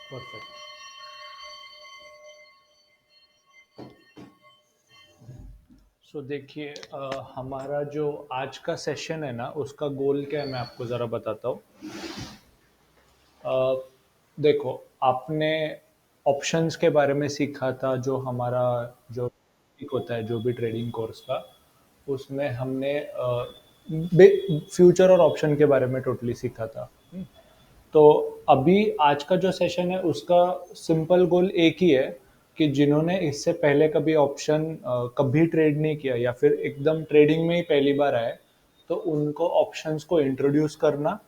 Perfect. सो देखिए, हमारा जो आज का सेशन है ना, उसका गोल क्या है मैं आपको ज़रा बताता हूँ। अ, देखो, आपने ऑप्शंस के बारे में सीखा था, जो हमारा जो टॉपिक होता है जो भी ट्रेडिंग कोर्स का, उसमें हमने फ्यूचर और ऑप्शन के बारे में टोटली सीखा था। तो अभी आज का जो सेशन है उसका सिंपल गोल एक ही है कि जिन्होंने इससे पहले कभी ऑप्शन कभी ट्रेड नहीं किया या फिर एकदम ट्रेडिंग में ही पहली बार आए, तो उनको ऑप्शंस को इंट्रोड्यूस करना,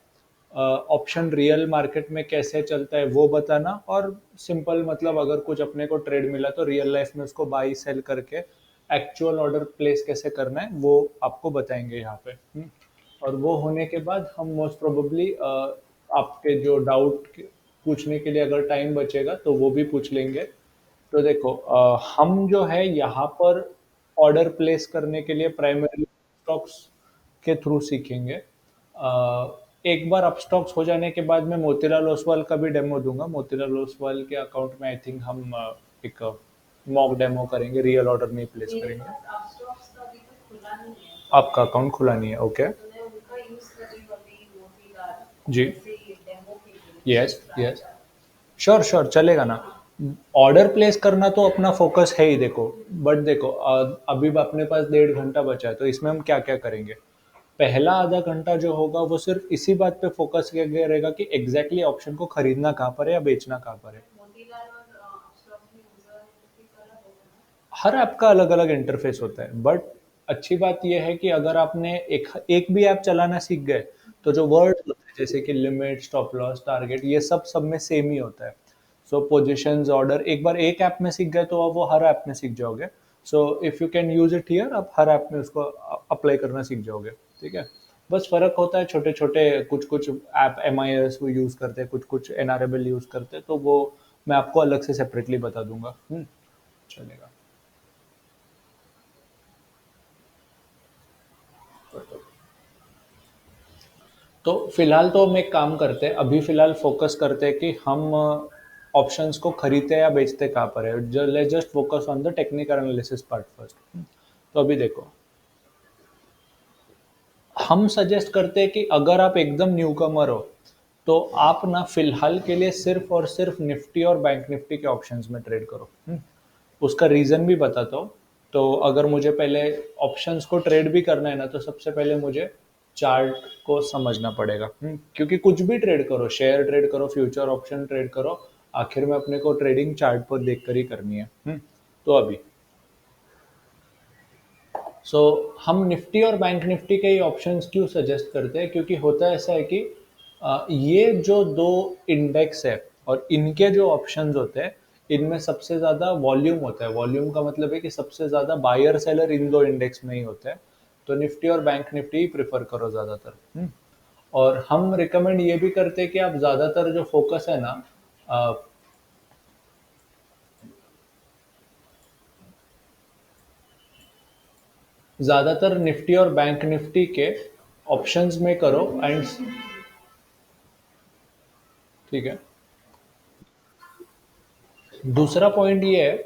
ऑप्शन रियल मार्केट में कैसे चलता है वो बताना, और सिंपल मतलब अगर कुछ अपने को ट्रेड मिला तो रियल लाइफ में उसको बाई सेल करके एक्चुअल ऑर्डर प्लेस कैसे करना है वो आपको बताएंगे यहाँ पे। और वो होने के बाद हम मोस्ट प्रोबेबली आपके जो डाउट पूछने के लिए अगर टाइम बचेगा तो वो भी पूछ लेंगे। तो देखो, हम जो है यहाँ पर ऑर्डर प्लेस करने के लिए प्राइमरी स्टॉक्स के थ्रू सीखेंगे। एक बार अप स्टॉक्स हो जाने के बाद मैं मोतीलाल ओसवाल का भी डेमो दूंगा। मोतीलाल ओसवाल के अकाउंट में आई थिंक हम एक मॉक डेमो करेंगे, रियल ऑर्डर नहीं प्लेस करेंगे। आपका अकाउंट खुला नहीं है, ओके। जी। Yes yes. श्योर श्योर, चलेगा ना। ऑर्डर प्लेस करना तो अपना फोकस है ही, देखो। बट देखो, अभी अपने पास 1.5 घंटा बचा है, तो इसमें हम क्या क्या करेंगे। पहला आधा घंटा जो होगा वो सिर्फ इसी बात पे फोकस किया गया रहेगा कि एग्जैक्टली ऑप्शन को खरीदना कहाँ पर है या बेचना कहाँ पर है। हर ऐप का अलग अलग इंटरफेस होता है, बट अच्छी बात यह है कि अगर आपने एक एक भी ऐप चलाना सीख गए, तो जो वर्ड्स होते हैं जैसे कि लिमिट, स्टॉप लॉस, टारगेट, ये सब में सेम ही होता है। सो पोजीशंस, ऑर्डर एक बार एक ऐप में सीख गए तो आप वो हर ऐप में सीख जाओगे। So if you can use it here, आप हर ऐप में उसको अप्लाई करना सीख जाओगे। ठीक है। बस फर्क होता है छोटे छोटे, कुछ कुछ ऐप एम आई एस वो यूज़ करते हैं, कुछ कुछ एनआरएबल यूज़ करते हैं, तो वो मैं आपको अलग से सेपरेटली बता दूंगा। चलेगा। तो फिलहाल तो हम एक काम करते हैं, अभी फिलहाल फोकस करते हैं कि हम ऑप्शंस को खरीदते या बेचते कहाँ पर है। Let's just focus on the technical analysis part first. तो अभी देखो, हम सजेस्ट करते हैं कि अगर आप एकदम न्यू कमर हो, तो आप ना फिलहाल के लिए सिर्फ और सिर्फ निफ्टी और बैंक निफ्टी के ऑप्शंस में ट्रेड करो। उसका रीज़न भी बताता हूँ। तो अगर मुझे पहले ऑप्शंस को ट्रेड भी करना है ना, तो सबसे पहले मुझे चार्ट को समझना पड़ेगा। क्योंकि कुछ भी ट्रेड करो, शेयर ट्रेड करो, फ्यूचर ऑप्शन ट्रेड करो, आखिर में अपने को ट्रेडिंग चार्ट पर देख कर ही करनी है। तो अभी हम निफ्टी और बैंक निफ्टी के ही ऑप्शंस क्यों सजेस्ट करते हैं, क्योंकि होता ऐसा है कि ये जो दो इंडेक्स है और इनके जो ऑप्शंस होते हैं, इनमें सबसे ज़्यादा वॉल्यूम होता है। वॉल्यूम का मतलब है कि सबसे ज़्यादा बायर सेलर इन दो इंडेक्स में ही होते हैं। तो निफ्टी और बैंक निफ्टी ही प्रेफर करो ज़्यादातर। और हम रिकमेंड ये भी करते हैं कि आप ज़्यादातर जो फोकस है ना, अ, ज़्यादातर निफ्टी और बैंक निफ्टी के ऑप्शंस में करो। एंड ठीक है। दूसरा पॉइंट ये है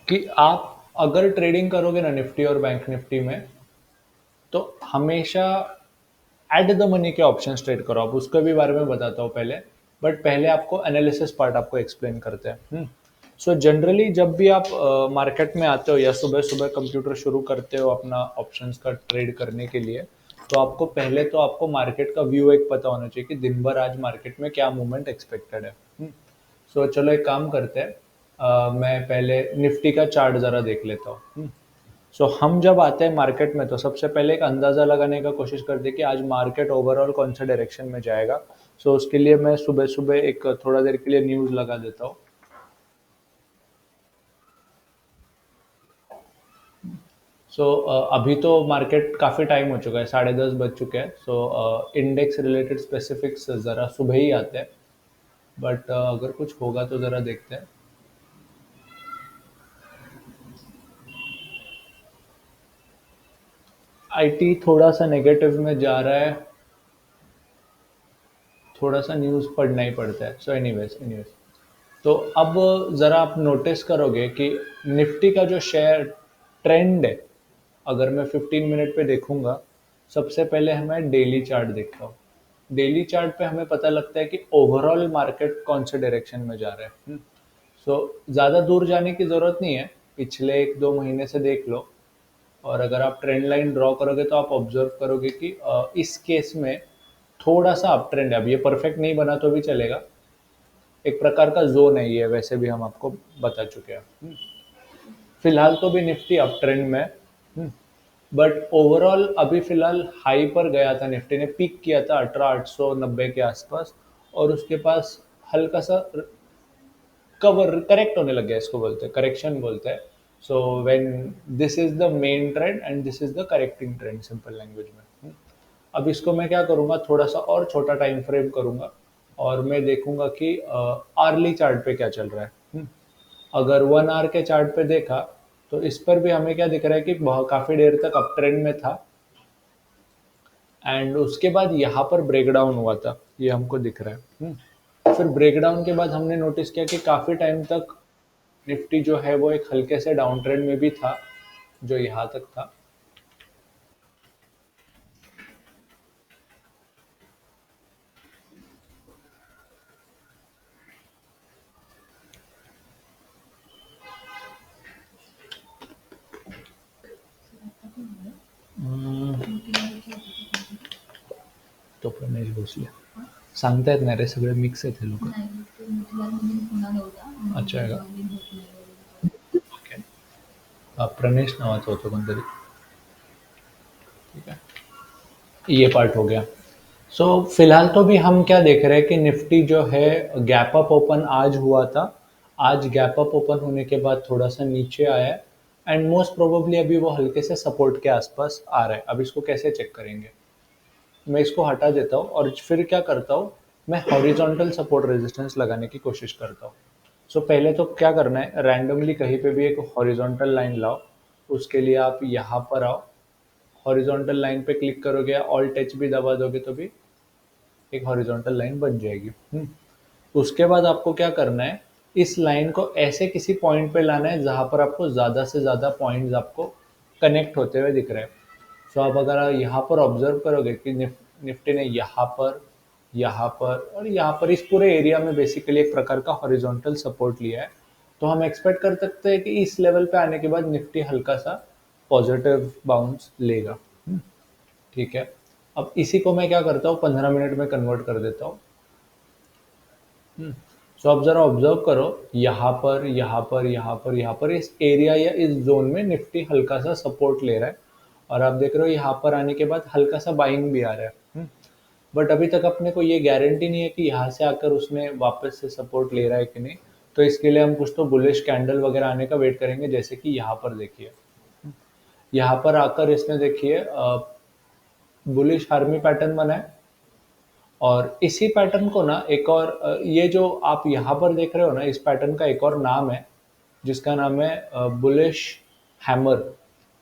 कि आप अगर ट्रेडिंग करोगे ना निफ्टी और बैंक निफ्टी में, तो हमेशा एट द मनी के ऑप्शन ट्रेड करो। आप उसके भी बारे में बताता हूँ पहले, बट पहले आपको एनालिसिस पार्ट आपको एक्सप्लेन करते हैं। सो जनरली जब भी आप मार्केट में आते हो या सुबह सुबह कंप्यूटर शुरू करते हो अपना ऑप्शंस का ट्रेड करने के लिए, तो आपको पहले तो आपको मार्केट का व्यू एक पता होना चाहिए कि दिन भर आज मार्केट में क्या मूवमेंट एक्सपेक्टेड है। सो चलो एक काम करते हैं, मैं पहले निफ्टी का चार्ट ज़रा देख लेता हूँ। सो हम जब आते हैं मार्केट में, तो सबसे पहले एक अंदाज़ा लगाने का कोशिश करते हैं कि आज मार्केट ओवरऑल कौन सा डायरेक्शन में जाएगा। सो उसके लिए मैं सुबह सुबह एक थोड़ा देर के लिए न्यूज़ लगा देता हूँ। अभी तो मार्केट काफ़ी टाइम हो चुका है, 10:30 बज चुके हैं। इंडेक्स रिलेटेड स्पेसिफिक्स ज़रा सुबह ही आते हैं, बट अगर कुछ होगा तो ज़रा देखते हैं। आईटी थोड़ा सा नेगेटिव में जा रहा है। थोड़ा सा न्यूज़ पढ़ना ही पड़ता है। सो एनीवेज तो अब ज़रा आप नोटिस करोगे कि निफ्टी का जो शेयर ट्रेंड है, अगर मैं 15 मिनट पे देखूंगा, सबसे पहले हमें डेली चार्ट देखता हूँ। डेली चार्ट पे हमें पता लगता है कि ओवरऑल मार्केट कौन से डायरेक्शन में जा रहा है। सो ज़्यादा दूर जाने की ज़रूरत नहीं है, पिछले 1-2 महीने से देख लो। और अगर आप ट्रेंड लाइन ड्रॉ करोगे तो आप ऑब्जर्व करोगे कि इस केस में थोड़ा सा अप ट्रेंड है। अब ये परफेक्ट नहीं बना तो भी चलेगा, एक प्रकार का जोन है ये, वैसे भी हम आपको बता चुके हैं। फिलहाल तो भी निफ्टी अप ट्रेंड में है, बट ओवरऑल अभी फिलहाल हाई पर गया था, निफ्टी ने पीक किया था 18,890 के आसपास, और उसके पास हल्का सा कवर करेक्ट होने लग गया, इसको बोलते हैं करेक्शन बोलते हैं। So when this is the main trend and this is the correcting trend, simple language में। अब इसको मैं क्या करूँगा, थोड़ा सा और छोटा टाइम फ्रेम करूँगा और मैं देखूँगा कि आर्ली चार्ट पे क्या चल रहा है। अगर 1 आवर के चार्ट पे देखा तो इस पर भी हमें क्या दिख रहा है कि बहुत काफ़ी देर तक अप ट्रेंड में था, एंड उसके बाद यहाँ पर ब्रेकडाउन हुआ था, ये हमको दिख रहा है। फिर ब्रेकडाउन के बाद हमने नोटिस किया कि काफ़ी टाइम तक निफ्टी जो है वो एक हल्के से डाउन ट्रेंड में भी था, जो यहाँ तक था। तो प्रमेश भोसले सांगतायत ना रे, सगळे मिक्स आहेत हे लोक। अच्छा आहे का? ओके. प्रणेश नावाचा होतो कोणतरी. ठीक है, ये पार्ट हो गया। सो फिलहाल तो भी हम क्या देख रहे हैं कि निफ्टी जो है गैप अप ओपन आज हुआ था, आज गैप अप ओपन होने के बाद थोड़ा सा नीचे आया है, एंड मोस्ट प्रोबेबली अभी वो हल्के से सपोर्ट के आसपास आ रहा है। अब इसको कैसे चेक करेंगे, मैं इसको हटा देता हूँ और फिर क्या करता हूँ, मैं हॉरिजॉन्टल सपोर्ट रेजिस्टेंस लगाने की कोशिश करता हूँ। सो पहले तो क्या करना है, रैंडमली कहीं पे भी एक हॉरिजॉन्टल लाइन लाओ। उसके लिए आप यहाँ पर आओ, हॉरिजॉन्टल लाइन पे क्लिक करोगे या ऑल्ट एच भी दबा दोगे तो भी एक हॉरिजॉन्टल लाइन बन जाएगी। उसके बाद आपको क्या करना है, इस लाइन को ऐसे किसी पॉइंट पे लाना है जहाँ पर आपको ज़्यादा से ज़्यादा पॉइंट्स आपको कनेक्ट होते हुए दिख रहे हैं। सो आप अगर यहाँ पर ऑब्जर्व करोगे कि निफ्टी ने यहाँ पर और यहाँ पर इस पूरे एरिया में बेसिकली एक प्रकार का हॉरिजॉन्टल सपोर्ट लिया है, तो हम एक्सपेक्ट कर सकते हैं कि इस लेवल पे आने के बाद निफ्टी हल्का सा पॉजिटिव बाउंस लेगा। ठीक है, अब इसी को मैं क्या करता हूँ, 15 मिनट में कन्वर्ट कर देता हूँ। सो आप जरा ऑब्जर्व करो, यहाँ पर इस एरिया या इस जोन में निफ्टी हल्का सा सपोर्ट ले रहा है, और आप देख रहे हो यहाँ पर आने के बाद हल्का सा बाइंग भी आ रहा है। बट अभी तक अपने को ये गारंटी नहीं है कि यहाँ से आकर उसने वापस से सपोर्ट ले रहा है कि नहीं, तो इसके लिए हम कुछ तो बुलिश कैंडल वगैरह आने का वेट करेंगे। जैसे कि यहाँ पर देखिए, यहाँ पर आकर इसने देखिए बुलिश आर्मी पैटर्न बना है, और इसी पैटर्न को ना एक और ये जो आप यहाँ पर देख रहे हो ना, इस पैटर्न का एक और नाम है जिसका नाम है बुलिश हैमर,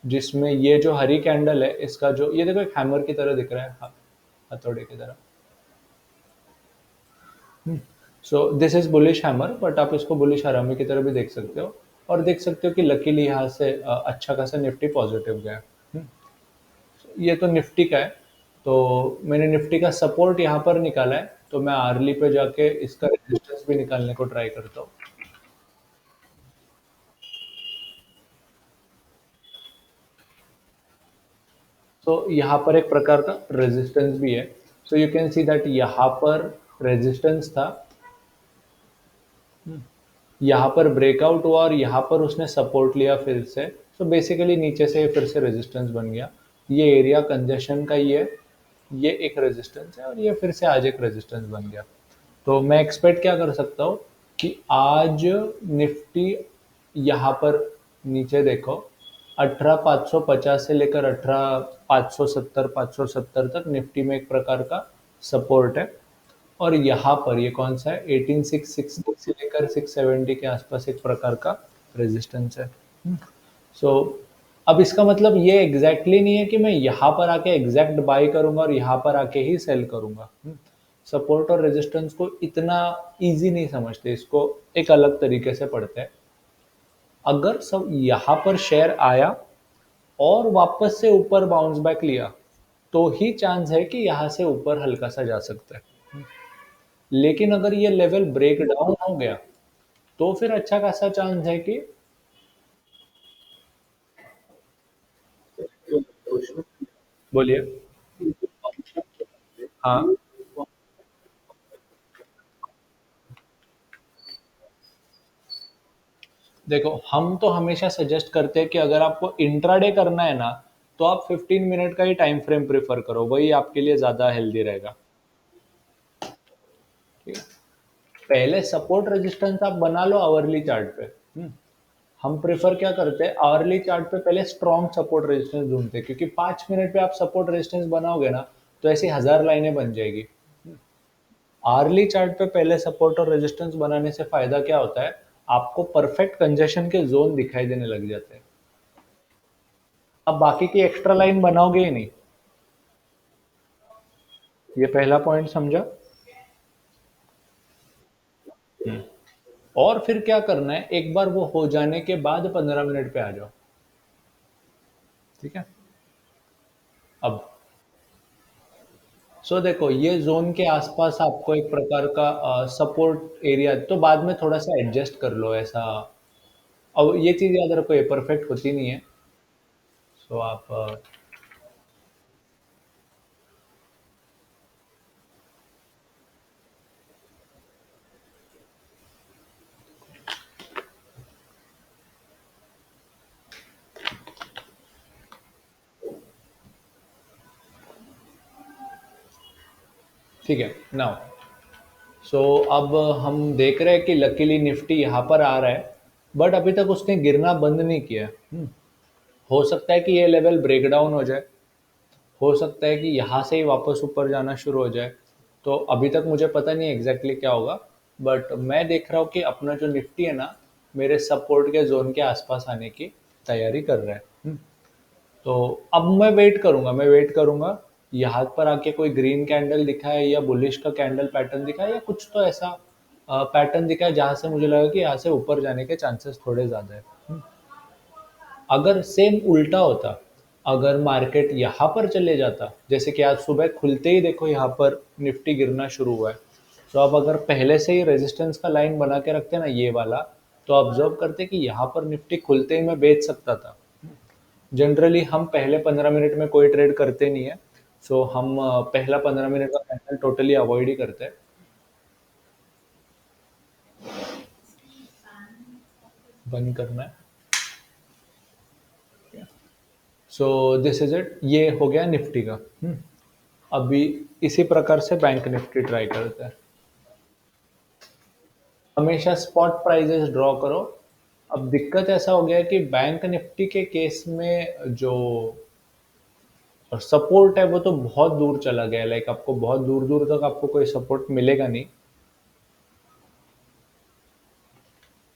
जिसमें ये जो हरी कैंडल है इसका जो ये देखो एक हैमर की तरह दिख रहा है, हथौड़े की तरह। So this is bullish hammer, but आप इसको बुलिश हरामी की तरह भी देख सकते हो, और देख सकते हो कि लकीली यहाँ से अच्छा खासा निफ्टी पॉजिटिव गया। ये तो निफ्टी का है, तो मैंने निफ्टी का सपोर्ट यहाँ पर निकाला है, तो मैं आर्ली पे जाके इसका रेजिस्टेंस भी निकालने को ट्राई करता हूँ। तो यहाँ पर एक प्रकार का रेजिस्टेंस भी है। So you can see that यहाँ पर रेजिस्टेंस था, यहाँ पर ब्रेकआउट हुआ, और यहाँ पर उसने सपोर्ट लिया फिर से। सो बेसिकली नीचे से फिर से रेजिस्टेंस बन गया। ये एरिया कंजेशन का ही है, ये एक रेजिस्टेंस है, और ये फिर से आज एक रेजिस्टेंस बन गया। तो मैं एक्सपेक्ट क्या कर सकता हूँ कि आज निफ्टी यहाँ पर नीचे देखो 18,550 से लेकर 18,570 तक निफ्टी में एक प्रकार का सपोर्ट है, और यहाँ पर ये कौन सा है, 18,660 से लेकर 670 के आसपास एक प्रकार का रेजिस्टेंस है। सो अब इसका मतलब ये एग्जैक्टली नहीं है कि मैं यहाँ पर आके एग्जैक्ट बाई करूंगा और यहाँ पर आके ही सेल करूंगा। सपोर्ट और रेजिस्टेंस को इतना इजी नहीं समझते, इसको एक अलग तरीके से पढ़ते हैं। अगर सब यहाँ पर शेयर आया और वापस से ऊपर बाउंस बैक लिया, तो ही चांस है कि यहाँ से ऊपर हल्का सा जा सकता है। लेकिन अगर ये लेवल ब्रेक डाउन हो गया, तो फिर अच्छा खासा चांस है कि बोलिए। हाँ, देखो हम तो हमेशा सजेस्ट करते हैं कि अगर आपको इंट्राडे करना है ना, तो आप 15 मिनट का ही टाइम फ्रेम प्रेफर करो, वही आपके लिए ज़्यादा हेल्दी रहेगा। ठीक है। पहले सपोर्ट रेजिस्टेंस आप बना लो आवरली चार्ट पे। हम प्रेफर क्या करते हैं, आवरली चार्ट पे पहले स्ट्रॉन्ग सपोर्ट रेजिस्टेंस ढूंढते हैं, क्योंकि 5 मिनट पे आप सपोर्ट रेजिस्टेंस बनाओगे ना, तो ऐसी 1000 लाइनें बन जाएगी। आर्ली चार्ट पे पहले सपोर्ट और रेजिस्टेंस बनाने से फायदा क्या होता है, आपको परफेक्ट कंजेशन के जोन दिखाई देने लग जाते हैं। अब बाकी की एक्स्ट्रा लाइन बनाओगे ही नहीं। ये पहला पॉइंट समझा। और फिर क्या करना है, एक बार वो हो जाने के बाद 15 मिनट पे आ जाओ। ठीक है। अब देखो, ये जोन के आसपास आपको एक प्रकार का सपोर्ट एरिया, तो बाद में थोड़ा सा एडजस्ट कर लो ऐसा। अब ये चीज याद रखो, ये परफेक्ट होती नहीं है। आप ठीक है नाउ। अब हम देख रहे हैं कि लकीली निफ्टी यहाँ पर आ रहा है, बट अभी तक उसने गिरना बंद नहीं किया है। हो सकता है कि ये लेवल ब्रेक डाउन हो जाए, हो सकता है कि यहाँ से ही वापस ऊपर जाना शुरू हो जाए। तो अभी तक मुझे पता नहीं एग्जैक्टली क्या होगा, बट मैं देख रहा हूँ कि अपना जो निफ्टी है ना, मेरे सपोर्ट के जोन के आसपास आने की तैयारी कर रहा है। तो अब मैं वेट करूंगा, यहाँ पर आके कोई ग्रीन कैंडल दिखा है या बुलिश का कैंडल पैटर्न दिखा है या कुछ तो ऐसा पैटर्न दिखा है जहां से मुझे लगा कि यहाँ से ऊपर जाने के चांसेस थोड़े ज़्यादा है। अगर सेम उल्टा होता, अगर मार्केट यहाँ पर चले जाता, जैसे कि आज सुबह खुलते ही देखो यहाँ पर निफ्टी गिरना शुरू हुआ है, तो अब अगर पहले से ही रेजिस्टेंस का लाइन बना के रखते ना ये वाला, तो ऑब्जर्व करते कि यहाँ पर निफ्टी खुलते ही मैं बेच सकता था। जनरली हम पहले 15 मिनट में कोई ट्रेड करते नहीं है, हम पहला 15 मिनट का कैंडल टोटली अवॉइड ही करते हैं। बंद करना है। दिस इज इट, ये हो गया निफ्टी का। अभी इसी प्रकार से बैंक निफ्टी ट्राई करते हैं। हमेशा स्पॉट प्राइजेस ड्रॉ करो। अब दिक्कत ऐसा हो गया है कि बैंक निफ्टी के केस में जो सपोर्ट है वो तो बहुत दूर चला गया है, लाइक आपको बहुत दूर दूर तक आपको कोई सपोर्ट मिलेगा नहीं।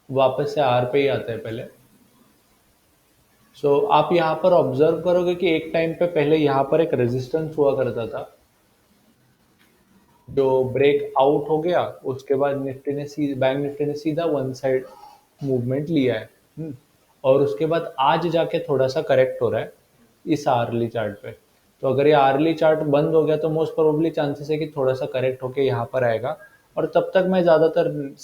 वापस से आर पे ही आता है पहले। आप यहाँ पर ऑब्जर्व करोगे कि एक टाइम पे पहले यहाँ पर एक रेजिस्टेंस हुआ करता था, जो ब्रेक आउट हो गया, उसके बाद बैंक निफ्टी ने सीधा वन साइड मूवमेंट लिया है। और उसके बाद आज जाके थोड़ा सा करेक्ट हो रहा है इस आर्ली चार्ट पे। तो अगर ये आर्ली चार्ट बंद हो गया, तो मोस्ट प्रोबेबली चांसेस है कि थोड़ा सा करेक्ट होके यहाँ पर आएगा। और तब तक मैं ज़्यादातर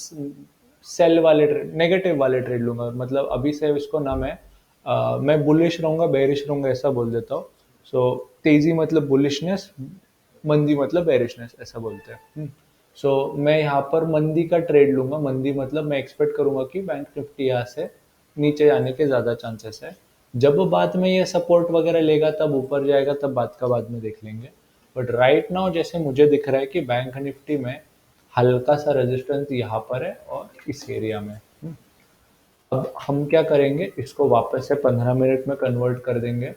सेल वाले ट्रेड, नेगेटिव वाले ट्रेड लूंगा। मतलब अभी से इसको ना मैं बुलिश रहूंगा, बेरिश रहूंगा, ऐसा बोल देता हूँ। तेजी मतलब बुलिशनेस, मंदी मतलब बेरिशनेस, ऐसा बोलते हैं। मैं यहाँ पर मंदी का ट्रेड लूंगा। मंदी मतलब मैं एक्सपेक्ट करूंगा कि बैंक निफ्टी यहाँ से नीचे जाने के ज़्यादा चांसेस है। जब बाद में ये सपोर्ट वगैरह लेगा तब ऊपर जाएगा, तब बात का बाद में देख लेंगे। बट राइट नाउ जैसे मुझे दिख रहा है कि बैंक निफ्टी में हल्का सा रेजिस्टेंस यहाँ पर है और इस एरिया में। अब हम क्या करेंगे, इसको वापस से 15 मिनट में कन्वर्ट कर देंगे,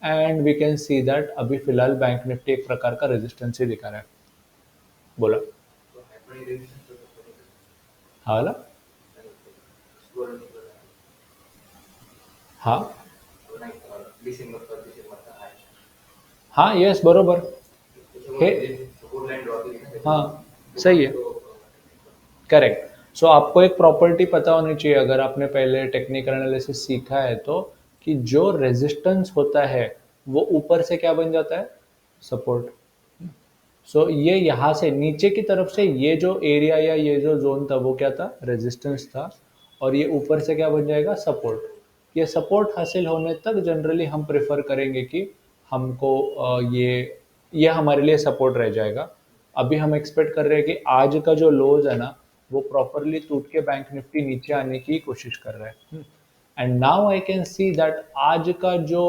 and we can see that अभी फिलहाल बैंक निफ्टी एक प्रकार का रेजिस्टेंस ही दिखा रहा है। बोला। हाँ ना। हाँ। हाँ, यस, बरोबर हे। हाँ, सही है। करेक्ट। सो आपको एक प्रॉपर्टी पता होनी चाहिए अगर आपने पहले टेक्निकल एनालिसिस सीखा है तो, कि जो रेजिस्टेंस होता है वो ऊपर से क्या बन जाता है, सपोर्ट। सो ये यहाँ से नीचे की तरफ से ये जो एरिया या ये जो जोन था वो क्या था, रेजिस्टेंस था। और ये ऊपर से क्या बन जाएगा, सपोर्ट। ये सपोर्ट हासिल होने तक जनरली हम प्रेफर करेंगे कि हमको ये हमारे लिए सपोर्ट रह जाएगा। अभी हम एक्सपेक्ट कर रहे हैं कि आज का जो लोज है ना, वो प्रॉपरली टूट के बैंक निफ्टी नीचे आने की कोशिश कर रहा है। And now I can see that आज का जो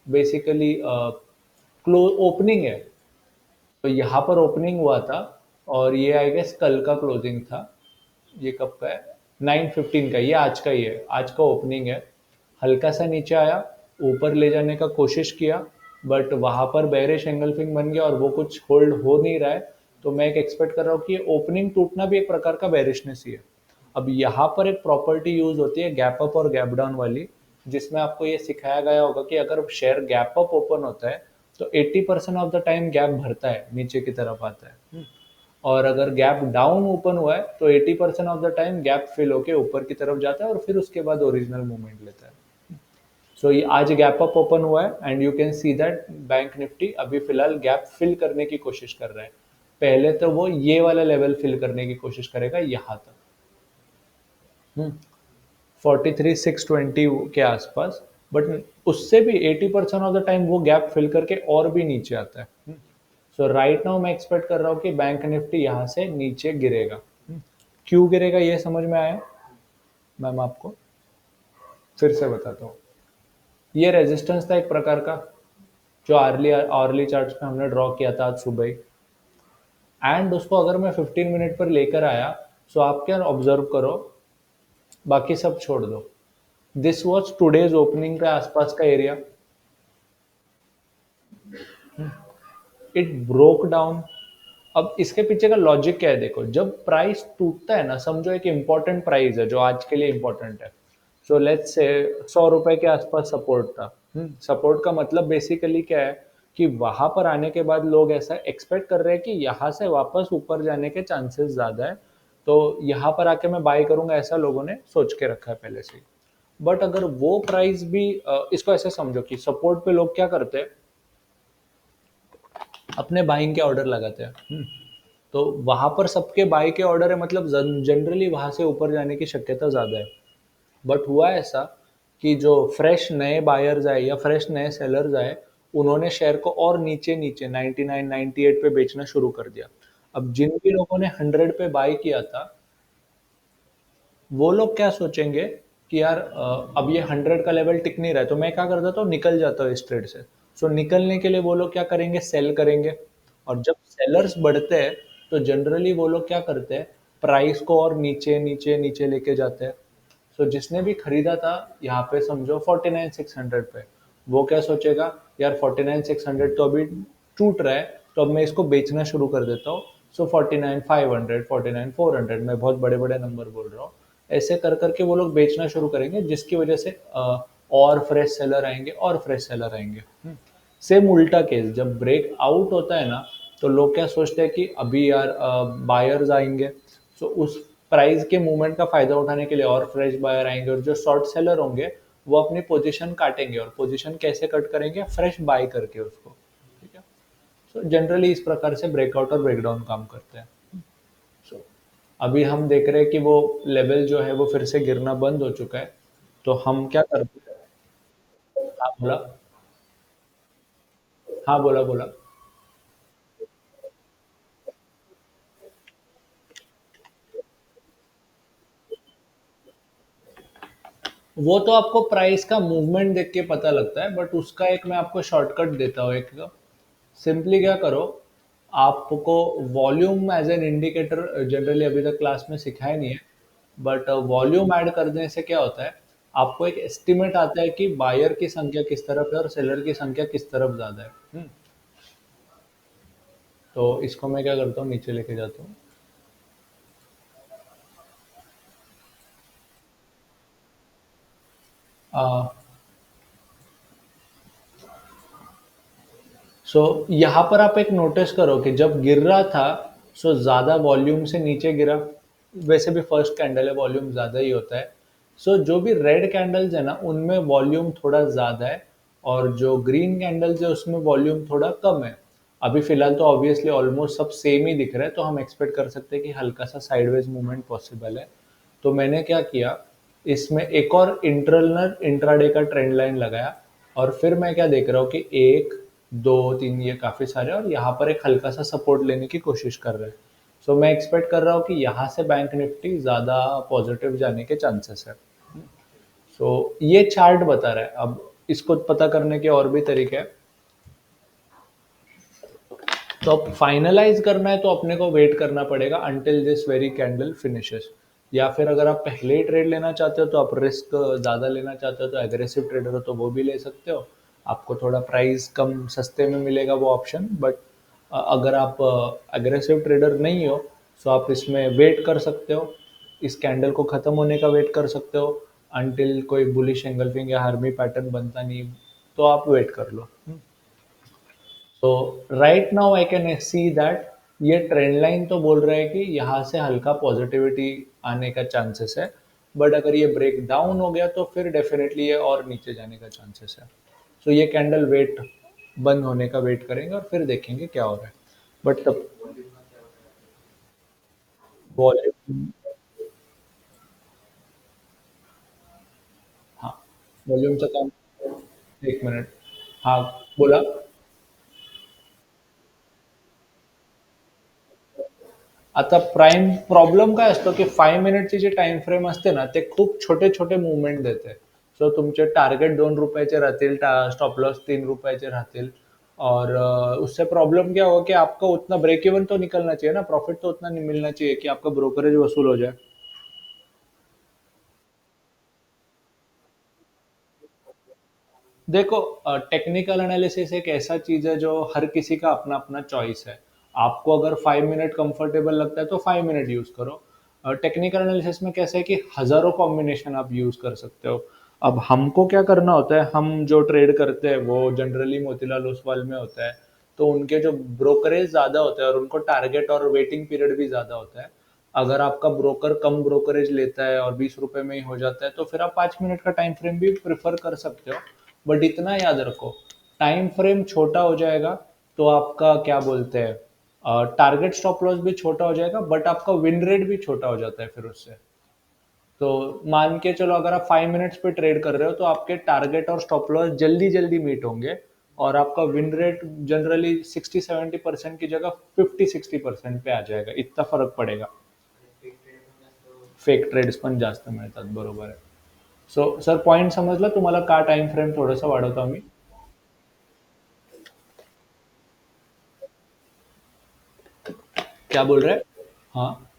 बेसिकली क्लो ओपनिंग है, तो यहाँ पर ओपनिंग हुआ था और ये आई गेस कल का क्लोजिंग था। ये कब का है, 9:15 का, ये आज का ही है, आज का ओपनिंग है। हल्का सा नीचे आया, ऊपर ले जाने का कोशिश किया, बट वहाँ पर बेरिश एंगल्फिंग बन गया और वो कुछ होल्ड हो नहीं रहा है। तो मैं एक एक्सपेक्ट कर रहा हूँ कि ये ओपनिंग टूटना भी एक प्रकार का बेरिशनेस ही है। अब यहाँ पर एक प्रॉपर्टी यूज होती है गैप अप और गैप डाउन वाली, जिसमें आपको ये सिखाया गया होगा कि अगर शेयर गैप अप ओपन होता है तो 80% ऑफ द टाइम गैप भरता है, नीचे की तरफ आता है। और अगर गैप डाउन ओपन हुआ है तो 80% of the time gap fill होके ऊपर की तरफ जाता है और फिर उसके बाद ओरिजिनल मूवमेंट लेता है। सो ये आज गैप अप ओपन हुआ है and you can see that bank Nifty अभी फिलहाल गैप फिल करने की कोशिश कर रहा है। पहले तो वो ये वाला लेवल फिल करने की कोशिश करेगा यहाँ तक, 43,620 के आसपास। बट उससे भी 80% ऑफ द टाइम वो गैप फिल करके और भी नीचे आता है। सो राइट नाउ मैं एक्सपेक्ट कर रहा हूँ कि बैंक निफ्टी यहाँ से नीचे गिरेगा। क्यों गिरेगा ये समझ में आया, मैम आपको फिर से बताता हूँ। ये रेजिस्टेंस था एक प्रकार का, जो आर्ली आर्ली चार्ट्स पे हमने ड्रॉ किया था आज सुबह ही। एंड उसको अगर मैं 15 मिनट पर लेकर आया, सो आप क्या ऑब्जर्व करो, बाकी सब छोड़ दो। दिस वॉज टूडेज ओपनिंग के आसपास का एरिया। It broke down. अब इसके पीछे का लॉजिक क्या है, देखो जब प्राइस टूटता है ना, समझो एक इंपॉर्टेंट प्राइस है जो आज के लिए इंपॉर्टेंट है। सो लेट्स से 100 रुपए के आसपास सपोर्ट था। सपोर्ट का मतलब बेसिकली क्या है, कि वहां पर आने के बाद लोग ऐसा एक्सपेक्ट कर रहे हैं कि यहाँ से वापस ऊपर जाने के चांसेस ज्यादा है, तो यहाँ पर आके मैं बाय करूंगा, ऐसा लोगों ने सोच के रखा है पहले से ही। बट अगर वो प्राइस भी इसको ऐसे समझो कि सपोर्ट पे लोग क्या करते हैं, अपने बाइंग के ऑर्डर लगाते हैं। तो वहां पर सबके बाई के ऑर्डर है, मतलब जनरली वहां से ऊपर जाने की शक्यता ज्यादा है। बट हुआ ऐसा कि जो फ्रेश नए बायर्स आए या फ्रेश नए सेलर्स आए, उन्होंने शेयर को और नीचे नीचे 99 98 पे बेचना शुरू कर दिया। अब जिन भी लोगों ने 100 पे बाय किया था, वो लोग क्या सोचेंगे कि यार अब ये 100 का लेवल टिक नहीं रहा है, तो मैं क्या कर देता हूँ, निकल जाता हूँ इस ट्रेड से। सो निकलने के लिए वो लोग क्या करेंगे, सेल करेंगे। और जब सेलर्स बढ़ते हैं तो जनरली वो लोग क्या करते हैं, प्राइस को और नीचे नीचे नीचे लेके जाते हैं। सो जिसने भी खरीदा था यहाँ पे समझो 49,600 पे, वो क्या सोचेगा, यार 49,600 तो अभी टूट रहा है, तो अब मैं इसको बेचना शुरू कर देता हूँ। सो 49,500, 49,400, मैं बहुत बड़े बड़े नंबर बोल रहा हूँ। ऐसे कर करके वो लोग बेचना शुरू करेंगे, जिसकी वजह से और फ्रेश सेलर आएंगे और फ्रेश सेलर आएंगे। सेम उल्टा केस जब ब्रेक आउट होता है ना, तो लोग क्या सोचते हैं कि अभी यार बायर्स आएंगे, सो उस प्राइस के मूवमेंट का फायदा उठाने के लिए और फ्रेश बायर आएंगे, और जो शॉर्ट सेलर होंगे वो अपनी पोजीशन काटेंगे। और पोजीशन कैसे कट करेंगे, फ्रेश बाय करके उसको। ठीक है। सो जनरली इस प्रकार से ब्रेकआउट और ब्रेकडाउन काम करते हैं। सो अभी हम देख रहे हैं कि वो लेवल जो है वो फिर से गिरना बंद हो चुका है। तो हम क्या करते हैं, हाँ बोला, हाँ बोला बोला। वो तो आपको प्राइस का मूवमेंट देख के पता लगता है, बट उसका एक मैं आपको शॉर्टकट देता हूँ एक। सिंपली क्या करो, आपको volume as an indicator generally अभी तक क्लास में सिखाया नहीं है, बट वॉल्यूम ऐड करने से क्या होता है, आपको एक एस्टिमेट आता है कि बायर की संख्या किस तरफ है और सेलर की संख्या किस तरफ ज्यादा है। तो इसको मैं क्या करता हूँ, नीचे लेके जाता हूँ। सो यहाँ पर आप एक नोटिस करो कि जब गिर रहा था, सो ज़्यादा वॉल्यूम से नीचे गिरा, वैसे भी फर्स्ट कैंडल है, वॉल्यूम ज़्यादा ही होता है। सो जो भी रेड कैंडल्स है ना, उनमें वॉल्यूम थोड़ा ज़्यादा है, और जो ग्रीन कैंडल्स है उसमें वॉल्यूम थोड़ा कम है। अभी फिलहाल तो ऑब्वियसली ऑलमोस्ट सब सेम ही दिख रहा है, तो हम एक्सपेक्ट कर सकते हैं कि हल्का सा साइडवेज मूवमेंट पॉसिबल है। तो मैंने क्या किया, इसमें एक और इंटरनल इंट्राडे का ट्रेंड लाइन लगाया, और फिर मैं क्या देख रहा हूँ कि एक, दो, तीन, ये काफी सारे, और यहाँ पर एक हल्का सा सपोर्ट लेने की कोशिश कर रहे हैं। सो मैं एक्सपेक्ट कर रहा हूँ कि यहाँ से बैंक निफ्टी ज्यादा पॉजिटिव जाने के चांसेस है। सो ये चार्ट बता रहा है। अब इसको पता करने के और भी तरीके हैं। तो अब फाइनलाइज करना है तो अपने को वेट करना पड़ेगा until this very candle finishes. या फिर अगर आप पहले ही ट्रेड लेना चाहते हो, तो आप रिस्क ज़्यादा लेना चाहते हो, तो एग्रेसिव ट्रेडर हो तो वो भी ले सकते हो। आपको थोड़ा प्राइस कम सस्ते में मिलेगा वो ऑप्शन। बट अगर आप एग्रेसिव ट्रेडर नहीं हो, तो आप इसमें वेट कर सकते हो। इस कैंडल को ख़त्म होने का वेट कर सकते हो अंटिल कोई बुलिश एंगल्फिंग या हार्मी पैटर्न बनता नहीं, तो आप वेट कर लो। तो right now I can see that ये ट्रेंड लाइन तो बोल रहा है कि यहाँ से हल्का पॉजिटिविटी आने का चांसेस है। बट अगर ये ब्रेक डाउन हो गया तो फिर डेफिनेटली ये और नीचे जाने का चांसेस है। तो ये कैंडल वेट बंद होने का वेट करेंगे और फिर देखेंगे क्या हो रहा है। बट तब वॉल्यूम, हाँ, वॉल्यूमचं काम, एक मिनिट, हाँ, बोला। आता प्राईम प्रॉब्लेम काय असतो, की 5 मिनिटची जी टाइम फ्रेम असते ना, ते खूप छोटे छोटे मुवमेंट देते. सो तुमचे टार्गेट ₹2 राहतील, स्टॉप लॉस ₹3 राहतील, और उससे प्रॉब्लम क्या होगा कि आपका उतना ब्रेक इवन तो निकलना चाहिए ना, प्रॉफिट तो उतना नहीं मिलना चाहिए कि आपका ब्रोकरेज वसूल हो जाए। देखो, टेक्निकल एनालिसिस एक ऐसा चीज है जो हर किसी का अपना अपना चॉइस है। आपको अगर 5 मिनट कंफर्टेबल लगता है तो 5 मिनट यूज करो। टेक्निकल एनालिसिस में कैसा है कि हजारों कॉम्बिनेशन आप यूज कर सकते हो। अब हमको क्या करना होता है, हम जो ट्रेड करते हैं वो जनरली मोतीलाल ओसवाल में होता है। तो उनके जो ब्रोकरेज ज्यादा होते हैं और उनको टारगेट और वेटिंग पीरियड भी ज्यादा होता है। अगर आपका ब्रोकर कम ब्रोकरेज लेता है और 20 रुपए में ही हो जाता है, तो फिर आप 5 मिनट का टाइम फ्रेम भी प्रेफर कर सकते हो। बट इतना याद रखो, टाइम फ्रेम छोटा हो जाएगा तो आपका क्या बोलते हैं, टारगेट स्टॉप लॉस भी छोटा हो जाएगा, बट आपका विन रेट भी छोटा हो जाता है फिर उससे। तो मान के चलो, अगर आप 5 मिनट्स पे ट्रेड कर रहे हो तो आपके टारगेट और स्टॉप लॉस जल्दी जल्दी मीट होंगे, और आपका विन रेट जनरली 60-70% की जगह 50-60% पे आ जाएगा, इतना फरक पडेगा. फेक ट्रेड्स पण जास्त मिळतात, बरोबर आहे. सो सर, पॉइंट समजला तुम्हाला का टाइम फ्रेम थोडंसं वाढवतो आम्ही. क्या बोल रहे हैं. हाँ.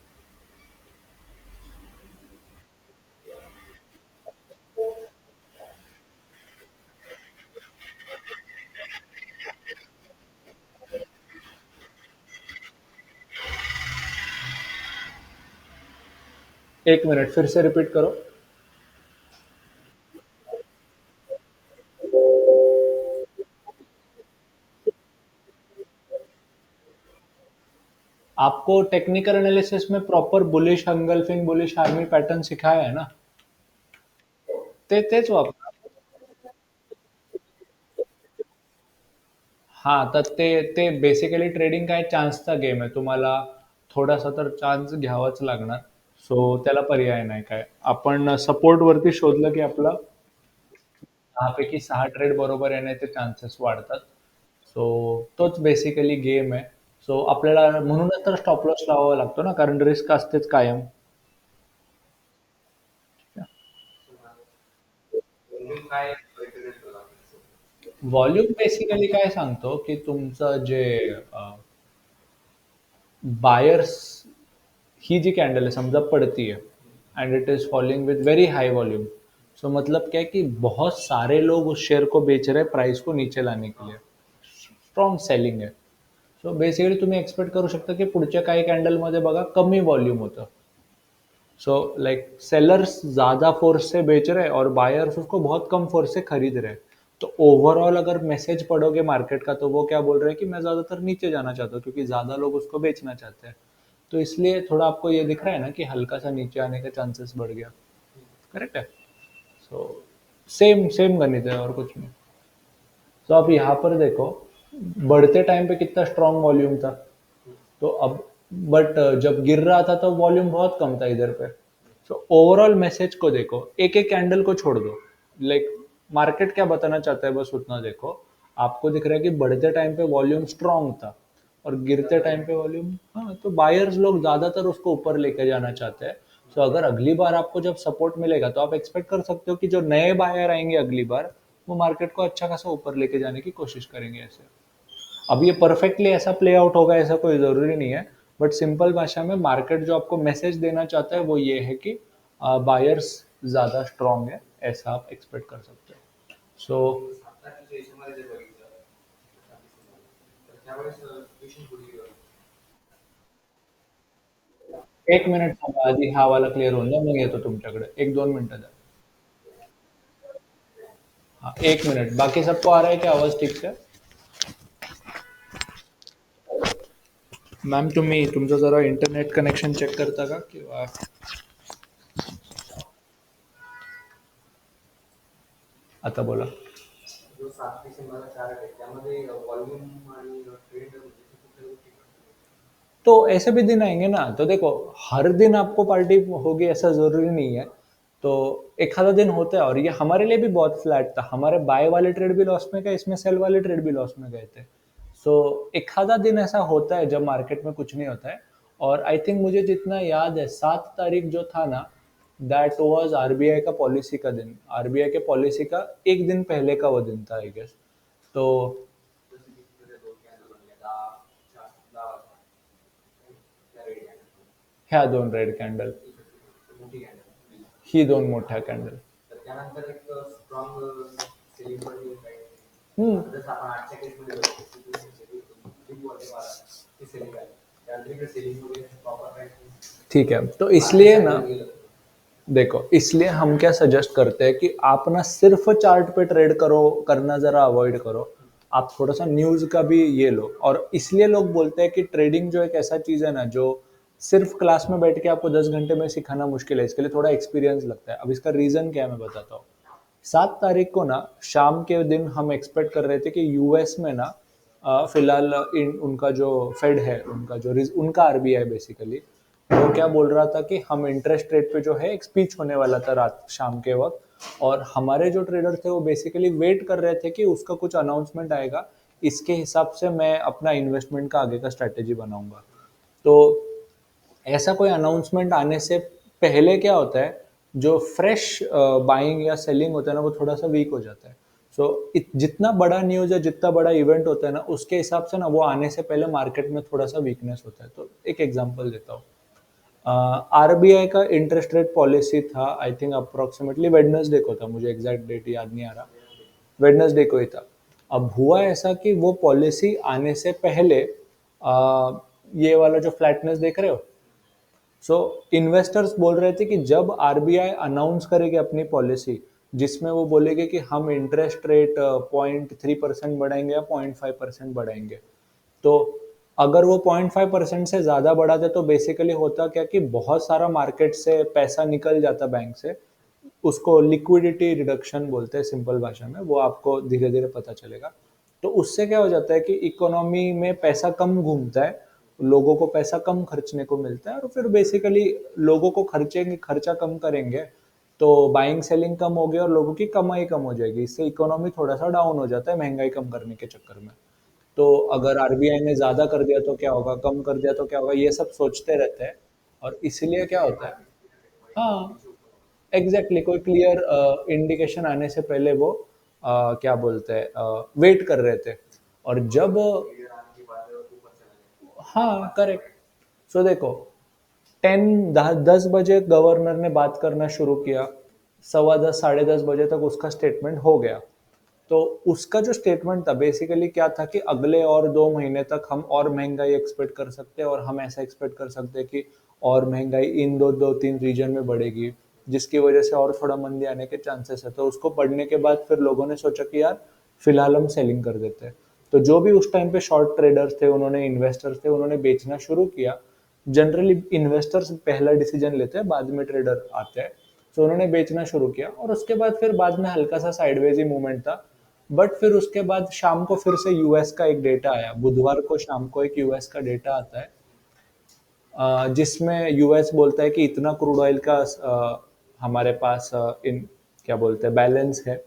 1 मिनट फिर से रिपीट करो. आपको टेक्निकल एनालिसिस में proper bullish engulfing bullish harami pattern सिखाया है ना. तेच वापरा. हा, तर ते ते बेसिकली ट्रेडिंग काय चान्सचा गेम आहे. तुम्हाला थोडासा तर चान्स घ्यावाच लागणार. सो त्याला पर्याय नाही काय. आपण सपोर्ट वरती शोधलं की आपला 6 पैकी 6 ट्रेड बरोबर येण्याचे चान्सेस वाढतात. सो तोच बेसिकली गेम आहे. सो आपल्याला म्हणूनच तर स्टॉप लॉस लावावा लागतो ना, कारण रिस्क असतेच कायम. व्हॉल्यूम बेसिकली काय सांगतो की तुमचं जे बायर्स, ही जी कैंडल है समझा पड़ती है, and it is falling with very high volume. So मतलब क्या है कि बहुत सारे लोग उस शेयर को बेच रहे हैं प्राइस को नीचे लाने के लिए, स्ट्रॉन्ग सेलिंग आहे. सो बेसिकली तुम्ही एक्सपेक्ट करू शकता की पुढच्या काही कॅन्डलमध्ये बघा कमी वॉल्यूम होतं. सो लाइक सेलर्स ज्यादा फोर्स से बेच रहे हैं और बायर्स उसको बहुत कम फोर्स से खरीद रहे हैं. तो ओवरऑल अगर मैसेज पढ़ोगे मार्केट का तो वो क्या बोल रहे हैं कि मैं ज़्यादातर नीचे जाना चाहता हूँ क्योंकि ज़्यादा लोग उसको बेचना चाहते हैं। तो इसलिए थोड़ा आपको ये दिख रहा है ना कि हल्का-सा नीचे आने का चांसेस बढ़ गया, करेक्ट है? सो सेम सेम गणित है और कुछ नहीं। तो आप यहाँ पर देखो, बढ़ते टाइम पे कितना स्ट्रॉन्ग वॉल्यूम था, तो अब बट जब गिर रहा था तो वॉल्यूम बहुत कम था इधर पे। तो ओवरऑल मैसेज को देखो, एक एक कैंडल को छोड़ दो, लाइक मार्केट क्या बताना चाहता है बस उतना देखो। आपको दिख रहा है कि बढ़ते टाइम पे वॉल्यूम स्ट्रांग था और गिरते टाइम पे वॉल्यूम, हाँ, तो बायर्स लोग ज्यादातर उसको ऊपर लेके जाना चाहते हैं। तो अगर अगली बार आपको जब सपोर्ट मिलेगा तो आप एक्सपेक्ट कर सकते हो कि जो नए बायर आएंगे अगली बार, वो मार्केट को अच्छा खासा ऊपर लेके जाने की कोशिश करेंगे ऐसे। अब ये परफेक्टली ऐसा प्ले आउट होगा ऐसा कोई ज़रूरी नहीं है, बट सिंपल भाषा में मार्केट जो आपको मैसेज देना चाहता है वो ये है कि बायर्स ज़्यादा स्ट्रांग है, ऐसा आप एक्सपेक्ट कर सकते हो। सो एक मिनिट थांबा आधी हा वाला क्लिअर होऊन द्या, मग येतो तुमच्याकडे, एक दोन मिनिटं द्या. हाँ, एक मिनट, बाकी सबको आ रहा है क्या आवाज ठीक से? मॅम तुम्ही तुमचं जरा इंटरनेट कनेक्शन चेक करता का किंवा आता बोला. तो ऐसे भी दिन आएंगे ना, तो देखो हर दिन आपको पार्टी होगी ऐसा जरूरी नहीं है। तो एक आधा दिन होता है, और ये हमारे लिए भी बहुत फ्लैट था, हमारे बाय वाले ट्रेड भी लॉस में गए, इसमें सेल वाले ट्रेड भी लॉस में गए थे। सो एक आधा दिन ऐसा होता है जब मार्केट में कुछ नहीं होता है। और आई थिंक मुझे जितना याद है 7 तारीख जो था ना, दैट वाज आरबीआई का पॉलिसी का दिन, आरबीआई के पॉलिसी का एक दिन पहले का वो दिन था आई गेस। तो ह्या दोन रेड कॅन्डल, ही दोन मोठ्या कॅन्डल. हम्म. ठीक है, तो इसलिए ना देखो, इसलिए हम क्या सजेस्ट करते हैं कि आप ना सिर्फ चार्ट पे ट्रेड करो, करना जरा अवॉइड करो। आप थोड़ा सा न्यूज का भी ये लो, और इसलिए लोग बोलते हैं कि ट्रेडिंग जो एक ऐसा चीज है ना जो सिर्फ क्लास में बैठ के आपको 10 घंटे में सिखाना मुश्किल है, इसके लिए थोड़ा एक्सपीरियंस लगता है। अब इसका रीजन क्या है मैं बताता हूँ। 7 तारीख को ना शाम के दिन हम एक्सपेक्ट कर रहे थे कि यूएस में ना फिलहाल उनका जो फेड है, उनका जो उनका आरबीआई बेसिकली, वो क्या बोल रहा था कि हम इंटरेस्ट रेट पे जो है एक स्पीच होने वाला था रात शाम के वक्त, और हमारे जो ट्रेडर थे वो बेसिकली वेट कर रहे थे कि उसका कुछ अनाउंसमेंट आएगा, इसके हिसाब से मैं अपना इन्वेस्टमेंट का आगे का स्ट्रैटेजी बनाऊंगा। तो ऐसा कोई अनाउंसमेंट आने से पहले क्या होता है, जो फ्रेश बाइंग या सेलिंग होता है ना, वो थोड़ा सा वीक हो जाता है। सो जितना बड़ा न्यूज या जितना बड़ा इवेंट होता है ना, उसके हिसाब से ना वो आने से पहले मार्केट में थोड़ा सा वीकनेस होता है। तो एक एग्जांपल देता हूँ। आरबीआई का इंटरेस्ट रेट पॉलिसी था, आई थिंक अप्रोक्सीमेटली वेडनेसडे को था, मुझे एग्जैक्ट डेट याद नहीं आ रहा, वेडनेसडे को ही था। अब हुआ ऐसा कि वो पॉलिसी आने से पहले ये वाला जो फ्लैटनेस देख रहे हो, सो इन्वेस्टर्स बोल रहे थे कि जब आरबीआई अनाउंस करेगी अपनी पॉलिसी, जिसमें वो बोलेगी कि हम इंटरेस्ट रेट 0.3% बढ़ाएंगे या 0.5% बढ़ाएंगे, तो अगर वो 0.5% से ज़्यादा बढ़ाते तो बेसिकली होता क्या कि बहुत सारा मार्केट से पैसा निकल जाता बैंक से। उसको लिक्विडिटी रिडक्शन बोलते हैं सिंपल भाषा में, वो आपको धीरे धीरे पता चलेगा। तो उससे क्या हो जाता है कि इकोनॉमी में पैसा कम घूमता है, लोगों को पैसा कम खर्चने को मिलता है, और फिर बेसिकली लोगों को खर्चेंगे, खर्चा कम करेंगे, तो बाइंग सेलिंग कम होगी और लोगों की कमाई कम हो जाएगी, इससे इकोनॉमी थोड़ा सा डाउन हो जाता है महंगाई कम करने के चक्कर में। तो अगर आरबीआई ने ज्यादा कर दिया तो क्या होगा, कम कर दिया तो क्या होगा, ये सब सोचते रहते हैं। और इसलिए क्या होता है, हाँ, एग्जैक्टली कोई क्लियर इंडिकेशन आने से पहले वो क्या बोलते हैं, वेट कर रहे थे। और जब, हाँ करेक्ट। सो देखो, 10 10 बजे गवर्नर ने बात करना शुरू किया, 10:15 10:30 बजे तक उसका स्टेटमेंट हो गया। तो उसका जो स्टेटमेंट था बेसिकली क्या था कि अगले और 2 महीने तक हम और महंगाई एक्सपेक्ट कर सकते हैं, और हम ऐसा एक्सपेक्ट कर सकते हैं कि और महंगाई इन दो दो तीन रीजन में बढ़ेगी। जिसकी वजह से और थोड़ा मंदी आने के चांसेस है। तो उसको पढ़ने के बाद फिर लोगों ने सोचा कि यार फिलहाल हम सेलिंग कर देते हैं। तो जो भी उस टाइम पे शॉर्ट ट्रेडर्स थे, उन्होंने इन्वेस्टर्स थे, उन्होंने बेचना शुरू किया। जनरली इन्वेस्टर्स पहला डिसीजन लेते हैं, बाद में ट्रेडर आते हैं। तो उन्होंने बेचना शुरू किया और उसके बाद फिर बाद में हल्का सा साइडवेज ही मूवमेंट था। बट फिर उसके बाद शाम को फिर से यूएस का एक डेटा आया, बुधवार को शाम को एक यूएस का डेटा आता है, जिसमें यूएस बोलता है कि इतना क्रूड ऑयल का हमारे पास इन क्या बोलते हैं बैलेंस है,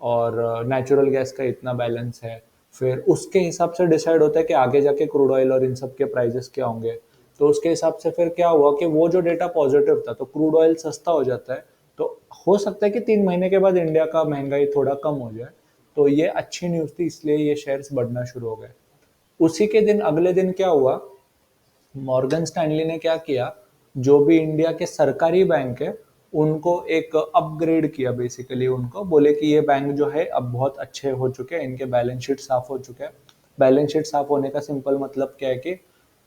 और नेचुरल गैस का इतना बैलेंस है। फिर उसके हिसाब से डिसाइड होता है कि आगे जाके क्रूड ऑयल और इन सब के प्राइसेस क्या होंगे। तो उसके हिसाब से फिर क्या हुआ कि वो जो डेटा पॉजिटिव था, तो क्रूड ऑयल सस्ता हो जाता है। तो हो सकता है कि 3 महीने के बाद इंडिया का महंगाई थोड़ा कम हो जाए। तो ये अच्छी न्यूज़ थी, इसलिए ये शेयर्स बढ़ना शुरू हो गए। उसी के दिन अगले दिन क्या हुआ, मॉर्गन स्टैनली ने क्या किया, जो भी इंडिया के सरकारी बैंक है उनको एक अपग्रेड किया। बेसिकली उनको बोले कि ये बैंक जो है अब बहुत अच्छे हो चुके हैं, इनके बैलेंस शीट साफ हो चुके हैं। बैलेंस शीट साफ होने का सिंपल मतलब क्या है कि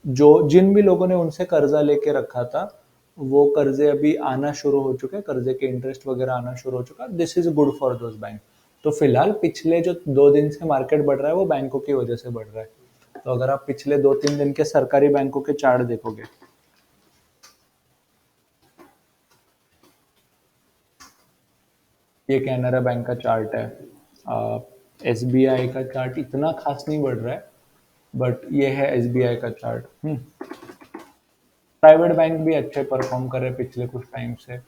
जो जिन भी लोगों ने उनसे कर्जा लेके रखा था, वो कर्जे अभी आना शुरू हो चुके हैं, कर्जे के इंटरेस्ट वगैरह आना शुरू हो चुका है। This is good for those bank. तो फिलहाल पिछले जो 2 दिन से मार्केट बढ़ रहा है वो बैंकों की वजह से बढ़ रहा है। तो अगर आप पिछले 2-3 दिन के सरकारी बैंकों के चार्ट देखोगे, ये कैनरा बैंक का चार्ट है, एसबीआई का चार्ट इतना खास नहीं बढ़ रहा है, बट ये है एसबीआई का चार्ट। प्राइवेट बैंक भी अच्छे परफॉर्म कर रहे हैं पिछले कुछ टाइम से।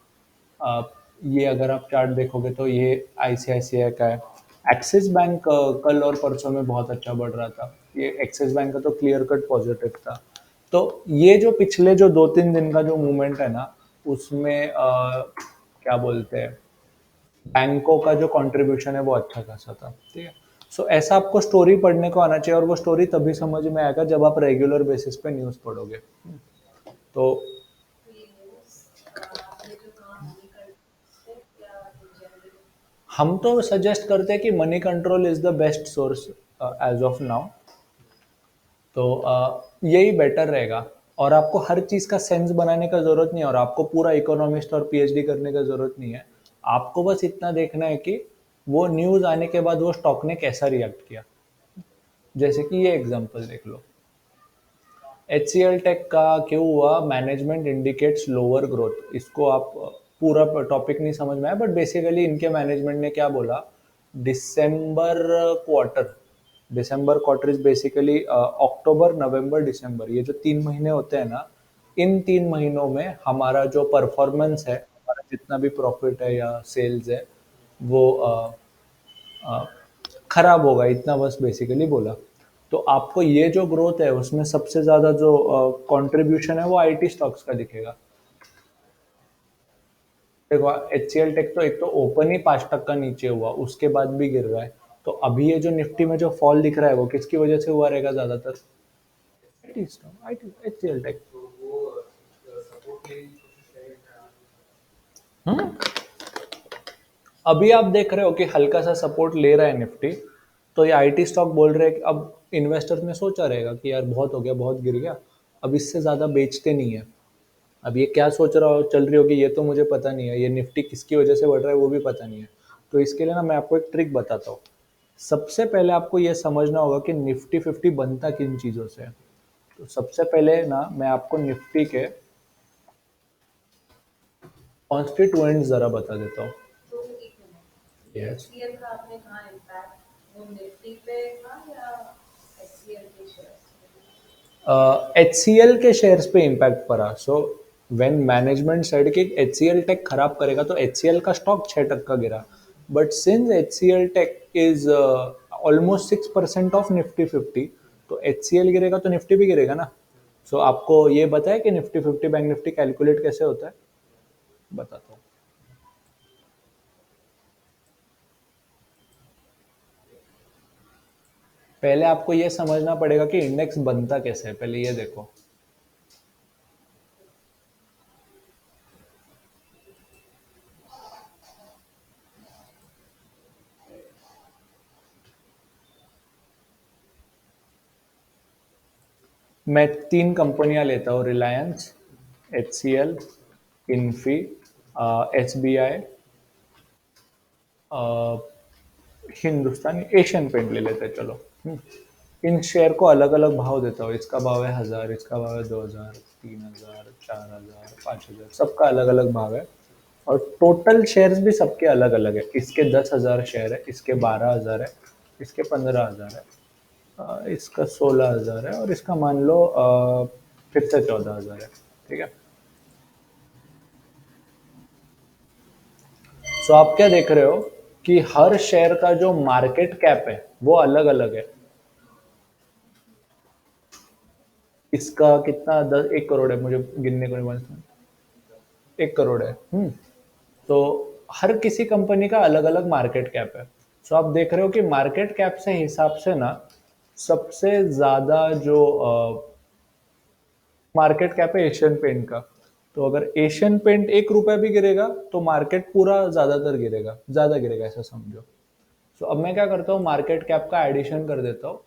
ये अगर आप चार्ट देखोगे तो ये आईसीआईसीआई का है। एक्सिस बैंक कल और परसों में बहुत अच्छा बढ़ रहा था। ये एक्सिस बैंक का तो क्लियर कट पॉजिटिव था। तो ये जो पिछले जो 2-3 दिन का जो मूवमेंट है ना, उसमें क्या बोलते हैं, बैंकों का जो कंट्रीब्यूशन है वो अच्छा खासा था। ठीक है। सो ऐसा आपको स्टोरी पढ़ने को आना चाहिए, और वो स्टोरी तभी समझ में आएगा जब आप रेगुलर बेसिस पे न्यूज़ पढ़ोगे। तो हम तो सजेस्ट करते हैं कि Moneycontrol is the best source as of now. तो यही बेटर रहेगा। और आपको हर चीज़ का सेंस बनाने का ज़रूरत नहीं है, और आपको पूरा इकोनॉमिस्ट और पीएचडी करने का ज़रूरत नहीं है। आपको बस इतना देखना है कि वो न्यूज़ आने के बाद वो स्टॉक ने कैसा रिएक्ट किया। जैसे कि ये एग्जांपल देख लो, एचसीएल टेक का क्यों हुआ, मैनेजमेंट इंडिकेट्स लोअर ग्रोथ। इसको आप पूरा टॉपिक नहीं समझ में आया, बट बेसिकली इनके मैनेजमेंट ने क्या बोला, December quarter December quarter is basically October November December, ये जो 3 महीने होते हैं ना, इन 3 महीनों में हमारा जो परफॉर्मेंस है, हमारा जितना भी प्रॉफिट है या सेल्स है, वो अ, खराब होगा, इतना बस बेसिकली बोला। तो आपको ये जो ग्रोथ है उसमें सबसे ज्यादा जो कंट्रीब्यूशन है वो आईटी स्टॉक्स का दिखेगा। देखो एच सी एल टेक तो एक तो ओपन ही 5% नीचे हुआ, उसके बाद भी गिर रहा है। तो अभी ये जो निफ्टी में जो फॉल दिख रहा है वो किसकी वजह से हुआ रहेगा ज्यादातर, IT stock, IT H C L tech. अभी आप देख रहे हो कि हल्का सा सपोर्ट ले रहा है निफ्टी। तो ये आईटी स्टॉक बोल रहे हैं कि अब इन्वेस्टर्स ने सोचा रहेगा कि यार बहुत हो गया, बहुत गिर गया, अब इससे ज़्यादा बेचते नहीं है। अब ये क्या सोच रहा हो चल रही होगी ये तो मुझे पता नहीं है, ये निफ्टी किसकी वजह से बढ़ रहा है वो भी पता नहीं है। तो इसके लिए ना मैं आपको एक ट्रिक बताता हूँ। सबसे पहले आपको ये समझना होगा कि निफ्टी 50 बनता किन चीज़ों से है। तो सबसे पहले ना मैं आपको निफ्टी के कॉन्स्टिट्यूएंट ज़रा बता देता हूँ। यस, एच सी एल के शेयर्स पे इम्पैक्ट पड़ा। सो व्हेन मैनेजमेंट सेड कि एच सी एल टेक खराब करेगा, तो एच सी एल का स्टॉक 6% गिरा। But since H C L tech is almost 6% of Nifty 50, तो एच सी एल गिरेगा तो निफ्टी भी गिरेगा ना। सो आपको ये बताया कि निफ्टी 50 बैंक निफ्टी कैलकुलेट कैसे होता है, बताता हूँ। पहले आपको ये समझना पड़ेगा कि इंडेक्स बनता कैसे है, पहले ये देखो। मैं 3 कंपनियां लेता हूँ, Reliance, H C L, Infy, S B I, Hindustan, Asian Paint ले लेते हैं चलो। इन शेयर को अलग अलग भाव देता हूँ, इसका भाव है 1000, इसका भाव है 2000, 3000, 4000, 5000, सबका अलग अलग भाव है। और टोटल शेयर्स भी सबके अलग अलग है, इसके 10,000 शेयर है, इसके 12,000 है, इसके 15,000 है, इसका 16,000 है, और इसका मान लो फिर से 14,000 है। ठीक है, तो आप क्या देख रहे हो कि हर शेयर का जो मार्केट कैप है वो अलग अलग है। इसका कितना, 1 करोड़ है, मुझे गिनने को नहीं मालूम। 1 करोड़ है। तो हर किसी कंपनी का अलग अलग मार्केट कैप है। सो आप देख रहे हो कि मार्केट कैप से हिसाब से ना सबसे ज्यादा जो मार्केट कैप है एशियन पेंट का। तो अगर एशियन पेंट 1 रुपया भी गिरेगा तो मार्केट पूरा ज्यादातर गिरेगा, ज्यादा गिरेगा, ऐसा समझो। सो अब मैं क्या करता हूँ, मार्केट कैप का एडिशन कर देता हूँ।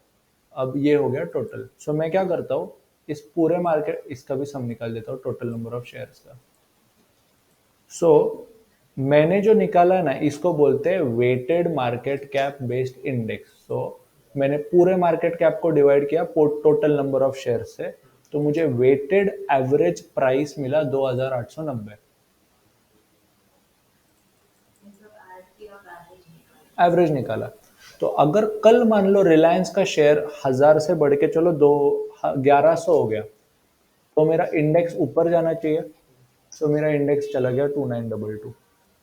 अब ये हो गया टोटल। सो मैं क्या करता हूँ, इस पूरे मार्केट, इसका भी सम निकाल देता हूँ, टोटल नंबर ऑफ शेयर्स का। सो मैंने जो निकाला ना, इसको बोलते हैं weighted market cap based index. So मैंने पूरे मार्केट कैप को डिवाइड किया टोटल नंबर ऑफ शेयर से, तो मुझे वेटेड एवरेज प्राइस मिला 2890। एवरेज निकाला। तो अगर कल मान लो रिलायंस का शेयर 1000 से बढ़ के चलो 1100 हो गया, तो मेरा इंडेक्स ऊपर जाना चाहिए। तो मेरा इंडेक्स चला गया 2922।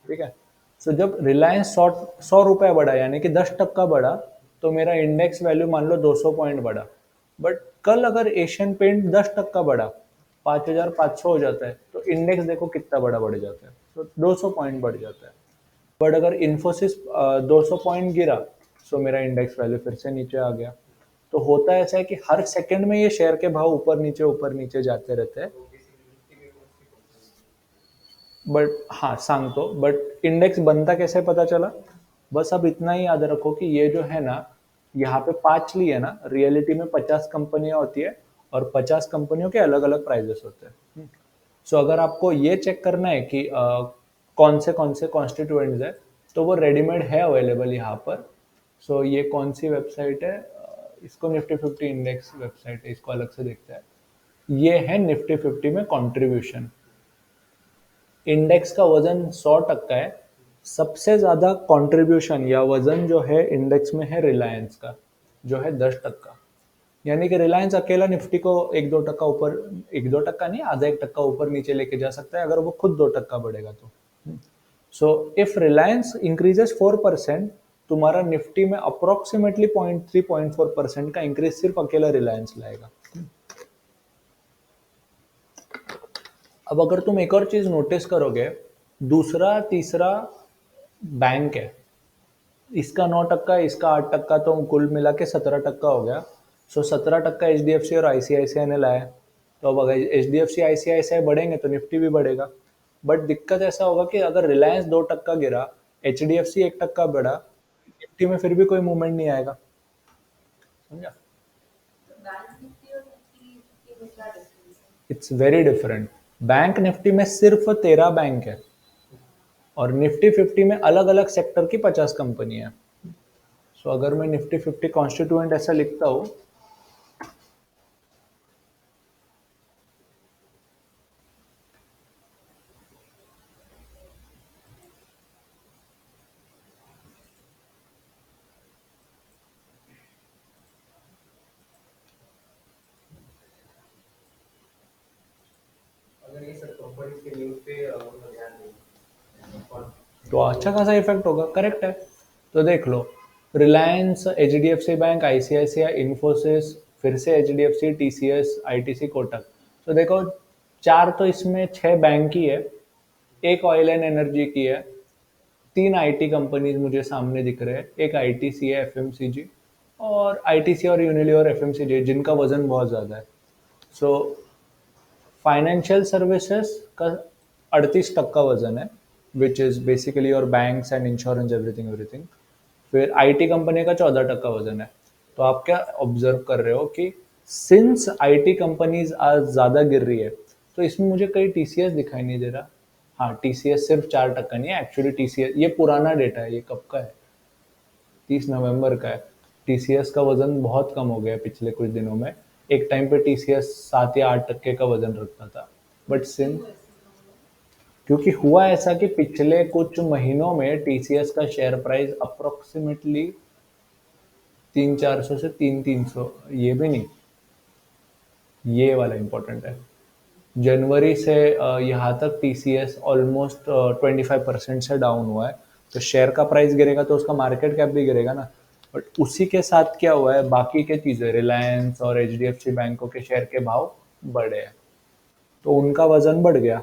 ठीक है। सो जब रिलायंस 100 रुपया बढ़ा, यानी कि 10% बढ़ा, तो मेरा इंडेक्स वैल्यू मान लो 200 पॉइंट बढ़ा। बट कल अगर एशियन पेंट 10% बढ़ा, 5500 हो जाता है, तो इंडेक्स देखो कितना बड़ा बढ़ जाता है, तो 200 पॉइंट बढ़ जाता है। बट अगर इन्फोसिस 200 पॉइंट गिरा, तो मेरा इंडेक्स वैल्यू फिर से नीचे आ गया। तो होता ऐसा है कि हर सेकंड में ये शेयर के भाव ऊपर नीचे जाते रहते हैं। बट हाँ, सांगतो, बट इंडेक्स बनता कैसे पता चला? बस अब इतना ही याद रखो कि ये जो है ना, यहाँ पे 5 ली है ना, रियलिटी में 50 कंपनियां होती है, और 50 कंपनियों के अलग अलग प्राइजेस होते हैं। सो अगर आपको ये चेक करना है कि कौन से कॉन्स्टिट्यूएंट्स है, तो वो रेडीमेड है अवेलेबल यहाँ पर। सो ये कौन सी वेबसाइट है, इसको निफ्टी 50 इंडेक्स वेबसाइट है, इसको अलग से देखते हैं। ये है निफ्टी 50 में कंट्रीब्यूशन। इंडेक्स का वजन 100% है। सबसे ज्यादा कंट्रीब्यूशन या वजन जो है इंडेक्स में है रिलायंस का, जो है 10%। यानी कि रिलायंस अकेला निफ्टी को 1-2% ऊपर, 1-2% नहीं, आधा 1% ऊपर नीचे लेके जा सकता है, अगर वो खुद 2% बढ़ेगा तो। सो इफ रिलायंस इंक्रीजेस 4%, तुम्हारा निफ्टी में अप्रोक्सीमेटली 0.3-0.4% का इंक्रीज सिर्फ अकेला रिलायंस लाएगा। अब अगर तुम एक और चीज नोटिस करोगे, दूसरा तीसरा बैंक है, इसका 9%, इसका 8%, तो कुल मिला के 17% हो गया। So 17% H D F C और आईसीआईसीआई ने लाया। तो अब अगर H D F C ICICI बढ़ेंगे तो निफ्टी भी बढ़ेगा। बट दिक्कत ऐसा होगा कि अगर रिलायंस 2% गिरा, एच डी एफ सी 1% बढ़ा, निफ्टी में फिर भी कोई मूवमेंट नहीं आएगा। समझा? It's very different. Bank Nifty में सिर्फ 13 बैंक है, और निफ्टी 50 में अलग अलग सेक्टर की 50 कंपनी है। सो अगर मैं निफ्टी 50 कॉन्स्टिट्यूएंट ऐसा लिखता हूँ, तो अच्छा खासा इफेक्ट होगा। करेक्ट है। तो देख लो, Reliance, H D F C bank, ICICI, Infosys, फिर से H D F C, TCS, ITC, Kotak. तो देखो, चार तो इसमें 6 बैंक की है, एक ऑयल एंड एनर्जी की है, 3 आईटी कंपनीज मुझे सामने दिख रहे हैं, एक आईटीसी है, एफएमसीजी, और आईटीसी और यूनिलीवर, एफएमसीजी, जिनका वजन बहुत ज्यादा है। सो फाइनेंशियल सर्विसेज का 38% वजन है, which is basically your banks and insurance, everything everything. फिर आईटी कंपनी का 14% वजन है। तो आप क्या ऑब्जर्व कर रहे हो कि सिंस आईटी कंपनीज आज ज्यादा गिर रही है, तो इसमें मुझे कहीं टीसीएस दिखाई नहीं दे रहा। हाँ, टीसीएस सिर्फ 4% नहीं है एक्चुअली। टीसीएस ये पुराना डेटा है, ये कब का है, 30 नवंबर का है। टीसीएस का वजन बहुत कम हो गया है पिछले कुछ दिनों में। एक टाइम पे टीसीएस 7 या 8% का वजन रखता था, बट सिंस, क्योंकि हुआ ऐसा कि पिछले कुछ महीनों में टीसीएस का शेयर प्राइस अप्रोक्सीमेटली 300-400 से 300-300, ये भी नहीं, ये वाला इंपॉर्टेंट है। जनवरी से यहाँ तक टीसीएस ऑलमोस्ट 25% से डाउन हुआ है। तो शेयर का प्राइस गिरेगा तो उसका मार्केट कैप भी गिरेगा ना। बट उसी के साथ क्या हुआ है, बाकी के चीज़ें रिलायंस और एचडीएफसी बैंकों के शेयर के भाव बढ़े हैं, तो उनका वजन बढ़ गया।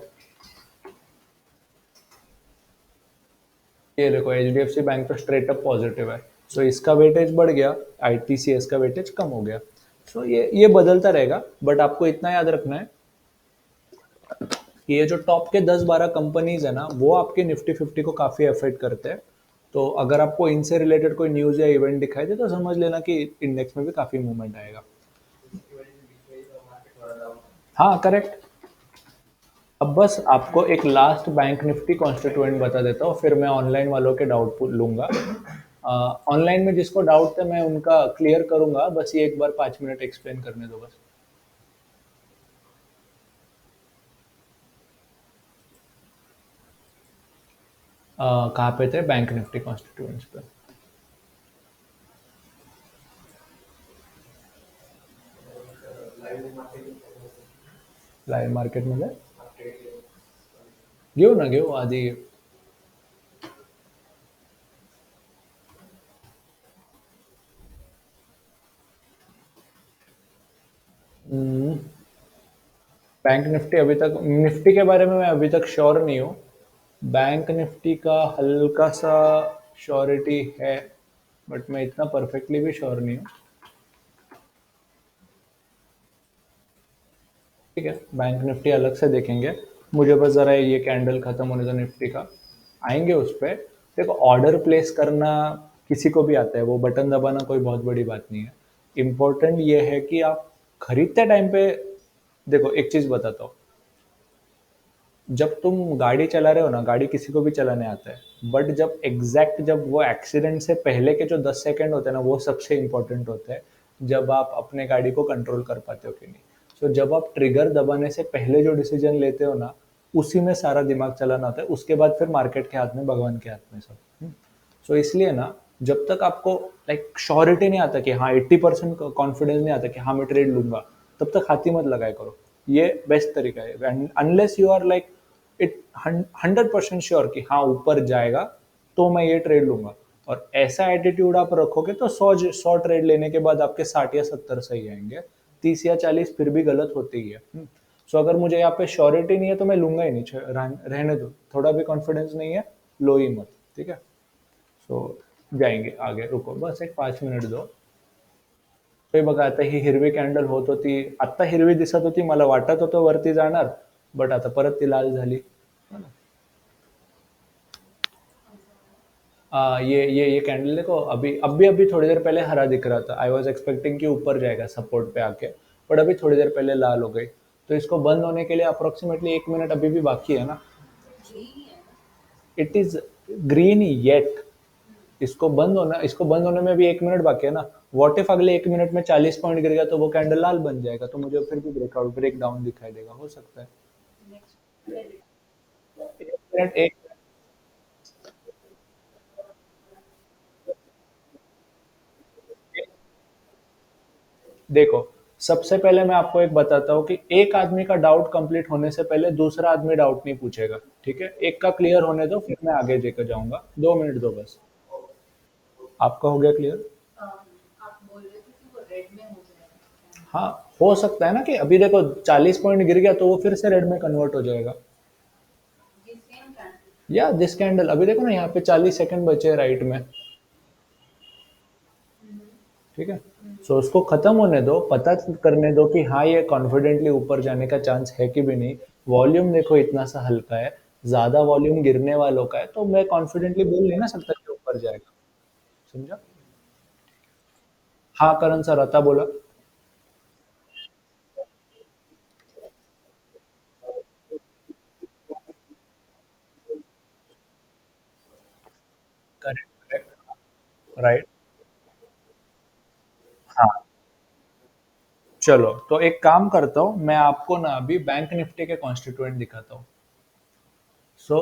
ये देखो एचडीएफसी बैंक तो स्ट्रेट अप पॉजिटिव है, सो इसका वेटेज बढ़ गया, आईटीसीएस का वेटेज कम हो गया। सो ये बदलता रहेगा, बट आपको इतना याद रखना है कि ये जो टॉप के 10-12 कंपनीज है ना, वो आपके निफ्टी 50 को काफ़ी अफेक्ट करते हैं। तो अगर आपको इनसे रिलेटेड कोई न्यूज़ या इवेंट दिखाई दे तो समझ लेना कि इंडेक्स में भी काफ़ी मूवमेंट आएगा। हाँ, करेक्ट। अब बस आपको एक लास्ट बैंक निफ्टी कॉन्स्टिट्यूएंट बता देता हूँ, फिर मैं ऑनलाइन वालों के डाउट लूंगा। ऑनलाइन में जिसको डाउट है मैं उनका क्लियर करूंगा, बस ये एक बार 5 मिनट एक्सप्लेन करने दो बस। कहाँ पे थे, बैंक निफ्टी कॉन्स्टिट्यूएंट्स पे। लाइव मार्केट मध्ये घेऊ ना, घेऊ आधी। बैंक निफ्टी अभी तक, निफ्टी के बारे में मैं अभी तक श्योर नहीं हूँ। बैंक निफ्टी का हल्का सा श्योरिटी है, बट मैं इतना परफेक्टली भी श्योर नहीं हूँ। ठीक है, बैंक निफ्टी अलग से देखेंगे। मुझे बस ज़रा ये कैंडल खत्म होने दो निफ्टी का, आएंगे उस पर। देखो ऑर्डर प्लेस करना किसी को भी आता है, वो बटन दबाना कोई बहुत बड़ी बात नहीं है। इम्पोर्टेंट ये है कि आप खरीदते टाइम पे, देखो एक चीज़ बताता हूँ, जब तुम गाड़ी चला रहे हो ना, गाड़ी किसी को भी चलाने आता है, बट जब वो एक्सीडेंट से पहले के जो 10 सेकंड होते हैं ना, वो सबसे इंपॉर्टेंट होते हैं, जब आप अपने गाड़ी को कंट्रोल कर पाते हो कि नहीं। सो जब आप ट्रिगर दबाने से पहले जो डिसीजन लेते हो ना, उसी में सारा दिमाग चलाना होता है, उसके बाद फिर मार्केट के हाथ में, भगवान के हाथ में सब। सो इसलिए ना, जब तक आपको लाइक श्योरिटी नहीं आता कि हाँ 80% कॉन्फिडेंस नहीं आता कि हाँ मैं ट्रेड लूंगा, तब तक हाथ ही मत लगाया करो। ये बेस्ट तरीका है, unless you are like it 100% sure कि हाँ ऊपर जाएगा तो मैं ये ट्रेड लूंगा। और ऐसा एटीट्यूड आप रखोगे तो 100 ट्रेड लेने के बाद आपके 60 या 70 सही आएंगे, 30 या 40 फिर भी गलत होती ही है। सो अगर मुझे यहाँ पे श्योरिटी नहीं है तो मैं लूंगा ही नहीं, रहने दो, थोड़ा भी कॉन्फिडेंस नहीं है, लो ही मत। ठीक है, सो जाएंगे आगे, रुको बस एक 5 मिनिट दो। ते बघा आता ही हिरवी कॅन्डल होत होती, आत्ता हिरवी दिसत होती, मला वाटत होतं वरती जाणार, बट आता परत ती लाल झाली। ये कैंडल देखो, अभी थोड़ी देर पहले हरा दिख रहा था, आई वॉज एक्सपेक्टिंग कि ऊपर जाएगा सपोर्ट पे आके, बट अभी थोड़ी देर पहले लाल हो गई। तो इसको बंद होने के लिए अप्रोक्सीमेटली 1 मिनट अभी भी बाकी है ना। इट इज ग्रीन येट, इसको बंद होने में भी 1 मिनट बाकी है ना। व्हाट इफ अगले 1 मिनट में 40 पॉइंट गिर गया तो वो कैंडल लाल बन जाएगा, तो मुझे फिर भी ब्रेक डाउन दिखाई देगा, हो सकता है। 1 मिनट, एक, देखो सबसे पहले मैं आपको एक बताता हूँ कि एक आदमी का डाउट कंप्लीट होने से पहले दूसरा आदमी डाउट नहीं पूछेगा। ठीक है, एक का क्लियर होने दो, फिर मैं आगे लेकर जाऊंगा, 2 मिनट दो बस। आपका हो गया क्लियर? हाँ, हो सकता है ना कि अभी देखो 40 पॉइंट गिर गया तो वो फिर से रेड में कन्वर्ट हो जाएगा। या दिस कैंडल, अभी देखो ना यहाँ पे 40 सेकंड बचे हैं राइट में। ठीक है, सो उसको खत्म होने दो, पता करने दो कि हाँ ये कॉन्फिडेंटली ऊपर जाने का चांस है कि भी नहीं। वॉल्यूम देखो इतना सा हल्का है, ज्यादा वॉल्यूम गिरने वालों का है, तो मैं कॉन्फिडेंटली बोल नहीं ना सकता कि ऊपर जाएगा। समझा? हाँ करण सर, आता बोला। Correct, correct, right. हाँ, चलो तो एक काम करता हूँ, मैं आपको ना अभी बैंक निफ्टी के कॉन्स्टिट्यूएंट दिखाता हूँ। सो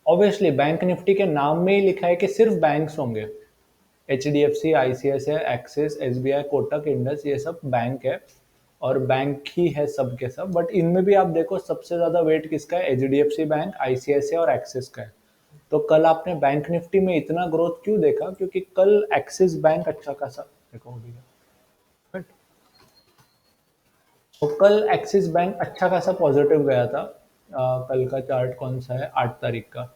ऑब्वियसली बैंक निफ्टी के नाम में ही लिखा है कि सिर्फ बैंक्स होंगे। H D F C, I C I C I, Axis, S B I, Kotak, Indus, ये सब बैंक है और बैंक ही है सब के सब। बट इनमें भी आप देखो सबसे ज्यादा वेट किसका है, H D F C bank, I C I C I और एक्सिस का है। तो कल आपने बैंक निफ्टी में इतना ग्रोथ क्यों देखा, क्योंकि कल एक्सिस बैंक अच्छा खासा देखो हो गया। Right? तो कल एक्सिस बैंक अच्छा खासा पॉजिटिव गया था। कल का चार्ट कौन सा है, 8 तारीख का।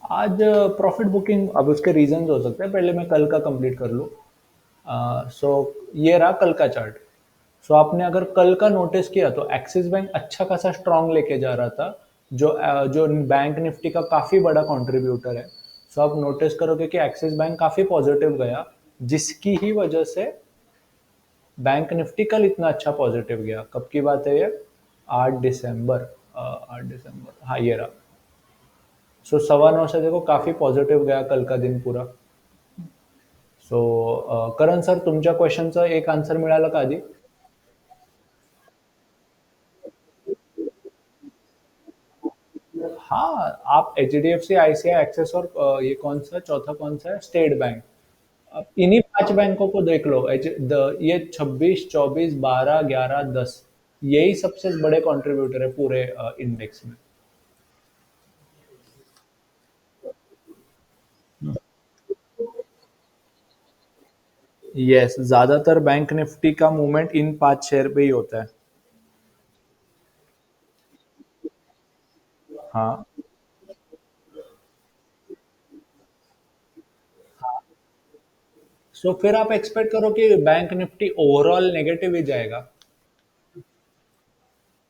आज प्रॉफिट बुकिंग, अब उसके रीजंस हो सकते हैं, पहले मैं कल का कंप्लीट कर लूँ। सो ये रहा कल का चार्ट। सो आपने अगर कल का नोटिस किया तो एक्सिस बैंक अच्छा खासा स्ट्रांग लेके जा रहा था, जो बैंक निफ्टी का काफी बड़ा कंट्रीब्यूटर है। सो आप नोटिस करोगे कि एक्सिस बैंक काफी पॉजिटिव गया, जिसकी ही वजह से बैंक निफ्टी कल इतना अच्छा पॉजिटिव गया। कब की बात है ये, 8 दिसंबर। 8 दिसंबर, हाँ ये रहा। सो 9:15 से देखो काफी पॉझिटिव्ह गया कल का दिन पूरा। सो करण सर, तुमच्या क्वेश्चनचा एक आन्सर मिळाला का आधी? हाँ, आप H D F C, ICI, Axis और ये कौन सा चौथा कौन सा है, स्टेट बैंक। अब इन्हीं 5 बैंकों को देख लो। ये 26, 24, 12, 11, 10, यही सबसे बड़े कंट्रीब्यूटर है पूरे इंडेक्स में। यस, ज्यादातर बैंक निफ्टी का मूवमेंट इन 5 शेयर पे ही होता है। हाँ, सो फिर आप एक्सपेक्ट करो कि बैंक निफ्टी ओवरऑल नेगेटिव ही जाएगा।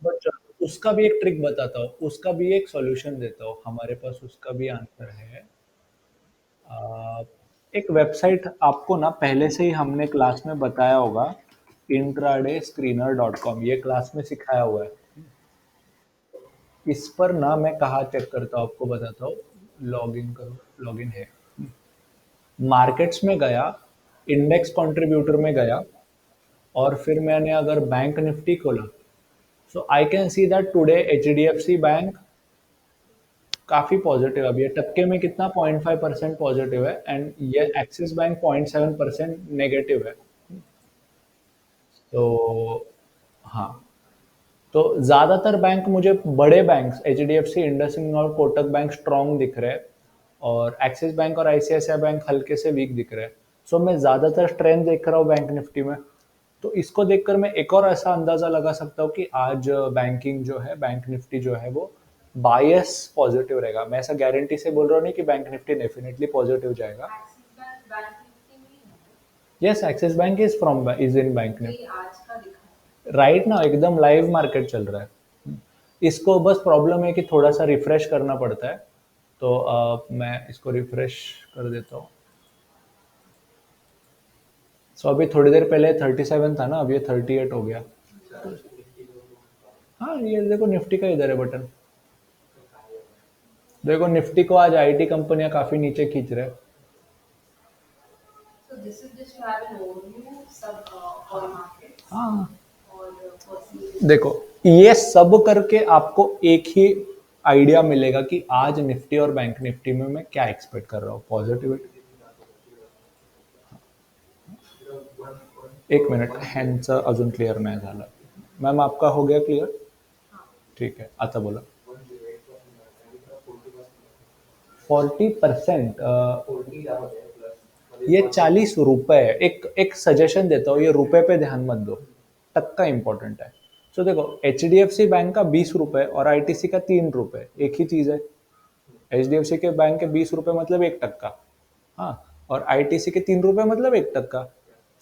बट उसका भी एक ट्रिक बताता हूँ, उसका भी एक सॉल्यूशन देता हूँ, हमारे पास उसका भी आंसर है। आ, एक वेबसाइट आपको ना पहले से ही हमने क्लास में बताया होगा, intraday screener.com, ये क्लास में सिखाया हुआ है। इस पर ना मैं कहाँ चेक करता हूँ आपको बताता हूँ। लॉग इन करो, लॉग इन है, मार्केट्स में गया, इंडेक्स कंट्रीब्यूटर में गया, और फिर मैंने अगर बैंक निफ्टी खोला, so I can see that today H D F C bank काफी पॉजिटिव, अभी ये टक्के में कितना 0.5% पॉजिटिव है, एंड ये एक्सिस बैंक 0.7% नेगेटिव है। तो हाँ, तो ज्यादातर बैंक मुझे, बड़े banks H D F C, IndusInd और कोटक बैंक स्ट्रांग दिख रहे हैं, और एक्सिस बैंक और आईसीआईसीआई बैंक हल्के से वीक दिख रहे हैं। सो मैं ज्यादातर स्ट्रेंथ देख रहा हूँ बैंक निफ्टी में। तो इसको देखकर मैं एक और ऐसा अंदाजा लगा सकता हूँ कि आज बैंकिंग जो है, बैंक निफ्टी जो है वो बायस पॉजिटिव रहेगा। मैं ऐसा गारंटी से बोल रहा हूँ नहीं कि बैंक निफ्टी डेफिनेटली पॉजिटिव जाएगा। Yes, axis bank is in bank Nifty right ना, एकदम लाइव मार्केट चल रहा है। इसको बस प्रॉब्लम है कि थोड़ा सा रिफ्रेश करना पड़ता है। तो मैं इसको रिफ्रेश कर देता हूँ। सो अभी थोड़ी देर पहले 37 था ना, अब ये 38 हो गया। हाँ, ये देखो निफ्टी का इधर है बटन। देखो निफ्टी को आज आईटी कंपनियां काफी नीचे खींच रहे हैं। हाँ, देखो ये सब करके आपको एक ही आइडिया मिलेगा कि आज निफ्टी और बैंक निफ्टी में मैं क्या एक्सपेक्ट कर रहा हूँ, पॉजिटिविटी। एक मिनिट, ह्यांचं अजून क्लिअर नाही झालं। मॅम आपका हो गया क्लियर? ठीक है, आता बोला। 40%, ये 40 रुपए है। एक एक सजेशन देता हूँ, ये रुपए पे ध्यान मत दो, टक्का इंपॉर्टेंट है। सो देखो H D F C bank का 20 रुपए और आईटीसी का 3 रुपए एक ही चीज है। एच डी एफ सी के बैंक के 20 रुपए मतलब 1 टक्का, हाँ, और आईटीसी के 3 रुपए मतलब 1 टक्का।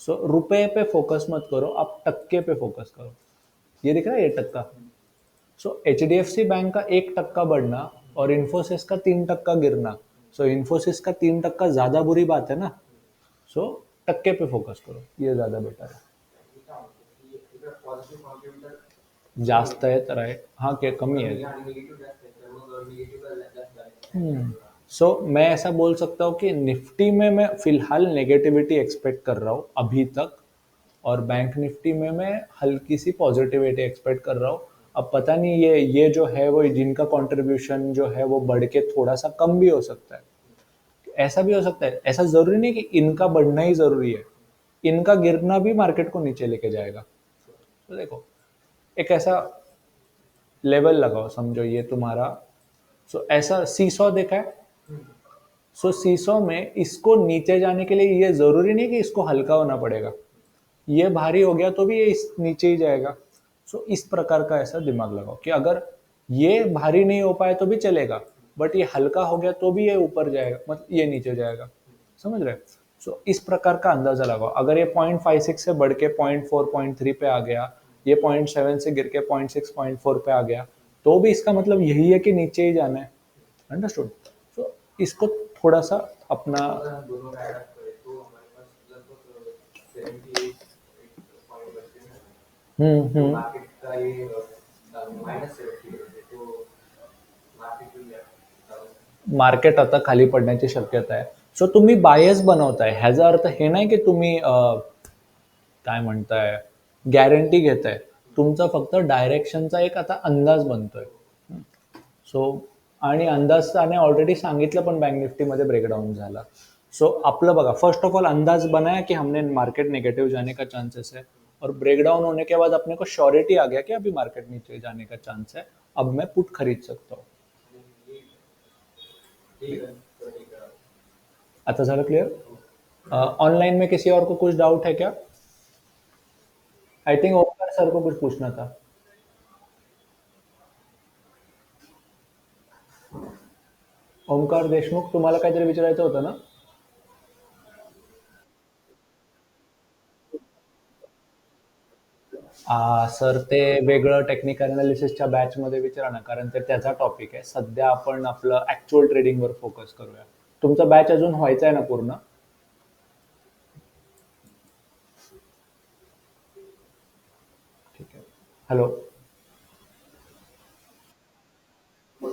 सो रुपए पे फोकस मत करो, आप टक्के पे फोकस करो। ये दिख रहा है ये टक्का। So H D F C bank का 1 टक्का बढ़ना और इन्फोसिस का 3 टक्का गिरना, सो इन्फोसिस का 3 टक्का ज्यादा बुरी बात है ना। सो टक्के पे फोकस करो, ये ज्यादा बेटर है। जास्त आहे तर आहे, हाँ, क्या कमी आहे? सो मैं ऐसा बोल सकता हूँ कि निफ्टी में मैं फिलहाल नेगेटिविटी एक्सपेक्ट कर रहा हूँ अभी तक, और बैंक निफ्टी में मैं हल्की सी पॉजिटिविटी एक्सपेक्ट कर रहा हूँ। अब पता नहीं ये जो है वो जिनका कंट्रीब्यूशन जो है वो बढ़ के थोड़ा सा कम भी हो सकता है, ऐसा भी हो सकता है। ऐसा जरूरी नहीं कि इनका बढ़ना ही जरूरी है, इनका गिरना भी मार्केट को नीचे लेके जाएगा। तो देखो, एक ऐसा लेवल लगाओ, समझो ये तुम्हारा, सो ऐसा सीसॉ देखा है। सो सीसॉ में इसको नीचे जाने के लिए ये जरूरी नहीं कि इसको हल्का होना पड़ेगा, ये भारी हो गया तो भी ये इस नीचे ही जाएगा। सो इस प्रकार का ऐसा दिमाग लगाओ कि अगर ये भारी नहीं हो पाए तो भी चलेगा, बट ये हल्का हो गया तो भी ये ऊपर जाएगा, मतलब ये नीचे जाएगा। समझ रहे? सो इस प्रकार का अंदाजा लगाओ। अगर ये 0.56 से बढ़ के 0.4 0.3 पे आ गया, ये 0.7 से गिर के 0.6 0.4 पे आ गया, तो भी इसका मतलब यही है कि नीचे ही जाना है। अंडरस्टूड? तो इसको थोड़ा सा अपना। हम्म। मार्केट आता खाली पडण्याची शक्यता आहे. सो तुम्ही बायस बनवताय, ह्याचा अर्थ हे नाही की तुम्ही काय म्हणताय, गॅरंटी घेताय. तुमचा फक्त डायरेक्शनचा एक आता अंदाज बनतोय. सो आणि अंदाज त्याने ऑलरेडी सांगितलं पण बँक निफ्टीमध्ये ब्रेकडाउन झाला. सो आपलं बघा, फर्स्ट ऑफ ऑल अंदाज बनाया कि हमने मार्केट नेगेटिव जाने का चांसेस है, और ब्रेकडाउन होने के बाद अपने को श्योरिटी आ गया कि अभी मार्केट नीचे जाने का चांस है, अब मैं पुट खरीद सकता हूँ. आता झालं क्लियर? ऑनलाइन में किसी और को कुछ डाउट है क्या? आई थिंक ओमकार सर को कुछ पूछना था. ओमकार देशमुख, तुम्हाला काहीतरी विचारायचं होतं ना? सर ते वेगळं टेक्निकल अनालिसिसच्या बॅचमध्ये विचारा ना, कारण ते त्याचा टॉपिक आहे. सध्या आपण आपलं ऍक्च्युअल ट्रेडिंगवर फोकस करूया. तुमचा बॅच अजून व्हायचा आहे ना पूर्ण? ठीक आहे. हॅलो.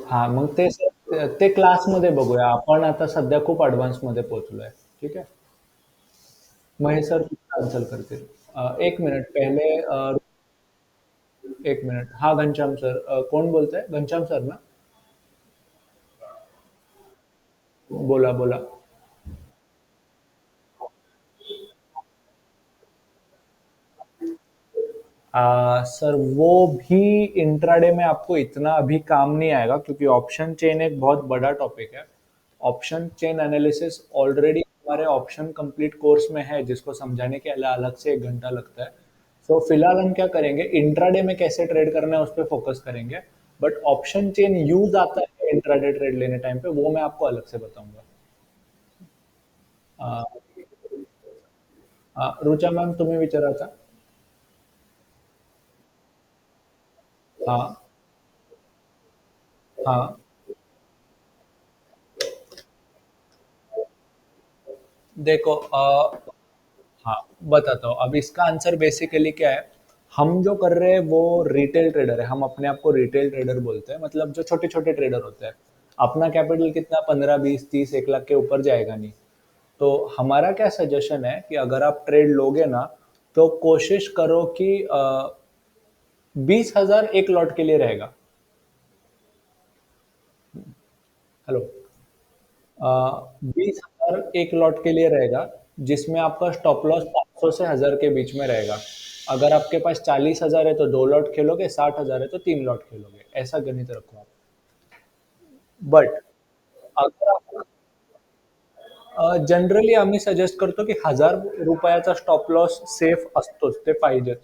हा, मग ते क्लासमध्ये बघूया. आपण आता सध्या खूप ॲडव्हान्समध्ये पोहोचलोय. ठीक आहे. महेश सर कॅन्सल करतील. एक मिनिट पहिले, एक मिनिट. हा, घनश्याम सर. कोण बोलतंय? घनश्याम सर ना? बोला बोला. सर वो भी इंट्राडे में आपको इतना अभी काम नहीं आएगा, क्योंकि ऑप्शन चेन एक बहुत बड़ा टॉपिक है. ऑप्शन चेन एनालिसिस ऑलरेडी हमारे ऑप्शन कंप्लीट कोर्स में है, जिसको समझाने के लिए अलग से 1 घंटा लगता है. तो फिलहाल हम क्या करेंगे, इंट्राडे में कैसे ट्रेड करना है उस पर फोकस करेंगे. बट ऑप्शन चेन यूज आता है इंट्राडे ट्रेड लेने टाइम पे, वो मैं आपको अलग से बताऊंगा. अ, रुचा मैम, तुम्ही विचारायचा? हाँ. हाँ. देखो, हाँ, बताता हूँ. अब इसका आंसर बेसिकली क्या है, हम जो कर रहे हैं वो रिटेल ट्रेडर है. हम अपने आप को रिटेल ट्रेडर बोलते हैं, मतलब जो छोटे छोटे ट्रेडर होते हैं. अपना कैपिटल कितना, 15 20 30 1 लाख के ऊपर जाएगा नहीं. तो हमारा क्या सजेशन है कि अगर आप ट्रेड लोगे ना, तो कोशिश करो कि 20,000 एक लॉट के लिए रहेगा. हेलो. 20,000 एक लॉट के लिए रहेगा, जिसमें आपका स्टॉप लॉस 500 से 1,000 के बीच में रहेगा. अगर आपके पास 40,000 है तो 2 लॉट खेलोगे, 60,000 है तो 3 लॉट खेलोगे. ऐसा गणित रखो आप. बट अगर आप, जनरली आम्ही सजेस्ट करतो की 1,000 रुपयाचा स्टॉप लॉस सेफ असतोच, ते पाहिजेच.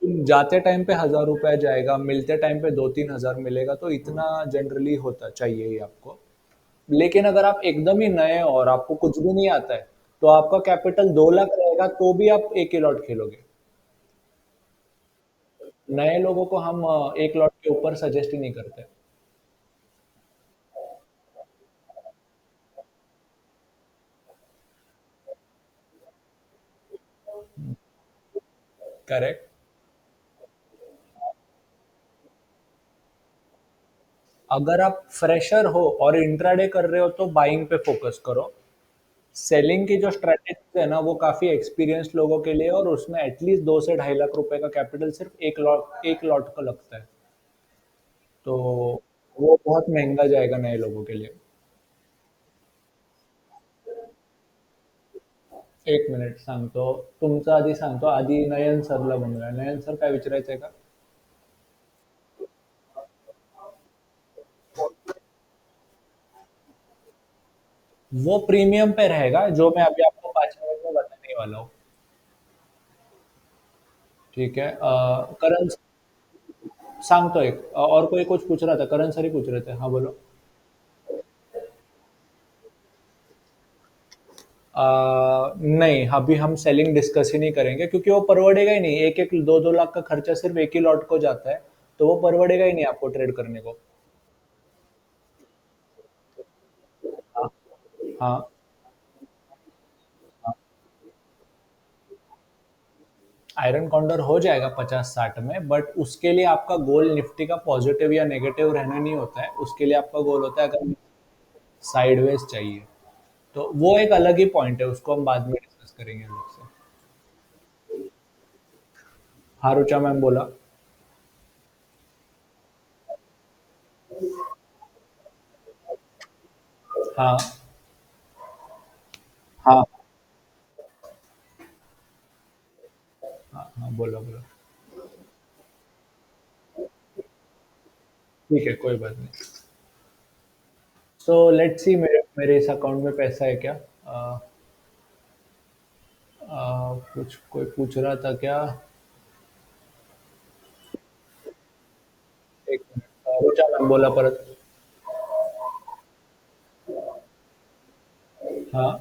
तुम जाते टाइम पे 1,000 रुपया जाएगा, मिलते टाइम पे 2 3 हजार मिलेगा, तो इतना जनरली होता चाहिए ही आपको. लेकिन अगर आप एकदम ही नए हो और आपको कुछ भी नहीं आता है, तो आपका कैपिटल 2 लाख रहेगा तो भी आप एक ही लॉट खेलोगे. नए लोगों को हम एक लॉट के ऊपर सजेस्ट ही नहीं करते. करेक्ट. अगर आप फ्रेशर हो और इंट्राडे कर रहे हो तो बाइंग पे फोकस करो। सेलिंग की जो स्ट्रैटेजी है ना वो काफी एक्सपीरियंस्ड लोगों के लिए, और उसमें एटलीस्ट 2 से 2.5 लाख रुपए का कैपिटल सिर्फ एक लॉट का लगता है। तो वो बहुत महंगा जाएगा नए लोगों के लिए। 1 मिनिट सांगतो, तुमचं आधी सांगतो, आधी नयन सरला बनवूया। नयन सर काय विचारायचंय का? वो प्रीमियम पे रहेगा जो मैं अभी आपको 5 मिनट में बताने वाला हूँ। ठीक है। करण सांगतो एक, और कोई कुछ पूछ रहा था, करण सर ही पूछ रहे थे, हाँ बोलो। नहीं, अभी हम सेलिंग डिस्कस ही नहीं करेंगे क्योंकि वो परवड़ेगा ही नहीं। एक एक 2-2 लाख का खर्चा सिर्फ एक ही लॉट को जाता है, तो वो परवड़ेगा ही नहीं आपको ट्रेड करने को। हाँ हाँ हाँ। आयरन कॉन्डर हो जाएगा 50-60 में, बट उसके लिए आपका गोल निफ्टी का पॉजिटिव या नेगेटिव रहना नहीं होता है। उसके लिए आपका गोल होता है अगर साइडवेज चाहिए, तो वो एक अलग ही पॉइंट है, उसको हम बाद में डिस्कस करेंगे अलग से। हाँ, रुचा मैम बोला। हाँ हाँ हाँ हाँ, बोलो बोलो। ठीक है, कोई बात नहीं। सो लेट्स सी, मेरे मेरे इस अकाउंट में पैसा है क्या? कुछ कोई पूछ रहा था क्या? एक मिनट, रुचा मैम बोला परत। हाँ,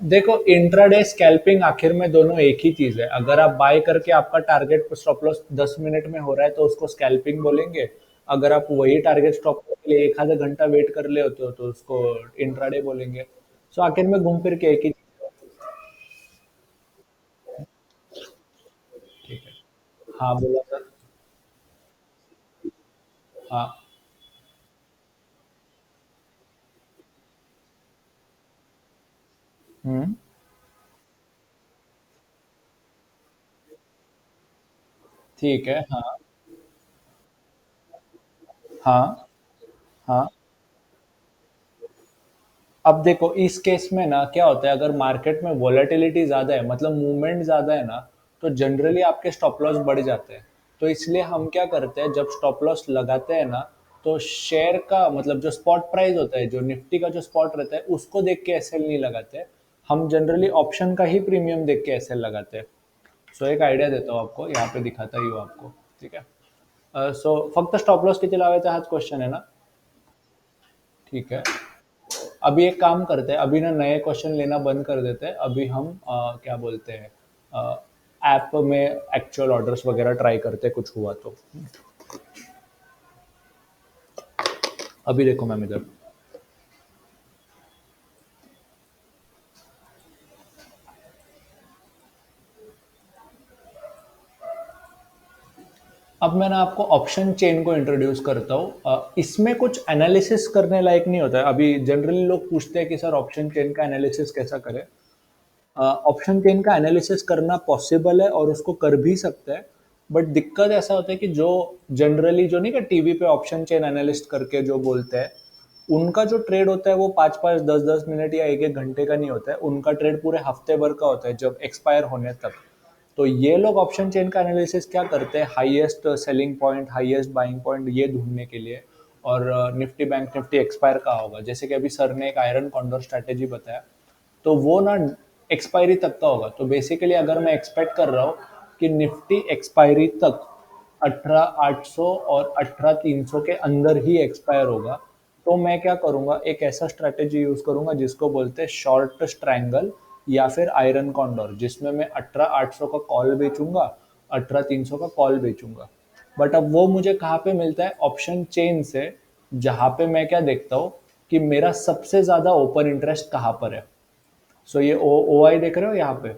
देखो, इंट्राडे स्कैल्पिंग आखिर में दोनों एक ही चीज है। अगर आप बाय करके आपका टारगेट स्टॉप लॉस 10 मिनट में हो रहा है तो उसको स्कैल्पिंग बोलेंगे। अगर आप वही टारगेट स्टॉप लॉस के लिए एक आधा घंटा वेट कर ले होते हो तो उसको इंट्राडे बोलेंगे। सो आखिर में घूम फिर के एक ही चीज है। ठीक है। हाँ बोला सर। हाँ। हम्म। ठीक है। हाँ हाँ हाँ। अब देखो, इस केस में ना क्या होता है, अगर मार्केट में वोलेटिलिटी ज़्यादा है, मतलब मूवमेंट ज़्यादा है ना, तो जनरली आपके स्टॉप लॉस बढ़ जाते हैं। तो इसलिए हम क्या करते हैं, जब स्टॉप लॉस लगाते हैं ना, तो शेयर का मतलब जो स्पॉट प्राइस होता है, जो निफ्टी का जो स्पॉट रहता है, उसको देख के एसएल नहीं लगाते। हम जनरली ऑप्शन का ही प्रीमियम देख के एसएल लगाते हैं। सो एक आयडिया देता हूँ आपको, यहाँ पे दिखाता ही हूँ आपको। ठीक है। सो फक्त स्टॉप लॉस किती लावायचा हाच क्वेश्चन है ना? ठीक है। अभी एक काम करते हैं, अभी ना नए क्वेश्चन लेना बंद कर देते हैं। अभी हम क्या बोलते हैं, ऐप में एक्चुअल ऑर्डर्स वगैरह ट्राई करते हैं, कुछ हुआ तो। अभी देखो मैम इधर। अब मैं ना आपको ऑप्शन चेन को इंट्रोड्यूस करता हूँ। इसमें कुछ एनालिसिस करने लायक नहीं होता है। अभी जनरली लोग पूछते हैं कि सर ऑप्शन चेन का एनालिसिस कैसा करें। ऑप्शन चेन का एनालिसिस करना पॉसिबल है और उसको कर भी सकते हैं, बट दिक्कत ऐसा होता है कि जो जनरली जो नहीं, कि टीवी पे ऑप्शन चेन एनालिस्ट करके जो बोलते हैं, उनका जो ट्रेड होता है वो 5-5, 10-10 मिनट या 1-1 घंटे का नहीं होता है। उनका ट्रेड पूरे हफ्ते भर का होता है, जब एक्सपायर होने तक। तो ये लोग ऑप्शन चेन का एनालिसिस क्या करते हैं, highest selling point, highest buying point ये ढूंढने के लिए। और निफ्टी बैंक निफ्टी एक्सपायर कहाँ होगा, जैसे कि अभी सर ने एक आयरन कॉन्डोर स्ट्रैटेजी बताया, तो वो ना एक्सपायरी तक का होगा। तो बेसिकली अगर मैं एक्सपेक्ट कर रहा हूँ कि निफ्टी एक्सपायरी तक 18,800 और 18,300 के अंदर ही एक्सपायर होगा, तो मैं क्या करूँगा, एक ऐसा स्ट्रैटेजी यूज़ करूँगा जिसको बोलते हैं शॉर्ट स्ट्रैंगल या फिर आयरन कॉन्डोर, जिसमें मैं 18,800 का कॉल बेचूंगा, 18,300 का कॉल बेचूंगा। बट अब वो मुझे कहाँ पे मिलता है, ऑप्शन चेन से, जहाँ पे मैं क्या देखता हूँ कि मेरा सबसे ज़्यादा ओपन इंटरेस्ट कहाँ पर है। सो ये ओ आई देख रहे हो यहाँ पे।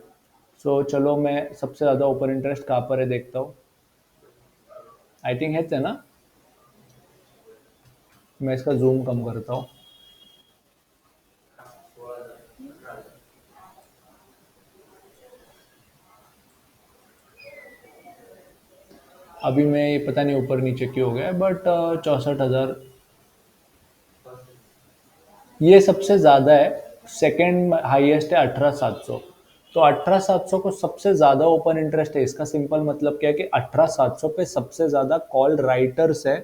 सो चलो मैं सबसे ज़्यादा ओपन इंटरेस्ट कहाँ पर है देखता हूँ। आई थिंक हेच आहे ना. मैं इसका जूम कम करता हूँ. अभी मैं ये पता नहीं ऊपर नीचे क्यों हो गया, बट 64,000 ये सबसे ज़्यादा है. सेकंड हाईएस्ट है 18,700. तो 18,700 को सबसे ज़्यादा ओपन इंटरेस्ट है. इसका सिंपल मतलब क्या है कि 18,700 पे सबसे ज़्यादा कॉल राइटर्स है.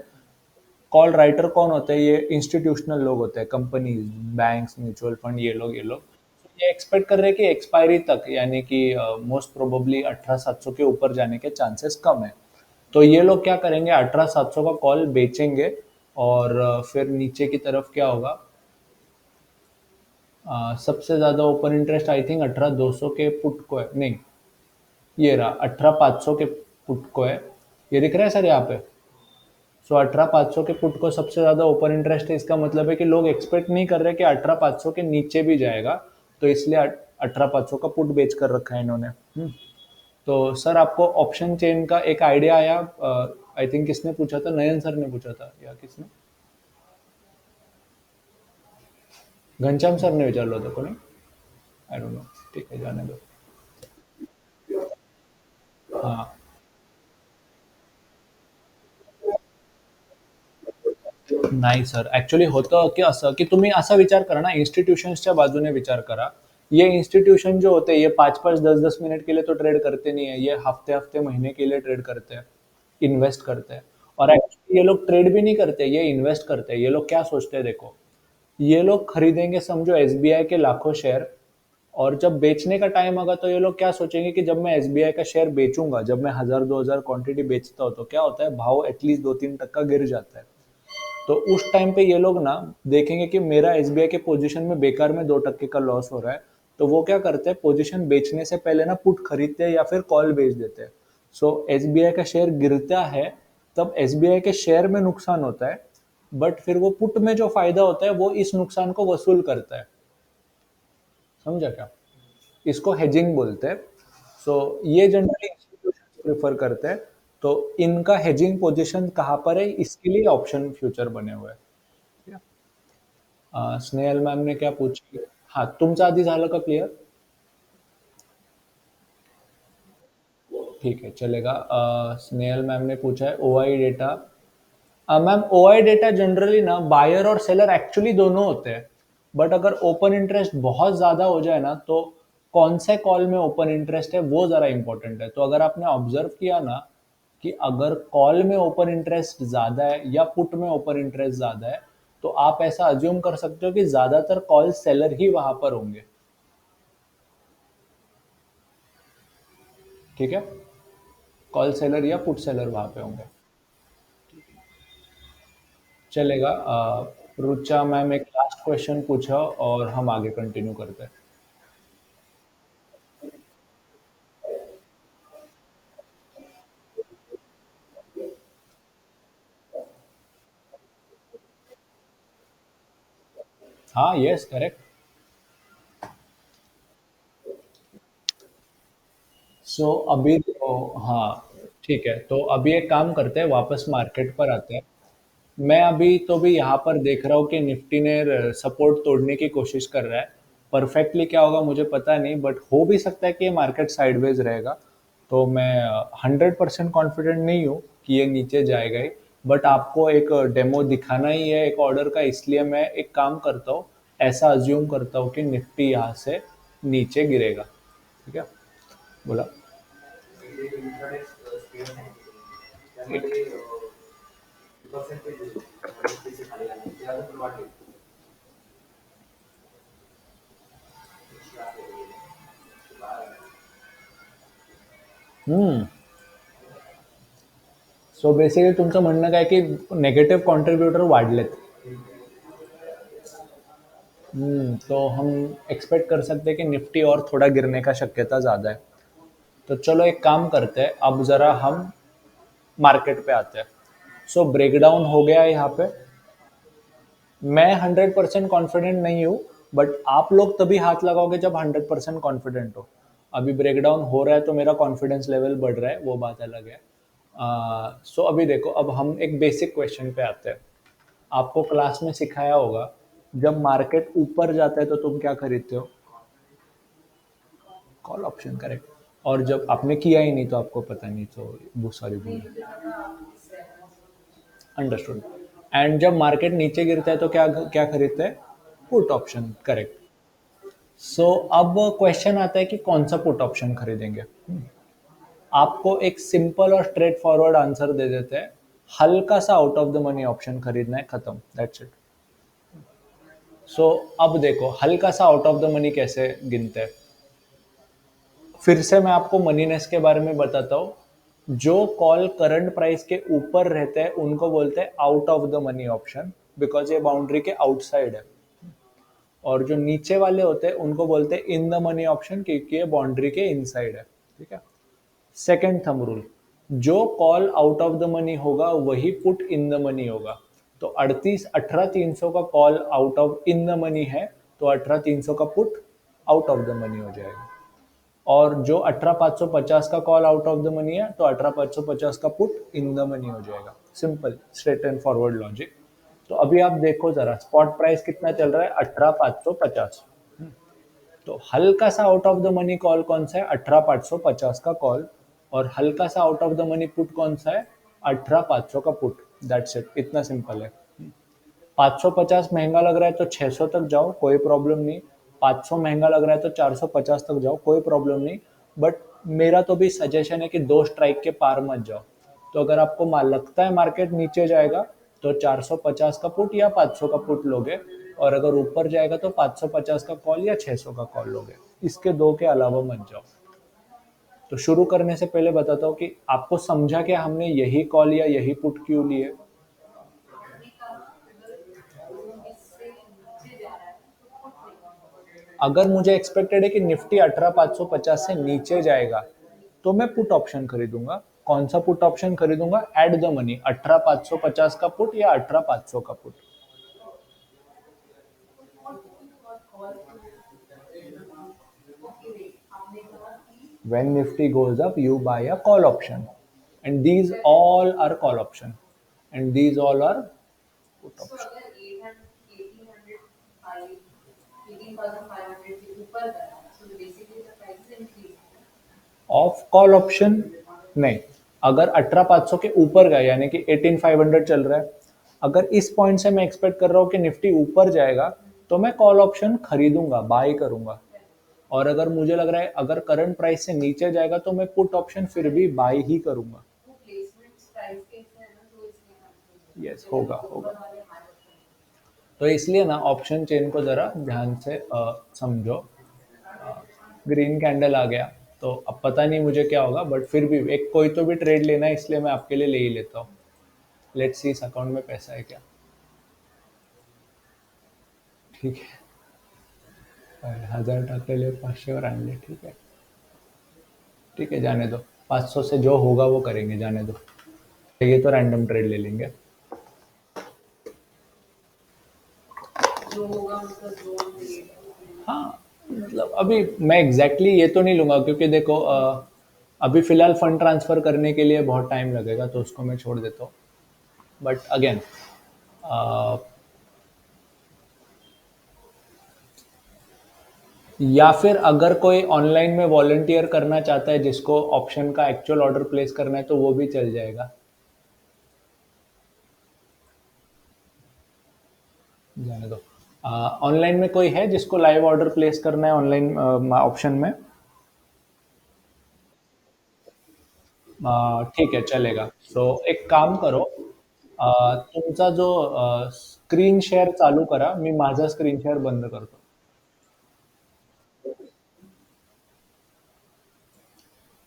कॉल राइटर कौन होते हैं? ये इंस्टीट्यूशनल लोग होते हैं, कंपनीज, बैंक्स, म्यूचुअल फंड, ये लोग ये एक्सपेक्ट कर रहे हैं कि एक्सपायरी तक, यानी कि मोस्ट प्रोबेबली 18,700 के ऊपर जाने के चांसेस कम है. तो ये लोग क्या करेंगे, 18,700 का कॉल बेचेंगे. और फिर नीचे की तरफ क्या होगा? सबसे ज़्यादा ओपन इंटरेस्ट आई थिंक 18,200 के पुट को है. नहीं, ये रहा 18,500 के पुट को है. ये दिख रहा है सर यहाँ पे. सो 18,500 के पुट को सबसे ज़्यादा ओपन इंटरेस्ट है. इसका मतलब है कि लोग एक्सपेक्ट नहीं कर रहे कि 18,500 के नीचे भी जाएगा. तो इसलिए 18,500 का पुट बेच कर रखा है इन्होंने. तो सर आपको ऑप्शन चेन का एक आइडिया आया? आई थिंक किसने पूछा था? नयन सर ने पूछा था या किसने? घनश्याम सर ने विचारलं होतं कोणी? I don't know. ठीक है, जाने दो. हाँ. नाही सर, ॲक्चुअली होतं की असं की तुम्ही असा विचार करा ना, इन्स्टिट्यूशन्सच्या बाजूने विचार करा. ये इंस्टीट्यूशन जो होते हैं ये 5-5 10-10 मिनट के लिए तो ट्रेड करते नहीं है. ये हफ्ते-हफ्ते महीने के लिए ट्रेड करते हैं, इन्वेस्ट करते हैं. और एक्चुअली ये लोग ट्रेड भी नहीं करते, ये इन्वेस्ट करते हैं. ये लोग क्या सोचते हैं देखो, ये लोग खरीदेंगे समझो एसबीआई के लाखों शेयर. और जब बेचने का टाइम आएगा तो ये लोग क्या सोचेंगे कि जब मैं एसबीआई का शेयर बेचूंगा, जब मैं 1000-2000 क्वांटिटी बेचता हूँ तो क्या होता है, भाव एटलीस्ट 2-3% गिर जाता है. तो उस टाइम पे ये लोग ना देखेंगे कि मेरा एसबीआई के पोजीशन में बेकार में 2% का लॉस हो रहा है. तो वो क्या करते हैं, पोजीशन बेचने से पहले ना पुट खरीदते हैं या फिर कॉल बेच देते हैं. सो एसबीआई का शेयर गिरता है, तब एसबीआई के शेयर में नुकसान होता है. बट फिर वो पुट में जो फायदा होता है वो इस नुकसान को वसूल करता है. समझा क्या? इसको हेजिंग बोलते हैं. सो ये जनरली इंस्टीट्यूशन प्रेफर करते हैं. तो इनका हेजिंग पोजीशन कहाँ पर है, इसके लिए ऑप्शन फ्यूचर बने हुए हैं. ठीक है? स्नेहल मॅम ने क्या पूछा? हाँ, तुमचं आधी झालं का क्लियर? ठीक है, चलेगा. स्नेहल मैम ने पूछा है OI data. Ma'am OI data generally ना बायर और सेलर एक्चुअली दोनों होते हैं. बट अगर ओपन इंटरेस्ट बहुत ज़्यादा हो जाए ना, तो कौन से कॉल में ओपन इंटरेस्ट है वो ज़रा इंपॉर्टेंट है. तो अगर आपने ऑब्जर्व किया ना कि अगर कॉल में ओपन इंटरेस्ट ज़्यादा है या पुट में ओपन इंटरेस्ट ज़्यादा है, तो आप ऐसा अज्यूम कर सकते हो कि ज़्यादातर कॉल सेलर ही वहां पर होंगे. ठीक है? कॉल सेलर या पुट सेलर वहां पे होंगे. चलेगा. रुचा मैम एक लास्ट क्वेश्चन पूछा और हम आगे कंटिन्यू करते हैं. हाँ, यस, करेक्ट. सो अभी तो हाँ, ठीक है. तो अभी एक काम करते हैं, वापस मार्केट पर आते हैं. मैं अभी तो भी यहाँ पर देख रहा हूँ कि निफ्टी ने सपोर्ट तोड़ने की कोशिश कर रहा है. परफेक्टली क्या होगा मुझे पता नहीं, बट हो भी सकता है कि ये मार्केट साइडवेज रहेगा. तो मैं 100% कॉन्फिडेंट नहीं हूँ कि ये नीचे जाएगा ही. बट आपको एक डेमो दिखाना ही है एक ऑर्डर का, इसलिए मैं एक काम करता हूँ, ऐसा अज्यूम करता हूँ कि निफ्टी यहाँ से नीचे गिरेगा. ठीक है? बोला. हम्म. सो बेसिकली तुमचं म्हणणं काय की नेगेटिव्ह कॉन्ट्रीब्युटर वाढलेत. तो हम एक्सपेक्ट कर सकते हैं कि निफ्टी और थोड़ा गिरने का शक्यता ज़्यादा है. तो चलो एक काम करते हैं, अब ज़रा हम मार्केट पे आते हैं. सो ब्रेकडाउन हो गया है यहाँ पे. मैं 100% कॉन्फिडेंट नहीं हूँ, बट आप लोग तभी हाथ लगाओगे जब 100% कॉन्फिडेंट हो. अभी ब्रेकडाउन हो रहा है तो मेरा कॉन्फिडेंस लेवल बढ़ रहा है, वो बात अलग है. सो अभी देखो, अब हम एक बेसिक क्वेश्चन पे आते हैं। आपको क्लास में सिखाया होगा, जब मार्केट ऊपर जाता है तो तुम क्या खरीदते हो? Call option, correct. और जब आपने किया ही नहीं तो आपको पता नहीं, तो वो सारी भूल। अंडरस्टूड। एंड जब मार्केट नीचे गिरता है तो क्या क्या खरीदते हैं? Put option, correct. सो अब क्वेश्चन आता है कि कौन सा पुट ऑप्शन खरीदेंगे। आपको एक सिंपल और स्ट्रेट फॉरवर्ड आंसर दे देते हैं, हल्का सा out of the money option खरीदना है, खत्म, दैट्स इट। सो अब देखो, हल्का सा आउट ऑफ द मनी कैसे गिनते हैं। फिर से मैं आपको मनीनेस के बारे में बताता हूँ। जो कॉल करंट प्राइस के ऊपर रहते हैं उनको बोलते हैं out of the money option, because ये बाउंड्री के आउटसाइड है। और जो नीचे वाले होते हैं उनको बोलते हैं इन द मनी ऑप्शन, क्योंकि ये बाउंड्री के इनसाइड है। ठीक है। सेकेंड थंब रूल, जो call out of the money होगा वही पुट इन द मनी होगा। तो 18,300 का call out of in the money है, तो 18,300 का put out of the money हो जाएगा। और जो 18,550 का call out of the money है, तो 18,550 का पुट इन द मनी हो जाएगा। Simple, straight and forward logic. तो अभी आप देखो जरा, स्पॉट प्राइस कितना चल रहा है? 18,550। तो हल्का सा out of the money call कौन सा है? 18,550 का कॉल। और हल्का सा out of the money put कौन सा है? 18,500 का पुट। दैट्स इट, इतना सिंपल है। 550 महंगा लग रहा है तो 600 तक जाओ, कोई प्रॉब्लम नहीं। 500 महंगा लग रहा है तो 450 तक जाओ, कोई प्रॉब्लम नहीं। बट मेरा तो भी सजेशन है कि दो स्ट्राइक के पार मत जाओ। तो अगर आपको लगता है मार्केट नीचे जाएगा तो 450 का पुट या 500 का पुट लोगे, और अगर ऊपर जाएगा तो 550 का कॉल या 600 का कॉल लोगे। इसके दो के अलावा मत जाओ। तो शुरू करने से पहले बताता हूँ कि आपको समझा कि हमने यही कॉल या यही पुट क्यों लिए। अगर मुझे एक्सपेक्टेड है कि निफ्टी 18,550 से नीचे जाएगा तो मैं पुट ऑप्शन खरीदूंगा। कौन सा पुट ऑप्शन खरीदूंगा? एट द मनी, 18,550 का पुट या 18,500 का put. When Nifty goes up, you buy a call option, and these all are call option, and these all are put option. Of call option नहीं। अगर 18,500 के ऊपर गया, यानी कि 18,500 चल रहा है, अगर इस पॉइंट से मैं एक्सपेक्ट कर रहा हूँ कि निफ्टी ऊपर जाएगा, तो मैं कॉल ऑप्शन खरीदूंगा, बाय करूंगा। और अगर मुझे लग रहा है अगर करंट प्राइस से नीचे जाएगा तो मैं पुट ऑप्शन फिर भी बाय ही करूंगा। यस, होगा होगा। तो इसलिए ना ऑप्शन चेन को जरा ध्यान से समझो। ग्रीन कैंडल आ गया तो अब पता नहीं मुझे क्या होगा, बट फिर भी एक कोई तो भी ट्रेड लेना है, इसलिए मैं आपके लिए ले ही लेता हूँ। लेट्स सी इस अकाउंट में पैसा है क्या। ठीक है, 1000 टाकलेले 500 वर आणले, ठीक है। ठीक है, जाने दो। 500 से जो होगा वो करेंगे, जाने दो। ये तो रैंडम ट्रेड ले लेंगे। हाँ, मतलब अभी मैं एग्जैक्टली ये तो नहीं लूंगा, क्योंकि देखो अभी फिलहाल फंड ट्रांसफर करने के लिए बहुत टाइम लगेगा, तो उसको मैं छोड़ देता हूँ। बट अगेन, या फिर अगर कोई ऑनलाइन में वॉलंटियर करना चाहता है जिसको ऑप्शन का एक्चुअल ऑर्डर प्लेस करना है, तो वो भी चल जाएगा। जाने दो। ऑनलाइन में कोई है जिसको लाइव ऑर्डर प्लेस करना है ऑनलाइन ऑप्शन में? ठीक है, चलेगा। सो एक काम करो, तुमचा जो स्क्रीन शेअर चालू करा, मी माझा स्क्रीन शेअर बंद करतो।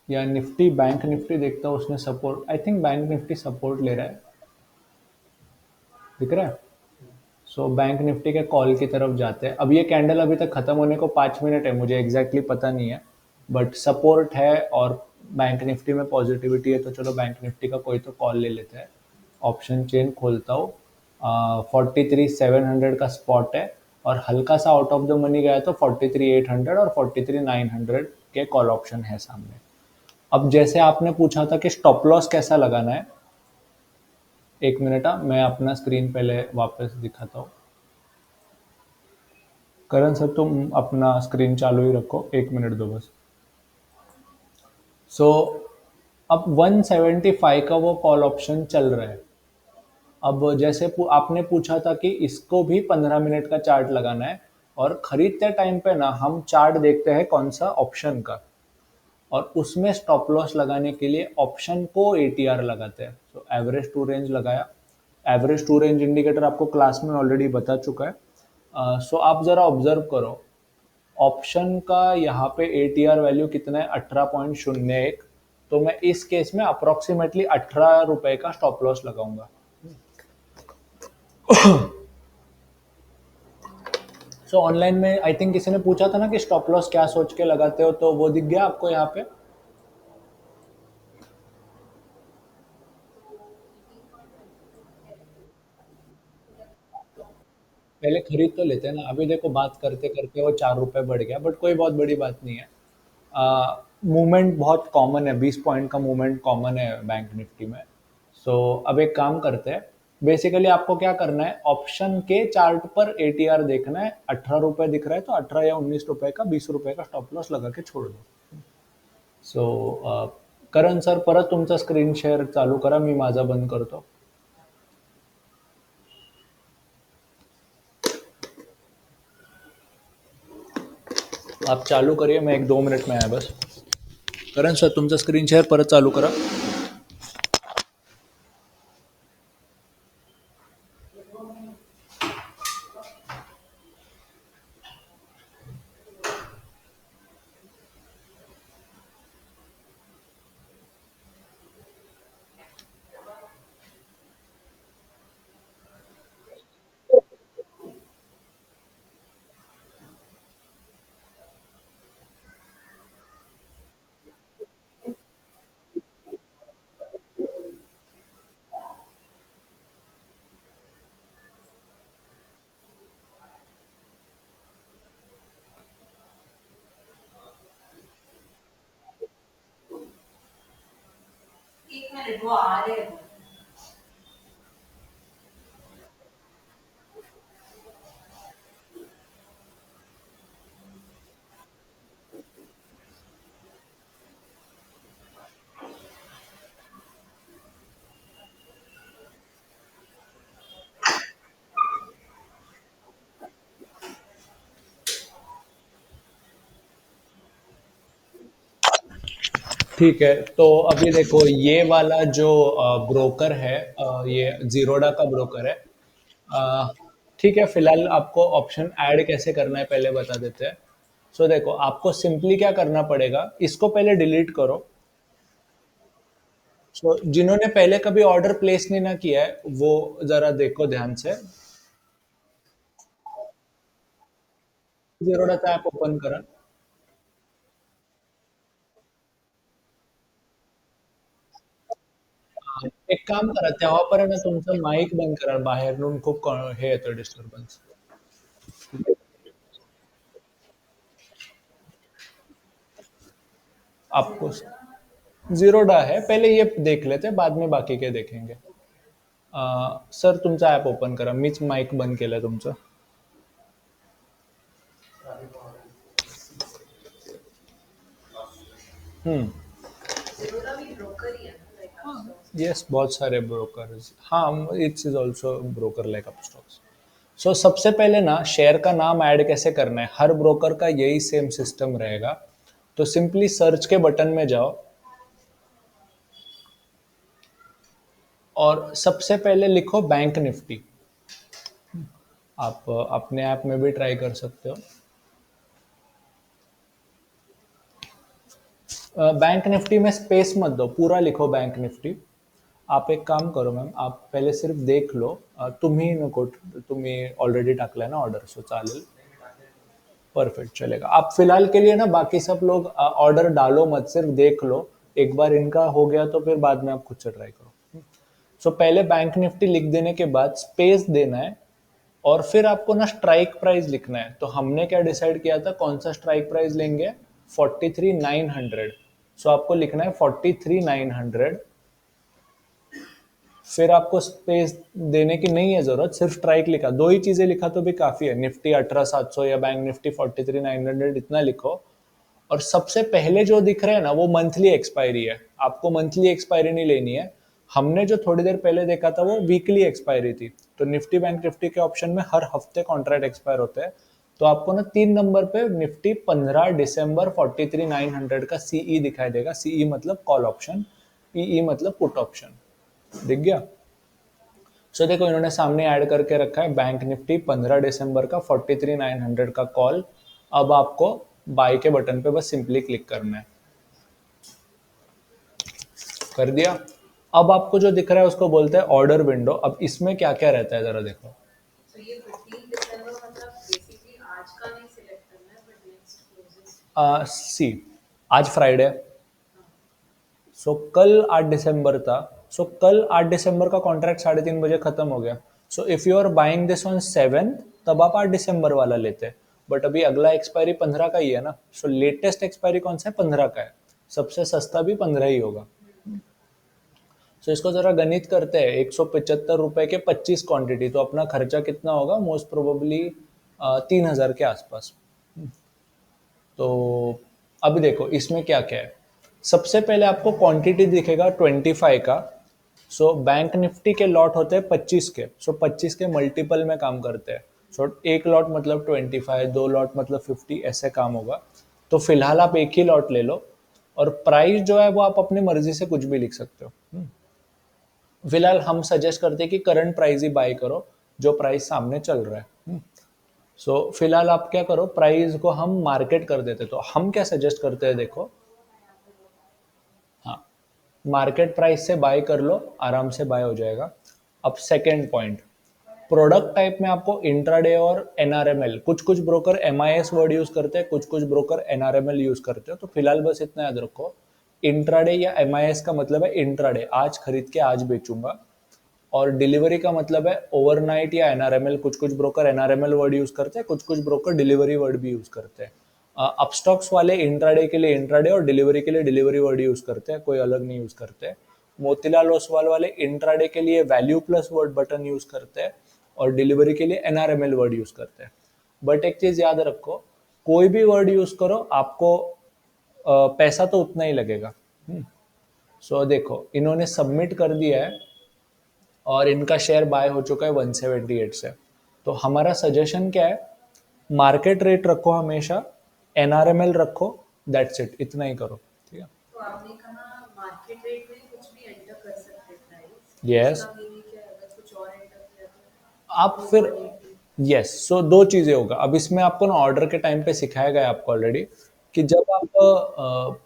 या निफ्टी, बैंक निफ्टी देखता हूँ, उसने support, I think bank Nifty support ले रहा है, दिख रहा है। सो बैंक निफ्टी के कॉल की तरफ जाते हैं। अब ये कैंडल अभी तक खत्म होने को 5 मिनट है, मुझे एग्जैक्टली पता नहीं है, बट सपोर्ट है और बैंक निफ्टी में पॉजिटिविटी है, तो चलो बैंक निफ्टी का कोई तो कॉल ले लेते हैं। ऑप्शन चेन खोलता हूँ। 43,700 का स्पॉट है, और हल्का सा आउट ऑफ द मनी गया तो 43,800 और 43,900 के कॉल ऑप्शन है सामने। अब जैसे आपने पूछा था कि स्टॉप लॉस कैसा लगाना है, एक मिनट, मैं अपना स्क्रीन पहले वापस दिखाता हूँ। करण सर, तुम अपना स्क्रीन चालू ही रखो, एक मिनट दो बस। सो अब 175 का वो कॉल ऑप्शन चल रहा है। अब जैसे आपने पूछा था कि इसको भी 15 मिनट का चार्ट लगाना है, और खरीदते टाइम पे ना हम चार्ट देखते हैं कौन सा ऑप्शन का, और उसमें स्टॉप लॉस लगाने के लिए ऑप्शन को एटीआर लगाते हैं। तो एवरेज टू रेंज लगाया। एवरेज टू रेंज इंडिकेटर आपको क्लास में ऑलरेडी बता चुका है। सो आप ज़रा ऑब्जर्व करो, ऑप्शन का यहाँ पे एटीआर वैल्यू कितना है, 18.01। तो मैं इस केस में अप्रोक्सीमेटली 18 रुपए का स्टॉप लॉस लगाऊंगा। सो ऑनलाइन में आई थिंक किसी ने पूछा था ना कि स्टॉप लॉस क्या सोच के लगाते हो, तो वो दिख गया आपको यहाँ पे। पहले खरीद तो लेते हैं ना, अभी देखो बात करते करते वो 4 रुपए बढ़ गया, बट कोई बहुत बड़ी बात नहीं है। मूवमेंट बहुत कॉमन है, 20 पॉइंट का मूवमेंट कॉमन है बैंक निफ्टी में। सो अब एक काम करते हैं, बेसिकली आपको क्या करना है, ऑप्शन के चार्ट पर एटीआर देखना है। 18 रुपए दिख रहा है तो 18 या 19 रुपए का 20 रुपए का स्टॉप लॉस लगा के छोड़ दो। सो करण सर, परत तुमचा स्क्रीन शेअर चालू करा, मी माझा बंद करतो। आप चालू करिए, मैं 1-2 मिनट में आया बस। करण सर, तुमचा स्क्रीन शेअर परत चालू करा। एक मिनट, वो आ रहे हैं। ठीक है, तो अभी देखो ये वाला जो ब्रोकर है, ये जीरोडा का ब्रोकर है। अ, ठीक है, फिलहाल आपको ऑप्शन ऐड कैसे करना है पहले बता देते हैं। सो देखो, आपको सिंपली क्या करना पड़ेगा, इसको पहले डिलीट करो। सो जिन्होंने पहले कभी ऑर्डर प्लेस नहीं ना किया है, वो जरा देखो ध्यान से। जीरोडाचा ऐप ओपन करा। एक काम करा, तेव्हापर्यंत तुमचं माईक बंद करा, बाहेरून खूप हे येतं डिस्टर्बन्स। आपको जीरोडा है, पहले ये देख लेते हैं, बाद में बाकी के देखेंगे। सर, तुमचा ॲप ओपन करा, मीच माईक बंद केलं तुमचं। हम्म। जीरोधा भी ब्रोकर ही है ना, लाइक अपस्टॉक्स। यस, बहुत सारे ब्रोकर्स, हाँ, it's is also broker like Upstox. So सबसे पहले ना शेयर का नाम ऐड कैसे करना है, हर ब्रोकर का यही सेम सिस्टम रहेगा। तो सिंपली सर्च के बटन में जाओ, और सबसे पहले लिखो बैंक निफ्टी। आप अपने ऐप में भी ट्राई कर सकते हो। बैंक निफ्टी में स्पेस मत दो, पूरा लिखो बैंक निफ्टी। आप एक काम करो मैम, आप पहले सिर्फ देख लो। तुम्ही नको, तुम्ही ऑलरेडी टाकलाय ना ऑर्डर, सो चालेल, परफेक्ट चलेगा। आप फिलहाल के लिए ना बाकी सब लोग ऑर्डर डालो मत, सिर्फ देख लो। एक बार इनका हो गया तो फिर बाद में आप खुद से ट्राई करो। सो पहले बैंक निफ्टी लिख देने के बाद स्पेस देना है, और फिर आपको ना स्ट्राइक प्राइस लिखना है। तो हमने क्या डिसाइड किया था, कौन सा स्ट्राइक प्राइस लेंगे, 43,900। सो आपको लिखना है 43,900। फिर आपको स्पेस देने की नहीं है जरूरत, सिर्फ स्ट्राइक लिखा, दो ही चीजें लिखा तो भी काफी है, निफ्टी 18,700 या बैंक निफ्टी 43,900 इतना लिखो। और सबसे पहले जो दिख रहा है ना वो मंथली एक्सपायरी है, आपको मंथली एक्सपायरी नहीं लेनी है। हमने जो थोड़ी देर पहले देखा था वो वीकली एक्सपायरी थी। तो निफ्टी बैंक निफ्टी के ऑप्शन में हर हफ्ते कॉन्ट्रैक्ट एक्सपायर होते हैं। तो आपको ना 3 नंबर पे निफ्टी 15 दिसंबर 43,900 का सीई दिखाई देगा। सीई मतलब कॉल ऑप्शन, पीई मतलब पुट ऑप्शन। दिख गया? सो देखो इन्होंने सामने ऐड करके रखा है बैंक निफ्टी 15 दिसंबर का 43,900 का कॉल। अब आपको बाय के बटन पे बस सिंपली क्लिक करना है। कर दिया। अब आपको जो दिख रहा है उसको बोलते हैं ऑर्डर विंडो। अब इसमें क्या क्या रहता है जरा देखो। तो ये 15 दिसंबर मतलब बेसिकली आज का नहीं सिलेक्ट करना है बट नेक्स्ट क्लोजेस्ट। सी, आज फ्राइडे, सो कल 8 दिसंबर था। सो कल 8 दिसंबर का कॉन्ट्रैक्ट 3:30 बजे खत्म हो गया। So if you are buying this on 7, तब आप 8 दिसंबर वाला लेते। बट अभी अगला एक्सपायरी 15 का ही है ना। सो लेटेस्ट एक्सपायरी कौन सा है? 15 का है। सबसे सस्ता भी 15 ही होगा। सो इसको जरा गणित करते हैं। 175 रुपए के 25 क्वांटिटी, तो अपना खर्चा कितना होगा? मोस्ट प्रोबेबली 3,000 के आसपास। तो अब देखो इसमें क्या क्या है। सबसे पहले आपको क्वांटिटी दिखेगा 25 का। सो बैंक निफ्टी के लॉट होते हैं 25 के। सो 25 के मल्टीपल में काम करते हैं। सो एक लॉट मतलब 25, दो लॉट मतलब 50, ऐसे काम होगा। तो फिलहाल आप एक ही लॉट ले लो। और प्राइस जो है वो आप अपनी मर्जी से कुछ भी लिख सकते हो। फिलहाल हम सजेस्ट करते हैं कि करंट प्राइस ही बाय करो, जो प्राइस सामने चल रहा है। सो फिलहाल आप क्या करो, प्राइस को हम मार्केट कर देते। तो हम क्या सजेस्ट करते हैं देखो, हाँ, मार्केट प्राइस से बाय कर लो, आराम से बाय हो जाएगा। अब सेकेंड पॉइंट, प्रोडक्ट टाइप में आपको इंट्राडे और एनआरएमएल, कुछ कुछ ब्रोकर एमआईएस वर्ड यूज करते हैं, कुछ कुछ ब्रोकर एनआरएमएल यूज करते हो। तो फिलहाल बस इतना याद रखो, इंट्राडे या एमआईएस का मतलब है इंट्राडे, आज खरीद के आज बेचूंगा। और डिलीवरी का मतलब है ओवरनाइट या एनआरएमएल। कुछ कुछ ब्रोकर एनआरएमएल वर्ड यूज करते हैं, कुछ कुछ ब्रोकर डिलीवरी वर्ड भी यूज करते हैं। अपस्टॉक्स वाले इंट्राडे के लिए इंट्राडे और डिलीवरी के लिए डिलीवरी वर्ड यूज करते हैं, कोई अलग नहीं यूज करते। मोतीलाल ओसवाल वाले इंट्राडे के लिए value plus word button use करते हैं और डिलीवरी के लिए एनआरएमएल वर्ड यूज करते हैं। बट एक चीज याद रखो, कोई भी वर्ड यूज करो आपको पैसा तो उतना ही लगेगा। सो देखो इन्होंने सबमिट कर दिया है और इनका शेयर बाय हो चुका है 178 से। तो हमारा सजेशन क्या है, मार्केट रेट रखो हमेशा, एनआरएमएल रखो, दैट्स इट, इतना ही करो। ठीक है? तो आपने कहा मार्केट रेट में कुछ भी एंटर कर सकते हैं प्राइस। यस। इसका मीनिंग क्या है? अगर कुछ और एंटर किया आप तो फिर 180। यस, सो दो चीजें होगा। अब इसमें आपको ना ऑर्डर के टाइम पे सिखाया गया आपको ऑलरेडी कि जब आप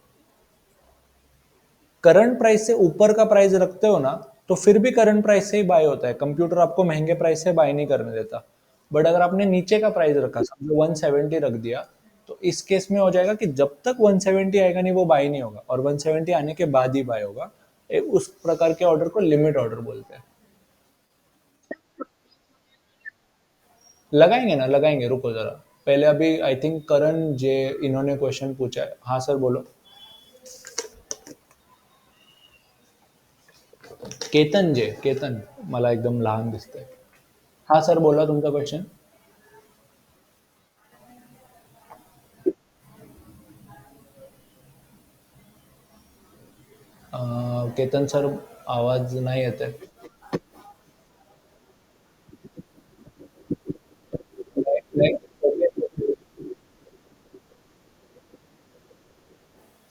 करंट प्राइस से ऊपर का प्राइस रखते हो ना, तो फिर भी करंट प्राइस से ही बाय होता है। कंप्यूटर आपको महंगे प्राइस से बाय नहीं करने देता। बट अगर आपने नीचे का प्राइस रखा, समझो 170 रख दिया, तो इस केस में हो जाएगा कि जब तक 170 आएगा नहीं वो बाय नहीं होगा, और 170 आने के बाद ही बाय होगा। उस प्रकार के ऑर्डर को लिमिट ऑर्डर बोलते हैं। लगाएंगे ना, लगाएंगे, रुको जरा। पहले अभी आई थिंक करण जे इन्होंने क्वेश्चन पूछा है। हाँ सर बोलो। केतन जे, केतन, मला एकदम लहान दिसतंय। हाँ सर बोला तुमचा क्वेश्चन। केतन सर आवाज नाही येत आहे।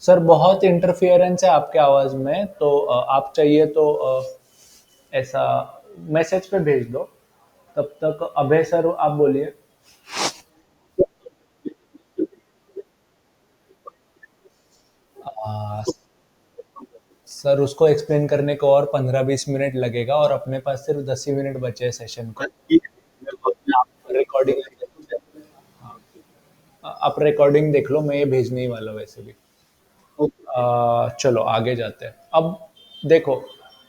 सर बहुत इंटरफियरेंस है आपके आवाज में, तो आप चाहिए तो ऐसा मैसेज पे भेज दो। तब तक अभय सर आप बोलिए। आ, सर उसको एक्सप्लेन करने को और 15-20 मिनट लगेगा, और अपने पास सिर्फ 10 ही मिनट बचे हैं सेशन को। रिकॉर्डिंग, आप रिकॉर्डिंग देख लो, मैं ये भेजने ही वाला हूँ वैसे भी। चलो आगे जाते हैं। अब देखो,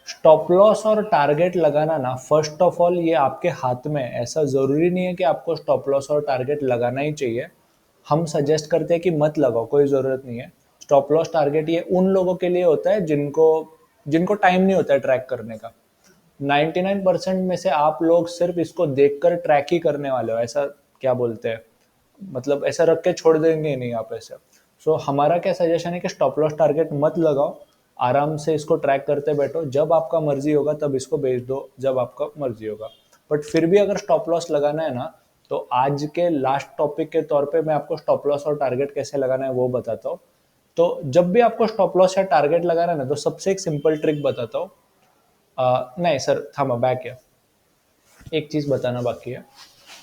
स्टॉप लॉस और टारगेट लगाना ना, फर्स्ट ऑफ ऑल ये आपके हाथ में है। ऐसा ज़रूरी नहीं है कि आपको स्टॉप लॉस और टारगेट लगाना ही चाहिए। हम सजेस्ट करते हैं कि मत लगाओ, कोई ज़रूरत नहीं है। स्टॉप लॉस टारगेट ये उन लोगों के लिए होता है जिनको जिनको टाइम नहीं होता है ट्रैक करने का। 99% में से आप लोग सिर्फ इसको देखकर ट्रैक ही करने वाले हो, ऐसा क्या बोलते हैं, मतलब ऐसा रख के छोड़ देंगे नहीं आप ऐसे। सो हमारा क्या सजेशन है कि स्टॉप लॉस टारगेट मत लगाओ, आराम से इसको ट्रैक करते बैठो, जब आपका मर्जी होगा तब इसको बेच दो, जब आपका मर्जी होगा। बट फिर भी अगर स्टॉप लॉस लगाना है ना, तो आज के लास्ट टॉपिक के तौर पे मैं आपको स्टॉप लॉस और टारगेट कैसे लगाना है वो बताता हूँ। तो जब भी आपको स्टॉप लॉस या टारगेट लगाना है ना, तो सबसे एक सिंपल ट्रिक बताता हूँ। नहीं सर, थामा बैक है, एक चीज बताना बाकी है।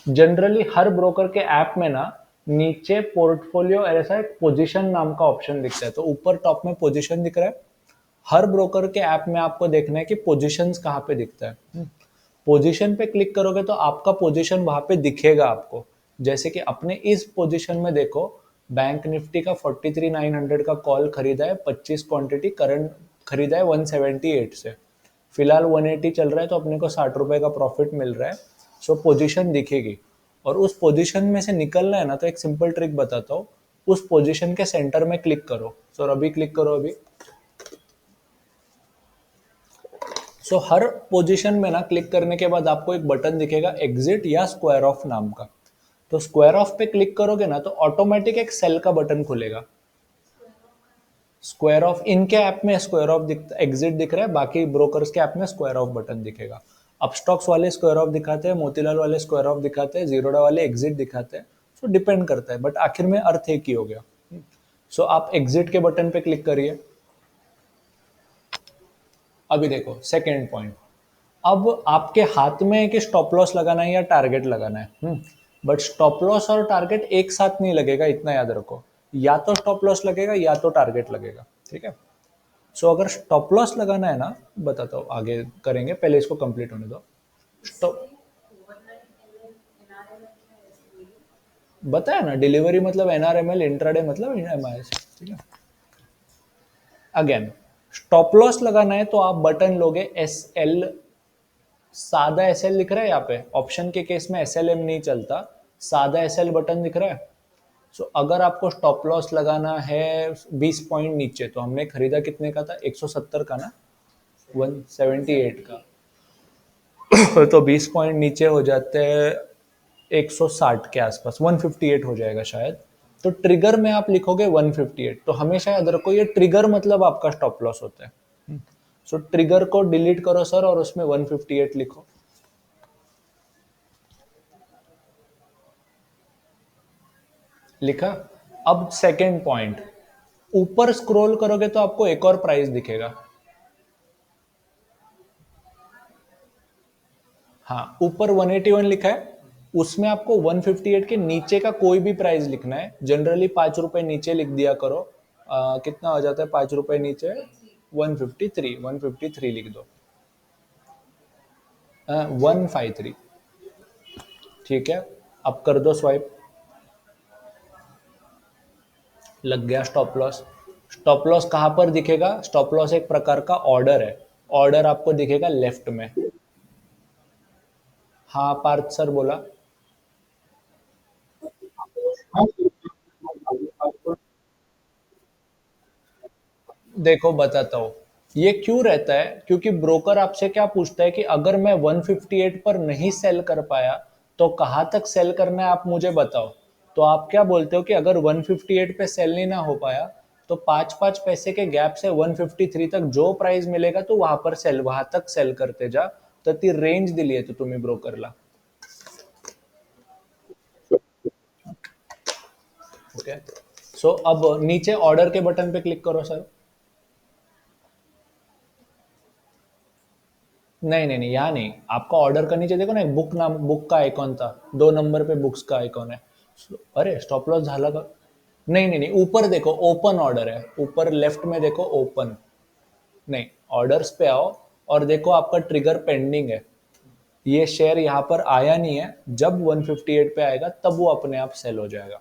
जनरली हर ब्रोकर के ऐप में ना नीचे पोर्टफोलियो ऐसा एक पोजीशन नाम का ऑप्शन दिखता है, तो ऊपर टॉप में पोजीशन दिख रहा है। हर ब्रोकर के ऐप में आपको देखना है कि पोजीशंस कहाँ पे दिखता है। पोजीशन पे क्लिक करोगे तो आपका पोजीशन वहां पे दिखेगा आपको। जैसे कि अपने इस पोजीशन में देखो, बैंक निफ्टी का 43,900 का कॉल खरीदा है, 25 क्वांटिटी करंट खरीदा है 178 से, फिलहाल 180 चल रहा है, तो अपने को 60 रुपए का प्रॉफिट मिल रहा है। सो पोजीशन दिखेगी, और उस पोजीशन में से निकलना है ना, तो एक सिंपल ट्रिक बताता हूँ। उस पोजीशन के सेंटर में क्लिक करो। सर अभी क्लिक करो अभी। सो हर पोजीशन में ना क्लिक करने के बाद आपको एक बटन दिखेगा एग्जिट या स्क्वायर ऑफ नाम का। तो स्क्वायर ऑफ पे क्लिक करोगे ना, तो ऑटोमेटिक एक सेल का बटन खुलेगा। स्क्वायर ऑफ इनके ऐप में स्क्वायर ऑफ दिखता, एग्जिट दिख रहा है, बाकी ब्रोकर्स के ऐप में स्क्वायर ऑफ बटन दिखेगा। अपस्टॉक्स वाले स्क्वायर ऑफ दिखाते हैं, मोतीलाल वाले स्क्वायर ऑफ दिखाते हैं, जीरोडा वाले एग्जिट दिखाते हैं। सो डिपेंड करता है, बट आखिर में अर्थ एक ही हो गया। सो आप एग्जिट के बटन पे क्लिक करिए। अभी देखो सेकेंड पॉइंट, अब आपके हाथ में है कि स्टॉप लॉस लगाना है या टारगेट लगाना है। बट स्टॉप लॉस और टारगेट एक साथ नहीं लगेगा, इतना याद रखो। या तो स्टॉप लॉस लगेगा या तो टारगेट लगेगा, ठीक है। सो अगर स्टॉप लॉस लगाना है ना, बताता हूँ आगे करेंगे, पहले इसको कंप्लीट होने दो। स्टॉप बताया ना, डिलीवरी मतलब एनआरएमएल, इंट्राडे मतलब एमआईएस, ठीक है। अगेन स्टॉप लॉस लगाना है तो आप बटन लोगे एस एल, सादा एस एल लिख रहा है यहाँ पे, ऑप्शन के केस में एस एल एम नहीं चलता, सादा एस एल बटन दिख रहा है। सो अगर आपको स्टॉप लॉस लगाना है 20 पॉइंट नीचे, तो हमने खरीदा कितने का था, 170 का ना, 178 का। तो 20 पॉइंट नीचे हो जाते हैं 160 के आसपास, 158 हो जाएगा शायद। तो ट्रिगर में आप लिखोगे 158, तो हमेशा याद रखो ये ट्रिगर मतलब आपका स्टॉप लॉस होता है। सो ट्रिगर को डिलीट करो सर, और उसमें 158 लिखो। लिखा। अब सेकेंड पॉइंट, ऊपर स्क्रॉल करोगे तो आपको एक और प्राइस दिखेगा। हाँ, ऊपर 181 लिखा है, उसमें आपको 158 के नीचे का कोई भी प्राइस लिखना है। जनरली 5 रुपए नीचे लिख दिया करो। कितना हो जाता है 5 रुपए नीचे, 153, 153 लिख दो। 153, ठीक है। अब कर दो स्वाइप, लग गया स्टॉप लॉस। स्टॉप लॉस कहां पर दिखेगा, स्टॉप लॉस एक प्रकार का ऑर्डर है, ऑर्डर आपको दिखेगा लेफ्ट में। हाँ पार्थ सर बोला। देखो बताता हूँ, ये क्यों रहता है, क्योंकि ब्रोकर आपसे क्या पूछता है कि अगर मैं 158 पर नहीं सेल कर पाया तो कहाँ तक सेल करना है आप मुझे बताओ। तो आप क्या बोलते हो कि अगर 158 पे सेल नहीं ना हो पाया, तो 5-5 पैसे के गैप से 153 तक जो प्राइस मिलेगा तो वहां पर सेल, वहां तक सेल करते जा। तर ती रेंज दिली आहे तो तुम्ही ब्रोकरला। ओके। सो अब नीचे ऑर्डर के बटन पे क्लिक करो सर। नहीं नहीं नहीं, यहाँ नहीं, आपका ऑर्डर का नीचे देखो ना, एक बुक नाम, बुक का आइकॉन था, 2 नंबर पे बुक्स का आइकॉन है। अरे स्टॉप लॉस झाला का, नहीं नहीं नहीं, ऊपर देखो ओपन ऑर्डर है, ऊपर लेफ्ट में देखो ओपन। नहीं, ऑर्डर्स पे आओ और देखो आपका ट्रिगर पेंडिंग है। ये शेयर यहाँ पर आया नहीं है, जब 158 पे आएगा तब वो अपने आप सेल हो जाएगा,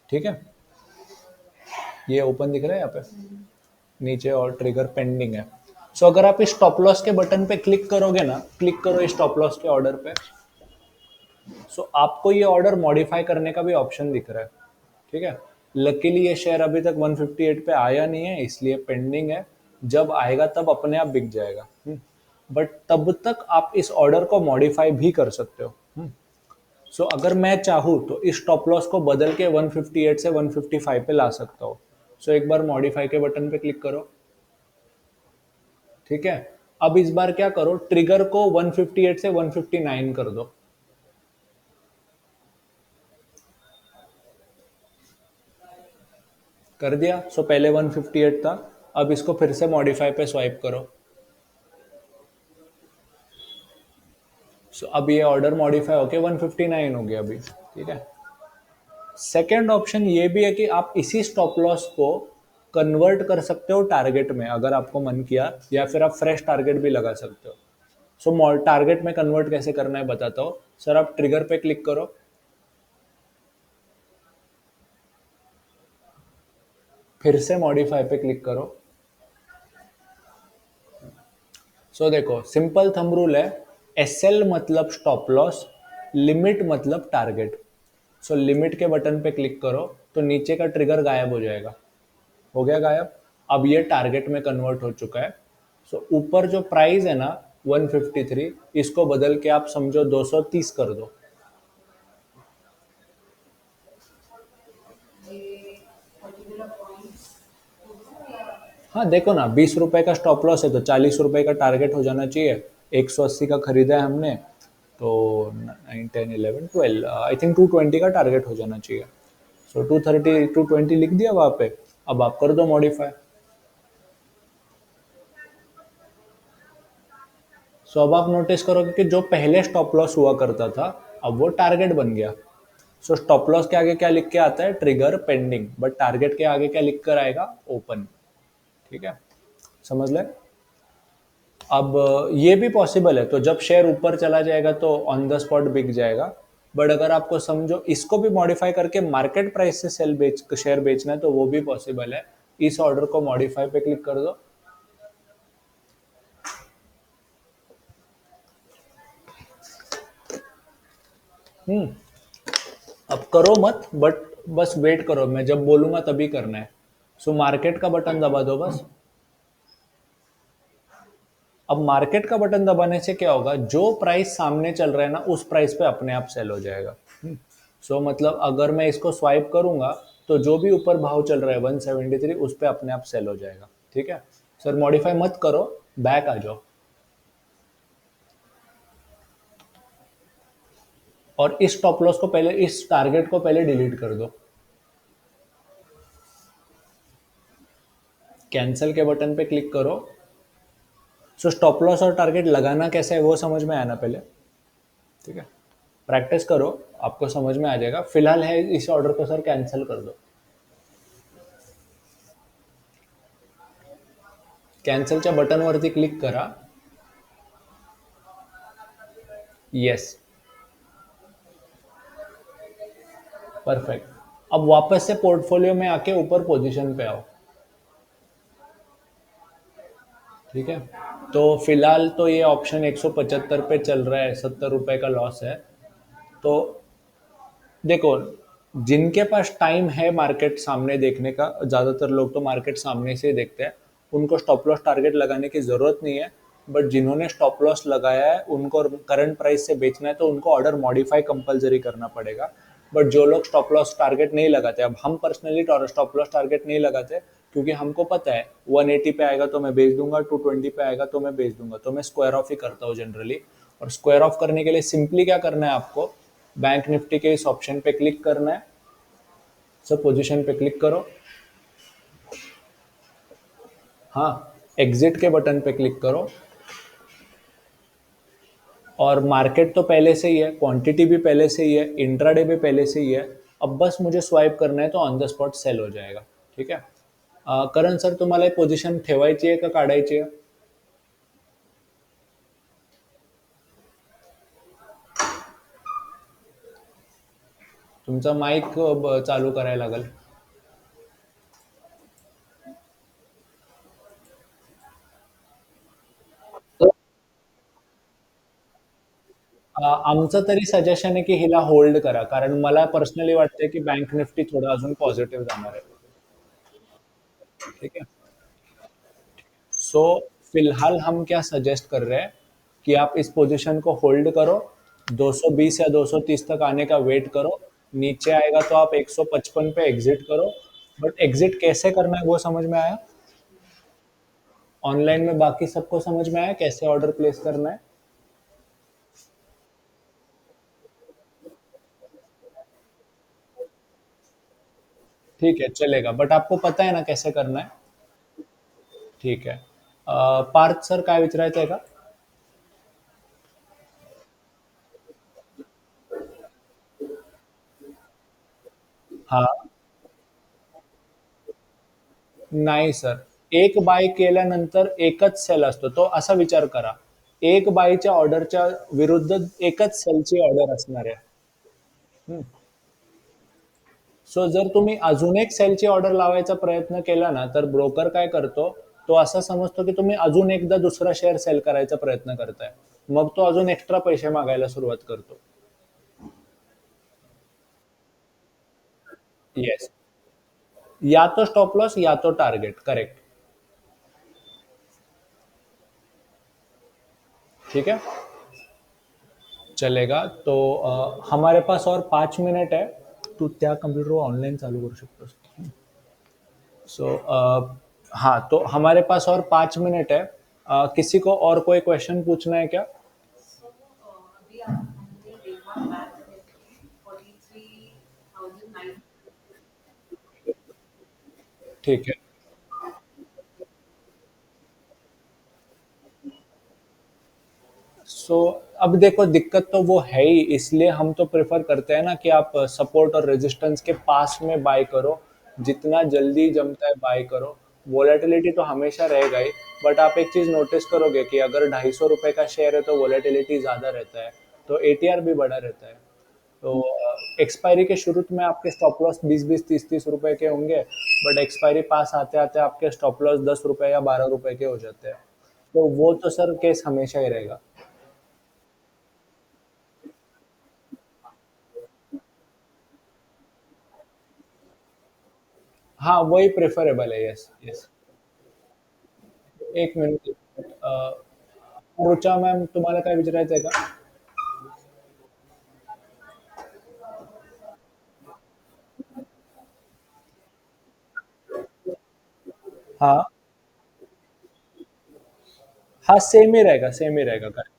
ठीक है। ये ओपन दिख रहा है यहाँ पे नीचे, और ट्रिगर पेंडिंग है। सो अगर आप इस स्टॉप लॉस के बटन पे क्लिक करोगे ना, क्लिक करो इस स्टॉप लॉस के ऑर्डर पे, सो आपको ये ऑर्डर मॉडिफाई करने का भी ऑप्शन दिख रहा है, ठीक है। लकीली ये शेयर अभी तक 158 पे आया नहीं है, इसलिए पेंडिंग है। जब आएगा तब अपने आप बिक जाएगा। बट तब तक आप इस ऑर्डर को मॉडिफाई भी कर सकते हो। सो अगर मैं चाहूँ तो इस स्टॉप लॉस को बदल के 158 से 155 पे ला सकता हूँ। सो एक बार मॉडिफाई के बटन पे क्लिक करो। ठीक है, अब इस बार क्या करो, ट्रिगर को 158 से 159 कर दो। कर दिया। सो पहले 158 था, अब इसको फिर से मॉडिफाई पे स्वाइप करो। सो अब ये ऑर्डर मॉडिफाई होके 159 हो गया अभी। ठीक है, सेकेंड ऑप्शन ये भी है कि आप इसी स्टॉप लॉस को कन्वर्ट कर सकते हो टारगेट में, अगर आपको मन किया, या फिर आप फ्रेश टारगेट भी लगा सकते हो। सो टारगेट में कन्वर्ट कैसे करना है बताता हूँ। सर आप ट्रिगर पे क्लिक करो, फिर से मॉडिफाई पे क्लिक करो। सो देखो, सिंपल थंब रूल है, एस एल मतलब स्टॉप लॉस, लिमिट मतलब टारगेट। सो लिमिट के बटन पे क्लिक करो तो नीचे का ट्रिगर गायब हो जाएगा। हो गया गायब। अब ये टारगेट में कन्वर्ट हो चुका है। सो ऊपर जो प्राइस है ना 153, इसको बदल के आप समझो 230 कर दो। ये पर्टिकुलर पॉइंट्स होगा या हाँ देखो ना, 20 रुपए का स्टॉप लॉस है तो 40 रुपए का टारगेट हो जाना चाहिए। 180 का खरीदा है हमने, तो 9 10 11 12 आई थिंक 220 का टारगेट हो जाना चाहिए। सो 230 220 लिख दिया वहाँ पे। अब आप कर दो मॉडिफाई। सो अब आप नोटिस करोगे कि जो पहले स्टॉप लॉस हुआ करता था, अब वो टारगेट बन गया। सो स्टॉप लॉस के आगे क्या लिख के आता है, ट्रिगर पेंडिंग, बट टारगेट के आगे क्या लिख कर आएगा, ओपन। ठीक है, समझ ले। अब ये भी पॉसिबल है, तो जब शेयर ऊपर चला जाएगा तो ऑन द स्पॉट बिक जाएगा। बट अगर आपको समझो इसको भी मॉडिफाई करके मार्केट प्राइस से शेयर बेचना है, तो वो भी पॉसिबल है। इस ऑर्डर को मॉडिफाई पे क्लिक कर दो। अब करो मत, बट बस वेट करो, मैं जब बोलूंगा तभी करना है। सो मार्केट का बटन दबा दो बस। अब मार्केट का बटन दबाने से क्या होगा, जो प्राइस सामने चल रहा है ना उस प्राइस पे अपने आप सेल हो जाएगा। सो मतलब अगर मैं इसको स्वाइप करूंगा तो जो भी ऊपर भाव चल रहा है 173, उस पे अपने आप सेल हो जाएगा। ठीक है सर, मॉडिफाई मत करो, बैक आ जाओ और इस स्टॉप लॉस को पहले, इस टारगेट को पहले डिलीट कर दो। कैंसिल के बटन पे क्लिक करो। सो स्टॉप लॉस और टारगेट लगाना कैसे है वो समझ में आया ना पहले। ठीक है, प्रैक्टिस करो, आपको समझ में आ जाएगा। फिलहाल है इस ऑर्डर को सर कैंसिल कर दो। कॅन्सलच्या बटनवरती क्लिक करा। Yes, perfect. अब वापस से पोर्टफोलियो में आके ऊपर पोजीशन पे आओ। ठीक है, तो फिलहाल तो ये ऑप्शन 175 पे चल रहा है, 70 रुपए का लॉस है। तो देखो, जिनके पास टाइम है मार्केट सामने देखने का, ज़्यादातर लोग तो मार्केट सामने से ही देखते हैं, उनको स्टॉप लॉस टारगेट लगाने की ज़रूरत नहीं है। बट जिन्होंने स्टॉप लॉस लगाया है उनको करंट प्राइस से बेचना है, तो उनको ऑर्डर मॉडिफाई कंपलसरी करना पड़ेगा। बट जो लोग स्टॉप लॉस टारगेट नहीं लगाते, अब हम पर्सनली स्टॉप लॉस टारगेट नहीं लगाते, क्योंकि हमको पता है 180 पे आएगा तो मैं बेच दूंगा, 220 पे आएगा तो मैं बेच दूंगा, तो मैं स्क्वायर ऑफ ही करता हूँ जनरली। और स्क्वायर ऑफ करने के लिए सिंपली क्या करना है आपको, बैंक निफ्टी के इस ऑप्शन पे क्लिक करना है। सब पोजीशन पे क्लिक करो। हाँ, एग्जिट के बटन पे क्लिक करो। और मार्केट तो पहले से ही है, क्वांटिटी भी पहले से ही है, इंट्राडे भी पहले से ही है। अब बस मुझे स्वाइप करना है तो ऑन द स्पॉट सेल हो जाएगा। ठीक है, करण सर तुम्हाला पोझिशन ठेवायची आहे का काढायची आहे? तुमचा माईक चालू करायला लागेल। आमचं तरी सजेशन आहे की हिला होल्ड करा, कारण मला पर्सनली वाटतंय की बँक निफ्टी थोडं अजून पॉझिटिव्ह जाणार आहे. ठीक है. सो फिलहाल हम क्या सजेस्ट कर रहे हैं कि आप इस पोजीशन को होल्ड करो, 220 या 230 तक आने का वेट करो, नीचे आएगा तो आप 155 पे एग्जिट करो. बट एग्जिट कैसे करना है वो समझ में आया? ऑनलाइन में बाकी सबको समझ में आया कैसे ऑर्डर प्लेस करना है? ठीक है, चलेगा, बट आपको पता है ना कैसे करना है? ठीक है. पार्थ सर काय विचारायचं आहे का? हा. नाही सर, एक बाय केल्यानंतर एकच सेल असतो. तो असा विचार करा, एक बायच्या ऑर्डरच्या विरुद्ध एकच सेलची ऑर्डर असणार आहे. सो जर तुम्ही अजून एक सेलची ऑर्डर लावायचा प्रयत्न केला ना, तर ब्रोकर काय करतो, तो असा समजतो की तुम्ही अजून एकदा दुसरा शेअर सेल करायचा प्रयत्न करताय. मग तो अजून एक्स्ट्रा पैसे मागायला सुरुवात करतो. येस. या तो स्टॉप लॉस या तो टारगेट, करेक्ट. ठीक है, चलेगा. तो हमारे पास और 5 मिनट है. तू त्या कम्प्युटर ऑनलाइन चालू करू शकतोस. सो हाँ, तो हमारे पास और 5 मिनट है. किसी को और कोई क्वेश्चन पूछना है क्या? सो अभी हमने देखा बैंक निफ्टी 43,900. ठीक है. सो अब देखो, दिक्कत तो वो है ही, इसलिए हम तो प्रेफर करते हैं ना कि आप सपोर्ट और रेजिस्टेंस के पास में बाय करो, जितना जल्दी जमता है बाय करो. वोलेटिलिटी तो हमेशा रहेगा ही, बट आप एक चीज नोटिस करोगे कि अगर 250 रुपए का शेयर है तो वोलेटिलिटी ज्यादा रहता है, तो एटीआर भी बड़ा रहता है. तो एक्सपायरी के शुरू में आपके स्टॉप लॉस 20-20, 30-30 रुपए के होंगे, बट एक्सपायरी पास आते आते आपके स्टॉप लॉस 10 रुपए या 12 रुपए के हो जाते हैं. तो वो तो सर केस हमेशा ही रहेगा. हाँ, वही प्रेफरेबल है. Yes, yes. एक मिनिट, एक मिनिट. रुचा मॅम, तुम्हाला काय विचारायचं आहे का? हाँ. हाँ, सेम ही रहेगा, सेम ही रहेगा. करेक्ट.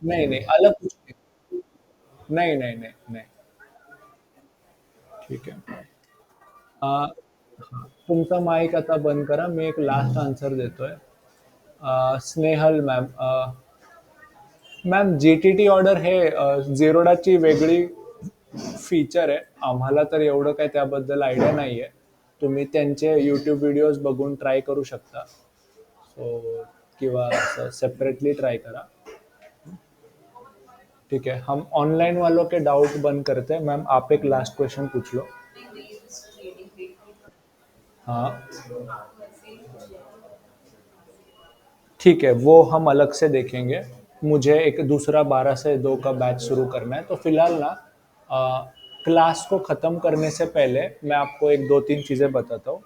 नहीं नहीं, अलग कुछ नहीं. नहीं नहीं नहीं नहीं. ठीक है. तुमचा माईक आता बंद करा, मी एक लास्ट आन्सर देतोय. Snehal ma'am, ma'am GTT order हे झिरोडाची वेगळी फीचर आहे. आम्हाला तर एवढं काही त्याबद्दल आयडिया नाही आहे. तुम्ही त्यांचे यूट्यूब व्हिडिओज बघून ट्राय करू शकता. सो किंवा सेपरेटली ट्राई करा. ठीक है, हम ऑनलाइन वालों के डाउट बंद करते हैं. मैम, आप एक लास्ट क्वेश्चन पूछ लो. नहीं नहीं, just trading देखी तो हाँ. आपको ऐसे ही कुछ है. ठीक है, वो हम अलग से देखेंगे. मुझे एक दूसरा 12 से 2 का बैच शुरू करना है, तो फिलहाल ना क्लास को ख़त्म करने से पहले मैं आपको एक दो तीन चीज़ें बताता हूँ.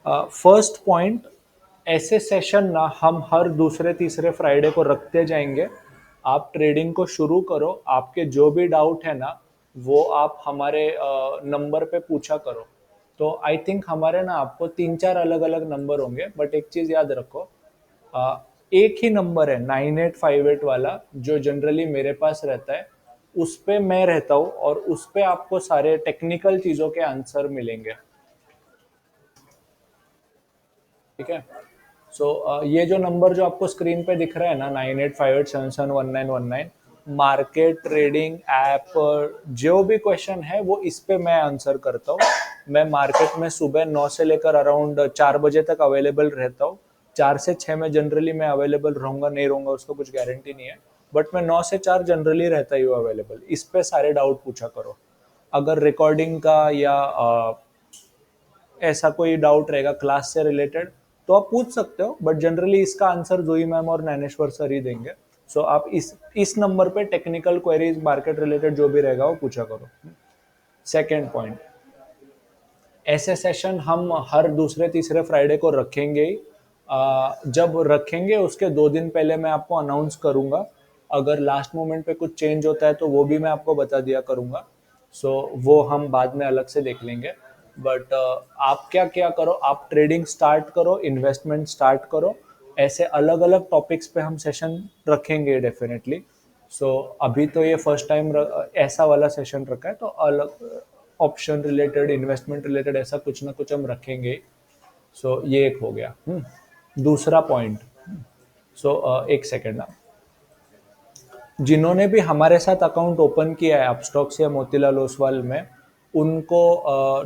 फर्स्ट पॉइंट, ऐसे सेशन ना हम हर दूसरे तीसरे फ्राइडे को रखते जाएंगे. आप ट्रेडिंग को शुरू करो, आपके जो भी डाउट है ना, वो आप हमारे नंबर पे पूछा करो. तो आई थिंक हमारे ना आपको 3-4 अलग अलग नंबर होंगे, बट एक चीज़ याद रखो, एक ही नंबर है 9858 वाला, जो जनरली मेरे पास रहता है. उस पे मैं रहता हूँ और उस पे आपको सारे टेक्निकल चीज़ों के आंसर मिलेंगे. ठीक है. सो ये जो नंबर जो आपको स्क्रीन पे दिख रहा है ना, 9858771919, मार्केट ट्रेडिंग ऐप, जो भी क्वेश्चन है वो इस पे मैं आंसर करता हूँ. मैं मार्केट में सुबह 9 से लेकर अराउंड 4 बजे तक अवेलेबल रहता हूँ. 4 से 6 में जनरली मैं अवेलेबल रहूंगा नहीं रहूंगा उसको कुछ गारंटी नहीं है, बट मैं 9 से 4 जनरली रहता ही हूँ अवेलेबल. इस पे सारे डाउट पूछा करो. अगर रिकॉर्डिंग का या ऐसा कोई डाउट रहेगा क्लास से रिलेटेड, तो आप पूछ सकते हो, बट जनरली इसका आंसर जोई मैम और ज्ञानेश्वर सर ही देंगे। सो आप इस नंबर पे टेक्निकल क्वेरीज, मार्केट रिलेटेड जो भी रहेगा वो पूछा करो। सेकेंड पॉइंट, ऐसे सेशन हम हर दूसरे तीसरे फ्राइडे को रखेंगे ही। जब रखेंगे उसके 2 दिन पहले मैं आपको अनाउंस करूंगा। अगर लास्ट मोमेंट पे कुछ चेंज होता है तो वो भी मैं आपको बता दिया करूंगा। सो वो हम बाद में अलग से देख लेंगे। बट आप क्या क्या करो, आप ट्रेडिंग स्टार्ट करो, इन्वेस्टमेंट स्टार्ट करो। ऐसे अलग अलग टॉपिक्स पे हम सेशन रखेंगे डेफिनेटली। सो अभी तो ये फर्स्ट टाइम ऐसा वाला सेशन रखा है, तो अलग ऑप्शन रिलेटेड, इन्वेस्टमेंट रिलेटेड ऐसा कुछ ना कुछ हम रखेंगे। सो ये एक हो गया। दूसरा पॉइंट, एक सेकेंड ना, जिन्होंने भी हमारे साथ अकाउंट ओपन किया है अपस्टॉक्स या मोतीलाल ओसवाल में, उनको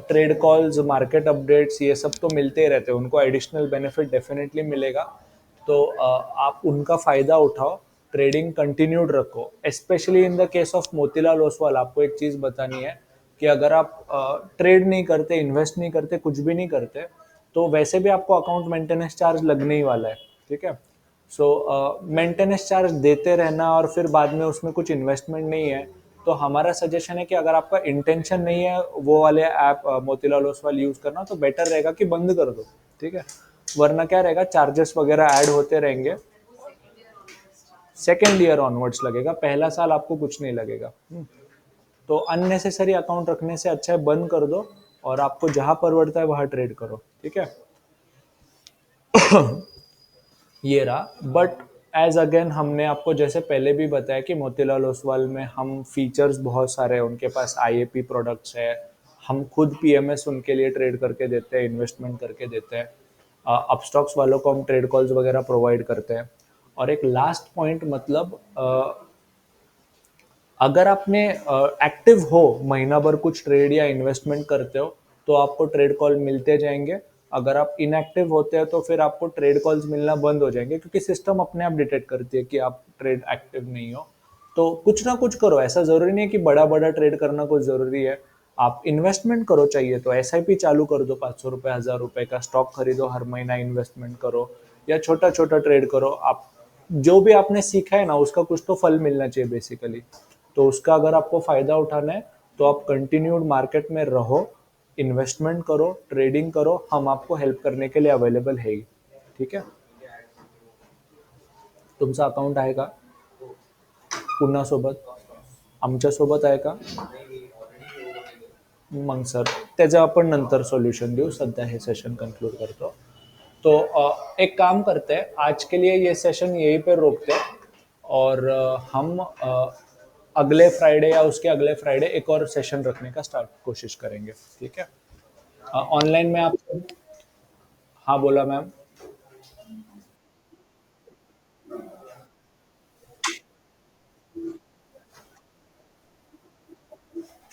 ट्रेड कॉल्स, मार्केट अपडेट्स ये सब तो मिलते ही रहते हैं, उनको एडिशनल बेनिफिट डेफिनेटली मिलेगा। तो आप उनका फ़ायदा उठाओ, ट्रेडिंग कंटिन्यूड रखो। Specially in the case of Motilal Oswal आपको एक चीज़ बतानी है कि अगर आप ट्रेड नहीं करते, इन्वेस्ट नहीं करते, कुछ भी नहीं करते, तो वैसे भी आपको अकाउंट मेंटेनेंस चार्ज लगने ही वाला है। ठीक है। सो मेंटेनेंस चार्ज देते रहना और फिर बाद में उसमें कुछ इन्वेस्टमेंट नहीं है, तो हमारा सजेशन है कि अगर आपका इंटेंशन नहीं है वो वाले ऐप मोतीलाल ओसवाल यूज़ करना, तो बेटर रहेगा कि बंद कर दो। ठीक है। वरना क्या रहेगा, चार्जेस वगैरह ऐड होते रहेंगे। सेकेंड ईयर ऑनवर्ड्स लगेगा, पहला साल आपको कुछ नहीं लगेगा। तो अननेसेसरी अकाउंट रखने से अच्छा है बंद कर दो, और आपको जहां परवड़ता है वहां ट्रेड करो। ठीक है। ये रहा। बट एज अगेन हमने आपको जैसे पहले भी बताया कि मोतीलाल ओसवाल में हम फीचर्स बहुत सारे हैं, उनके पास आईएपी प्रोडक्ट्स है, हम खुद पीएमएस उनके लिए ट्रेड करके देते हैं, इन्वेस्टमेंट करके देते हैं। अपस्टॉक्स वालों को हम ट्रेड कॉल्स वगैरह प्रोवाइड करते हैं। और एक लास्ट पॉइंट, मतलब अगर आपने एक्टिव हो, महीना भर कुछ ट्रेड या इन्वेस्टमेंट करते हो, तो आपको ट्रेड कॉल मिलते जाएंगे। अगर आप इनएक्टिव होते हैं तो फिर आपको ट्रेड कॉल्स मिलना बंद हो जाएंगे, क्योंकि सिस्टम अपने आप डिटेक्ट करती है कि आप ट्रेड एक्टिव नहीं हो। तो कुछ ना कुछ करो, ऐसा जरूरी नहीं है कि बड़ा बड़ा ट्रेड करना कुछ जरूरी है। आप इन्वेस्टमेंट करो, चाहिए तो एसआईपी चालू कर दो, 500 रुपये, 1000 रुपये का स्टॉक खरीदो, हर महीना इन्वेस्टमेंट करो, या छोटा छोटा ट्रेड करो। आप जो भी आपने सीखा है ना, उसका कुछ तो फल मिलना चाहिए बेसिकली। तो उसका अगर आपको फायदा उठाना है तो आप कंटिन्यूड मार्केट में रहो, इन्वेस्टमेंट करो, ट्रेडिंग करो, हम आपको हेल्प करने के लिए अवेलेबल है ही। ठीक है। तुमचा अकाउंट आहे का पुन्हा सोबत? आमच्या सोबत आहे का? मग सर त्याचं आपण नंतर सोल्यूशन देऊ, सध्या हे सेशन कंक्लूड करतो। तो एक काम करते हैं, आज के लिए ये सेशन यहीं पे रोकते हैं, और हम अगले फ्राइडे या उसके अगले फ्राइडे एक और सेशन रखने का स्टार्ट कोशिश करेंगे। ठीक है। ऑनलाइन में आप, हाँ बोला मैम।